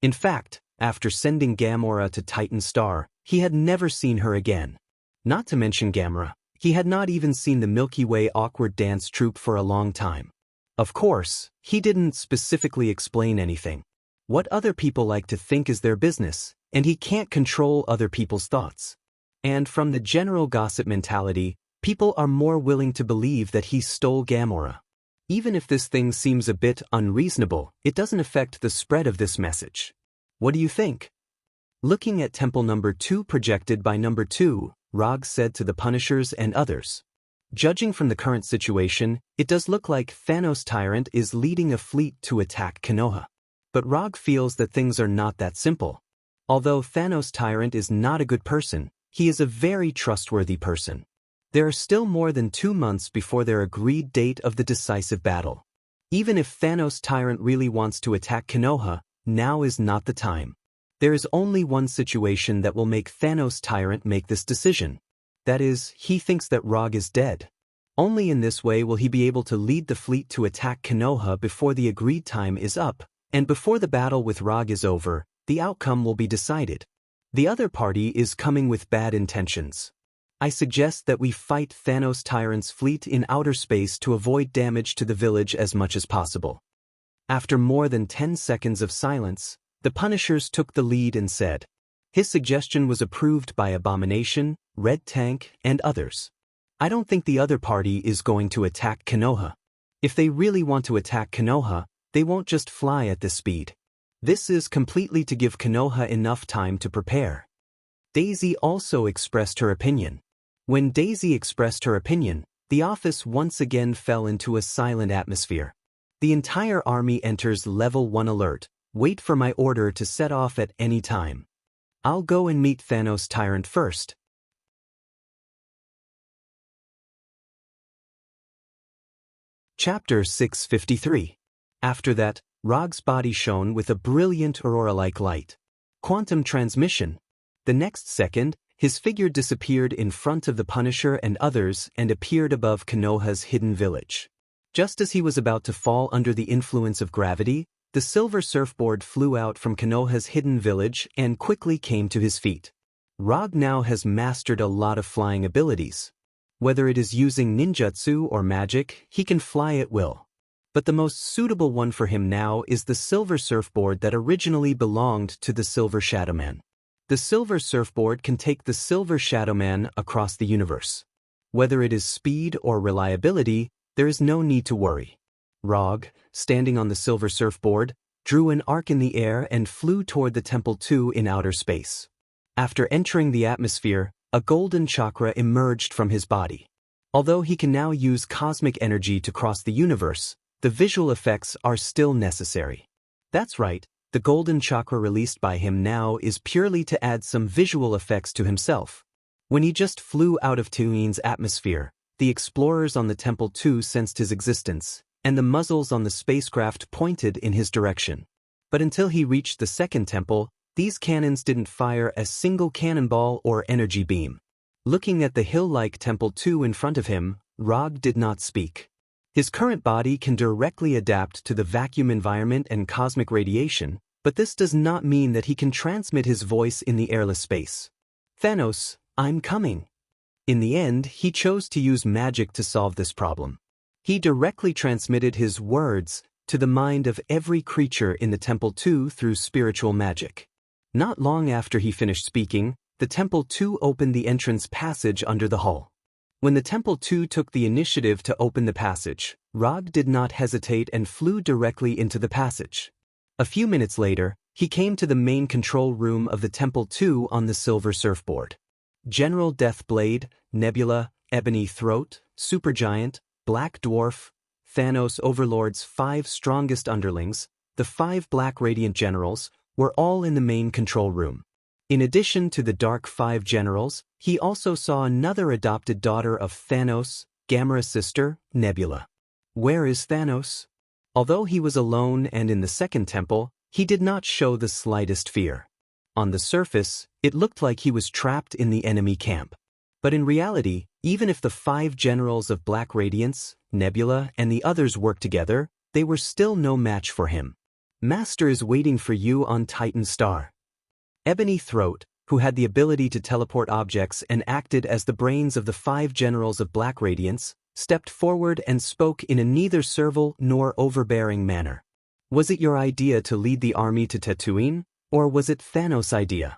In fact, after sending Gamera to Titan Star, he had never seen her again. Not to mention Gamera, he had not even seen the Milky Way awkward dance troupe for a long time. Of course, he didn't specifically explain anything. What other people like to think is their business, and he can't control other people's thoughts. And from the general gossip mentality, people are more willing to believe that he stole Gamera. Even if this thing seems a bit unreasonable, it doesn't affect the spread of this message. What do you think? Looking at Temple No. 2 projected by No. 2, Rog said to the Punishers and others. Judging from the current situation, it does look like Thanos Tyrant is leading a fleet to attack Konoha. But Rog feels that things are not that simple. Although Thanos Tyrant is not a good person, he is a very trustworthy person. There are still more than 2 months before their agreed date of the decisive battle. Even if Thanos Tyrant really wants to attack Konoha, now is not the time. There is only one situation that will make Thanos Tyrant make this decision. That is, he thinks that Rog is dead. Only in this way will he be able to lead the fleet to attack Konoha before the agreed time is up, and before the battle with Rog is over, the outcome will be decided. The other party is coming with bad intentions. I suggest that we fight Thanos Tyrant's fleet in outer space to avoid damage to the village as much as possible. After more than 10 seconds of silence, the Punishers took the lead and said. His suggestion was approved by Abomination, Red Tank, and others. I don't think the other party is going to attack Konoha. If they really want to attack Konoha, they won't just fly at this speed. This is completely to give Konoha enough time to prepare. Daisy also expressed her opinion. When Daisy expressed her opinion, the office once again fell into a silent atmosphere. The entire army enters Level 1 alert. Wait for my order to set off at any time. I'll go and meet Thanos Tyrant first. Chapter 653. After that, Rog's body shone with a brilliant aurora-like light. Quantum transmission. The next second, his figure disappeared in front of the Punisher and others and appeared above Konoha's hidden village. Just as he was about to fall under the influence of gravity, the silver surfboard flew out from Konoha's hidden village and quickly came to his feet. Rog now has mastered a lot of flying abilities. Whether it is using ninjutsu or magic, he can fly at will. But the most suitable one for him now is the silver surfboard that originally belonged to the Silver Shadowman. The silver surfboard can take the Silver Shadowman across the universe. Whether it is speed or reliability, there is no need to worry. Rog, standing on the silver surfboard, drew an arc in the air and flew toward the Temple 2 in outer space. After entering the atmosphere, a golden chakra emerged from his body. Although he can now use cosmic energy to cross the universe, the visual effects are still necessary. That's right, the golden chakra released by him now is purely to add some visual effects to himself. When he just flew out of Tuin's atmosphere, the explorers on the Temple 2 sensed his existence, and the muzzles on the spacecraft pointed in his direction. But until he reached the second temple, these cannons didn't fire a single cannonball or energy beam. Looking at the hill-like Temple 2 in front of him, Rog did not speak. His current body can directly adapt to the vacuum environment and cosmic radiation, but this does not mean that he can transmit his voice in the airless space. Thanos, I'm coming. In the end, he chose to use magic to solve this problem. He directly transmitted his words to the mind of every creature in the Temple 2 through spiritual magic. Not long after he finished speaking, the Temple 2 opened the entrance passage under the hull. When the Temple 2 took the initiative to open the passage, Rog did not hesitate and flew directly into the passage. A few minutes later, he came to the main control room of the Temple 2 on the silver surfboard. General Deathblade, Nebula, Ebony Throat, Supergiant, Black Dwarf, Thanos Overlord's 5 strongest underlings, the 5 Black Radiant Generals, were all in the main control room. In addition to the Dark 5 generals, he also saw another adopted daughter of Thanos, Gamera's sister, Nebula. Where is Thanos? Although he was alone and in the second temple, he did not show the slightest fear. On the surface, it looked like he was trapped in the enemy camp. But in reality, even if the 5 generals of Black Radiance, Nebula, and the others worked together, they were still no match for him. Master is waiting for you on Titan Star. Ebony Throat, who had the ability to teleport objects and acted as the brains of the 5 generals of Black Radiance, stepped forward and spoke in a neither servile nor overbearing manner. Was it your idea to lead the army to Tatooine, or was it Thanos' idea?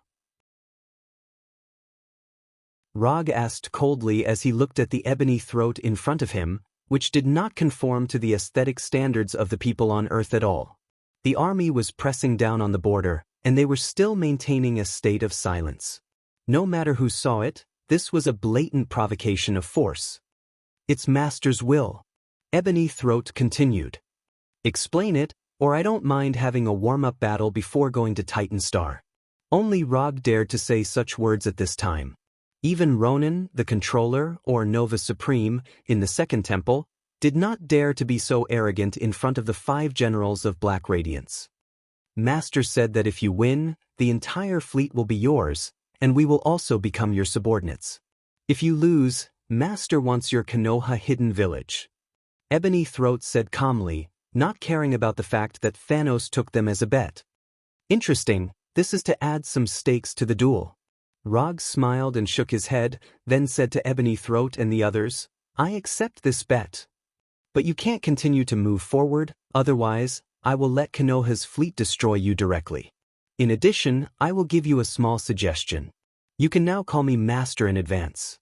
Rog asked coldly as he looked at the Ebony Throat in front of him, which did not conform to the aesthetic standards of the people on Earth at all. The army was pressing down on the border, and they were still maintaining a state of silence. No matter who saw it, this was a blatant provocation of force. It's Master's will. Ebony Throat continued. Explain it, or I don't mind having a warm-up battle before going to Titan Star. Only Rog dared to say such words at this time. Even Ronan, the controller, or Nova Supreme, in the second temple, did not dare to be so arrogant in front of the 5 generals of Black Radiance. Master said that if you win, the entire fleet will be yours, and we will also become your subordinates. If you lose, Master wants your Konoha hidden village. Ebony Throat said calmly, not caring about the fact that Thanos took them as a bet. Interesting, this is to add some stakes to the duel. Rog smiled and shook his head, then said to Ebony Throat and the others, I accept this bet. But you can't continue to move forward, otherwise, I will let Konoha's fleet destroy you directly. In addition, I will give you a small suggestion. You can now call me Master in advance.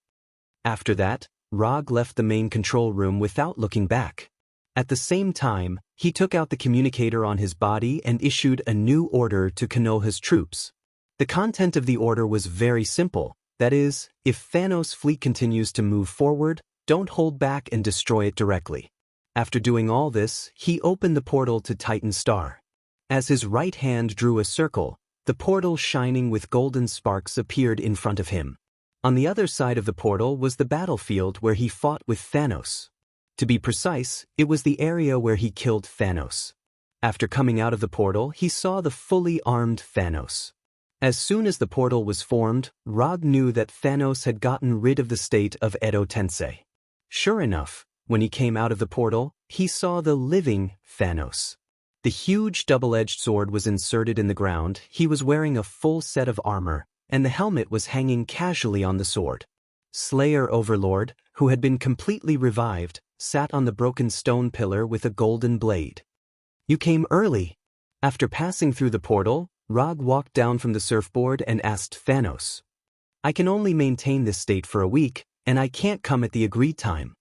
After that, Rog left the main control room without looking back. At the same time, he took out the communicator on his body and issued a new order to Konoha's troops. The content of the order was very simple, that is, if Thanos' fleet continues to move forward, don't hold back and destroy it directly. After doing all this, he opened the portal to Titan Star. As his right hand drew a circle, the portal shining with golden sparks appeared in front of him. On the other side of the portal was the battlefield where he fought with Thanos. To be precise, it was the area where he killed Thanos. After coming out of the portal, he saw the fully armed Thanos. As soon as the portal was formed, Rog knew that Thanos had gotten rid of the state of Edo Tensei. Sure enough, when he came out of the portal, he saw the living Thanos. The huge double-edged sword was inserted in the ground, he was wearing a full set of armor, and the helmet was hanging casually on the sword. Slayer Overlord, who had been completely revived, sat on the broken stone pillar with a golden blade. You came early. After passing through the portal, Rog walked down from the surfboard and asked Thanos. I can only maintain this state for a week, and I can't come at the agreed time.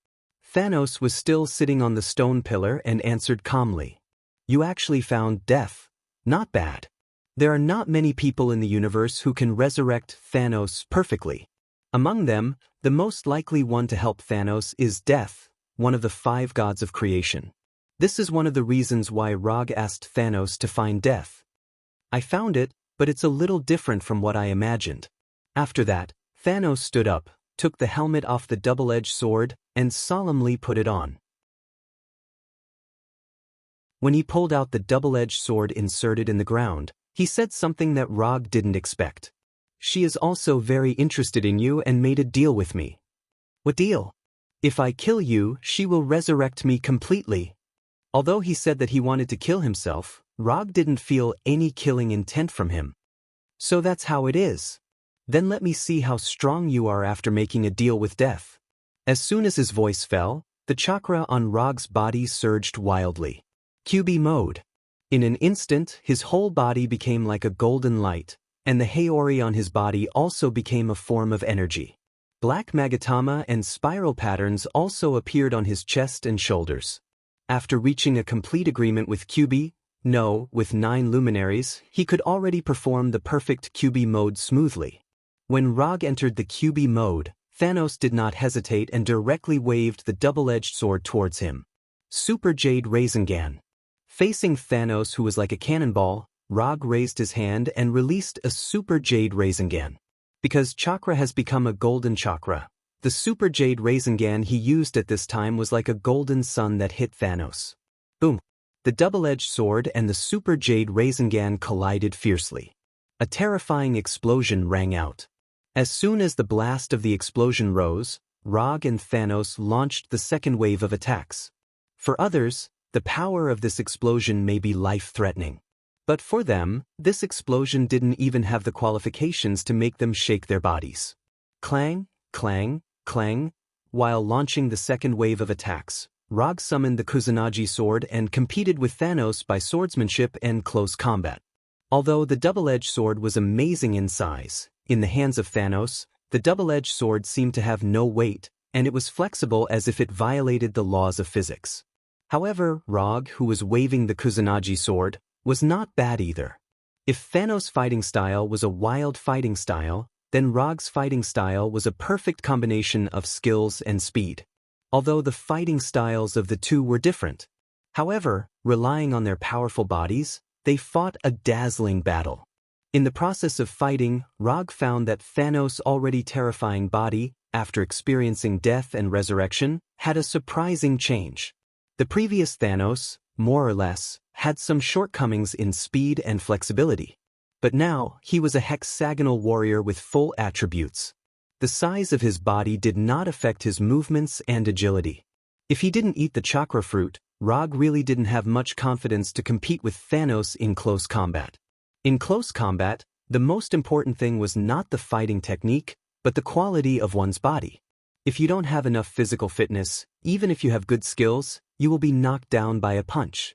Thanos was still sitting on the stone pillar and answered calmly. You actually found death. Not bad. There are not many people in the universe who can resurrect Thanos perfectly. Among them, the most likely one to help Thanos is Death, one of the 5 gods of creation. This is one of the reasons why Rog asked Thanos to find Death. I found it, but it's a little different from what I imagined. After that, Thanos stood up, took the helmet off the double-edged sword, and solemnly put it on. When he pulled out the double-edged sword inserted in the ground, he said something that Rog didn't expect. She is also very interested in you and made a deal with me. What deal? If I kill you, she will resurrect me completely. Although he said that he wanted to kill himself, Rog didn't feel any killing intent from him. So that's how it is. Then let me see how strong you are after making a deal with Death. As soon as his voice fell, the chakra on Rog's body surged wildly. QB mode. In an instant, his whole body became like a golden light, and the Haori on his body also became a form of energy. Black magatama and spiral patterns also appeared on his chest and shoulders. After reaching a complete agreement with QB, with 9 luminaries, he could already perform the perfect QB mode smoothly. When Rog entered the QB mode, Thanos did not hesitate and directly waved the double-edged sword towards him. Super Jade Rasengan. Facing Thanos, who was like a cannonball, Rog raised his hand and released a Super Jade Rasengan. Because chakra has become a golden chakra, the Super Jade Rasengan he used at this time was like a golden sun that hit Thanos. Boom! The double-edged sword and the Super Jade Rasengan collided fiercely. A terrifying explosion rang out. As soon as the blast of the explosion rose, Rog and Thanos launched the second wave of attacks. For others, the power of this explosion may be life-threatening. But for them, this explosion didn't even have the qualifications to make them shake their bodies. Clang, clang, clang. While launching the second wave of attacks, Rog summoned the Kusanagi sword and competed with Thanos by swordsmanship and close combat. Although the double-edged sword was amazing in size, in the hands of Thanos, the double-edged sword seemed to have no weight, and it was flexible as if it violated the laws of physics. However, Rog, who was waving the Kusanagi sword, was not bad either. If Thanos' fighting style was a wild fighting style, then Rog's fighting style was a perfect combination of skills and speed. Although the fighting styles of the two were different. However, relying on their powerful bodies, they fought a dazzling battle. In the process of fighting, Rog found that Thanos' already terrifying body, after experiencing death and resurrection, had a surprising change. The previous Thanos, more or less, had some shortcomings in speed and flexibility. But now, he was a hexagonal warrior with full attributes. The size of his body did not affect his movements and agility. If he didn't eat the chakra fruit, Rog really didn't have much confidence to compete with Thanos in close combat. In close combat, the most important thing was not the fighting technique, but the quality of one's body. If you don't have enough physical fitness, even if you have good skills, you will be knocked down by a punch.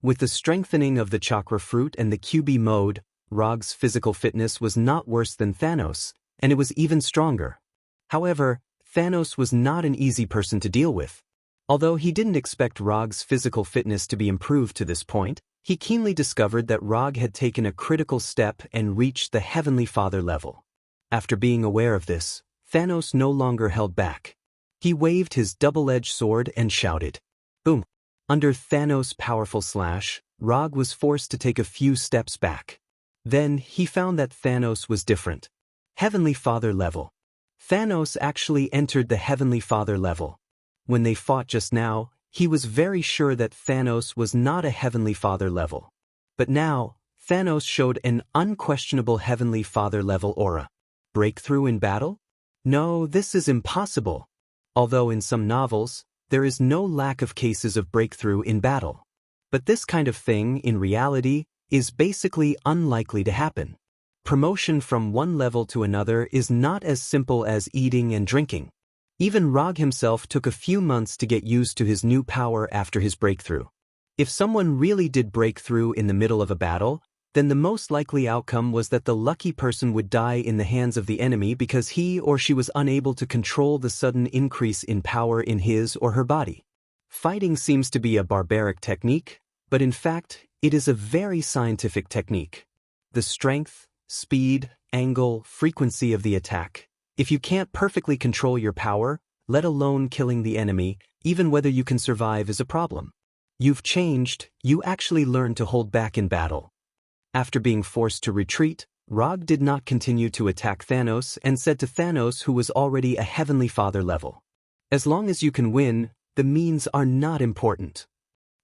With the strengthening of the chakra fruit and the QB mode, Rog's physical fitness was not worse than Thanos, and it was even stronger. However, Thanos was not an easy person to deal with. Although he didn't expect Rog's physical fitness to be improved to this point, he keenly discovered that Rog had taken a critical step and reached the Heavenly Father level. After being aware of this, Thanos no longer held back. He waved his double-edged sword and shouted, "Boom!" Under Thanos' powerful slash, Rog was forced to take a few steps back. Then, he found that Thanos was different. Heavenly Father level. Thanos actually entered the Heavenly Father level. When they fought just now, he was very sure that Thanos was not a Heavenly Father level. But now, Thanos showed an unquestionable Heavenly Father level aura. Breakthrough in battle? No, this is impossible. Although in some novels, there is no lack of cases of breakthrough in battle. But this kind of thing, in reality, is basically unlikely to happen. Promotion from one level to another is not as simple as eating and drinking. Even Rog himself took a few months to get used to his new power after his breakthrough. If someone really did break through in the middle of a battle, then the most likely outcome was that the lucky person would die in the hands of the enemy because he or she was unable to control the sudden increase in power in his or her body. Fighting seems to be a barbaric technique, but in fact, It is a very scientific technique. The strength, speed, angle, frequency of the attack. If you can't perfectly control your power, let alone killing the enemy, even whether you can survive is a problem. You've changed, you actually learned to hold back in battle. After being forced to retreat, Rog did not continue to attack Thanos and said to Thanos, who was already a Heavenly Father level, "As long as you can win, the means are not important."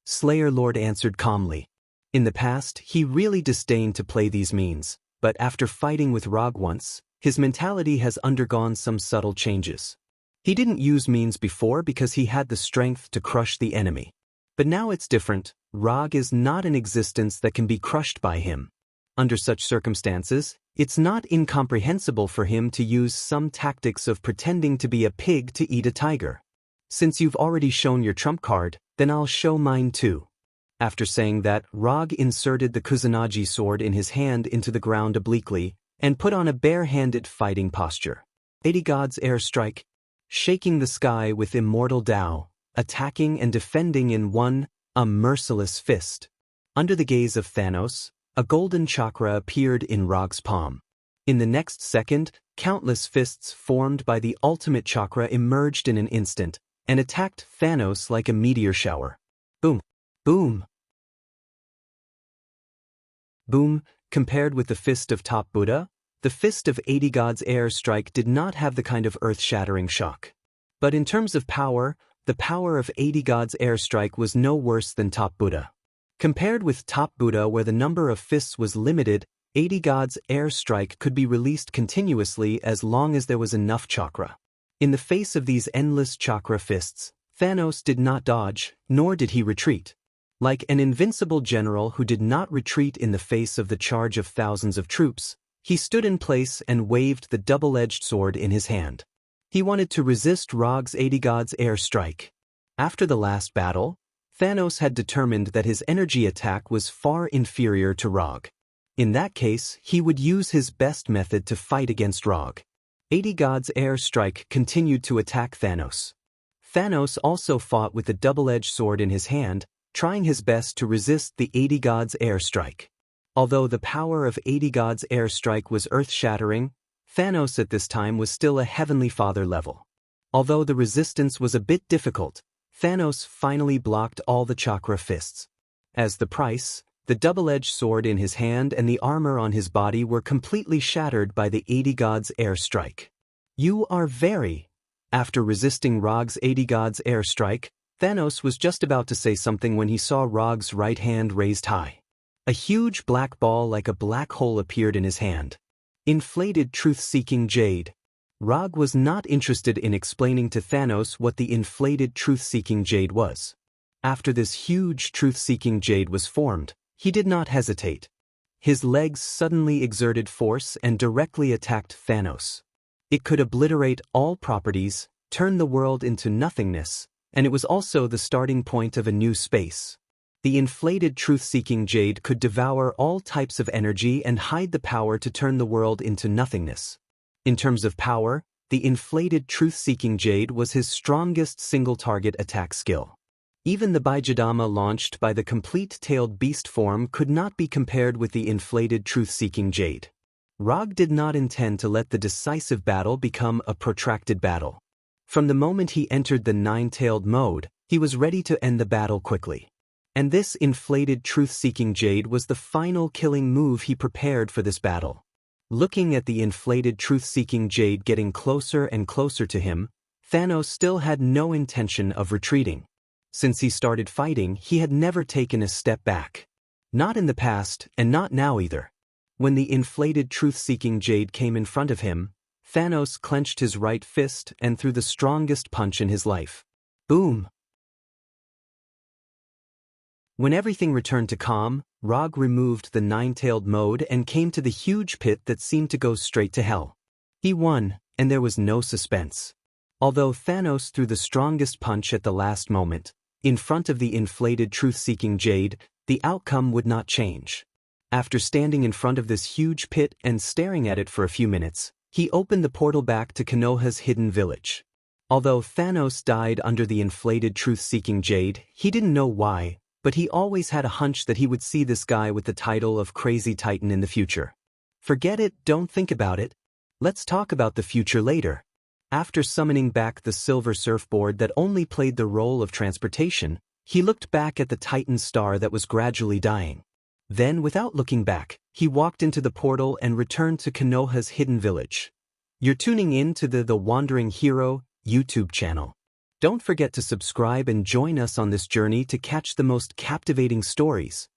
Slayer Lord answered calmly. In the past, he really disdained to play these means, but after fighting with Rog once, his mentality has undergone some subtle changes. He didn't use means before because he had the strength to crush the enemy. But now it's different. Rog is not an existence that can be crushed by him. Under such circumstances, it's not incomprehensible for him to use some tactics of pretending to be a pig to eat a tiger. Since you've already shown your trump card, then I'll show mine too. After saying that, Rog inserted the Kusanagi sword in his hand into the ground obliquely and put on a bare-handed fighting posture. 80 God's air strike, shaking the sky with immortal Tao, attacking and defending in one, a merciless fist. Under the gaze of Thanos, a golden chakra appeared in Rog's palm. In the next second, countless fists formed by the ultimate chakra emerged in an instant and attacked Thanos like a meteor shower. Boom! Boom! Boom! Compared with the fist of Top Buddha, the fist of 80 God's air strike did not have the kind of earth-shattering shock. But in terms of power, the power of 80 God's air strike was no worse than Top Buddha. Compared with Top Buddha, where the number of fists was limited, 80 God's air strike could be released continuously as long as there was enough chakra. In the face of these endless chakra fists, Thanos did not dodge, nor did he retreat. Like an invincible general who did not retreat in the face of the charge of thousands of troops, he stood in place and waved the double-edged sword in his hand. He wanted to resist Rog's 80 God's air strike. After the last battle, Thanos had determined that his energy attack was far inferior to Rog. In that case, he would use his best method to fight against Rog. 80 God's air strike continued to attack Thanos. Thanos also fought with the double-edged sword in his hand, trying his best to resist the 80 God's air strike. Although the power of 80 God's air strike was earth-shattering, Thanos at this time was still a Heavenly Father level. Although the resistance was a bit difficult, Thanos finally blocked all the chakra fists. As the price, the double-edged sword in his hand and the armor on his body were completely shattered by the 80 God's air strike. You are very... After resisting Rog's 80 God's air strike, Thanos was just about to say something when he saw Rog's right hand raised high. A huge black ball like a black hole appeared in his hand. Inflated truth-seeking jade. Rog was not interested in explaining to Thanos what the inflated truth-seeking jade was. After this huge truth-seeking jade was formed, he did not hesitate. His legs suddenly exerted force and directly attacked Thanos. It could obliterate all properties, turn the world into nothingness, and it was also the starting point of a new space. The inflated truth-seeking jade could devour all types of energy and hide the power to turn the world into nothingness. In terms of power, the inflated truth-seeking jade was his strongest single-target attack skill. Even the Bijadama launched by the complete-tailed beast form could not be compared with the inflated truth-seeking jade. Rog did not intend to let the decisive battle become a protracted battle. From the moment he entered the nine-tailed mode, he was ready to end the battle quickly. And this inflated truth-seeking jade was the final killing move he prepared for this battle. Looking at the inflated truth-seeking jade getting closer and closer to him, Thanos still had no intention of retreating. Since he started fighting, he had never taken a step back. Not in the past, and not now either. When the inflated truth-seeking jade came in front of him, Thanos clenched his right fist and threw the strongest punch in his life. Boom! When everything returned to calm, Rog removed the nine-tailed mode and came to the huge pit that seemed to go straight to hell. He won, and there was no suspense. Although Thanos threw the strongest punch at the last moment, in front of the inflated truth-seeking jade, the outcome would not change. After standing in front of this huge pit and staring at it for a few minutes, he opened the portal back to Konoha's hidden village. Although Thanos died under the inflated truth-seeking jade, he didn't know why, but he always had a hunch that he would see this guy with the title of Crazy Titan in the future. Forget it, don't think about it. Let's talk about the future later. After summoning back the silver surfboard that only played the role of transportation, he looked back at the Titan star that was gradually dying. Then, without looking back, he walked into the portal and returned to Konoha's hidden village. You're tuning in to the Wandering Hero YouTube channel. Don't forget to subscribe and join us on this journey to catch the most captivating stories.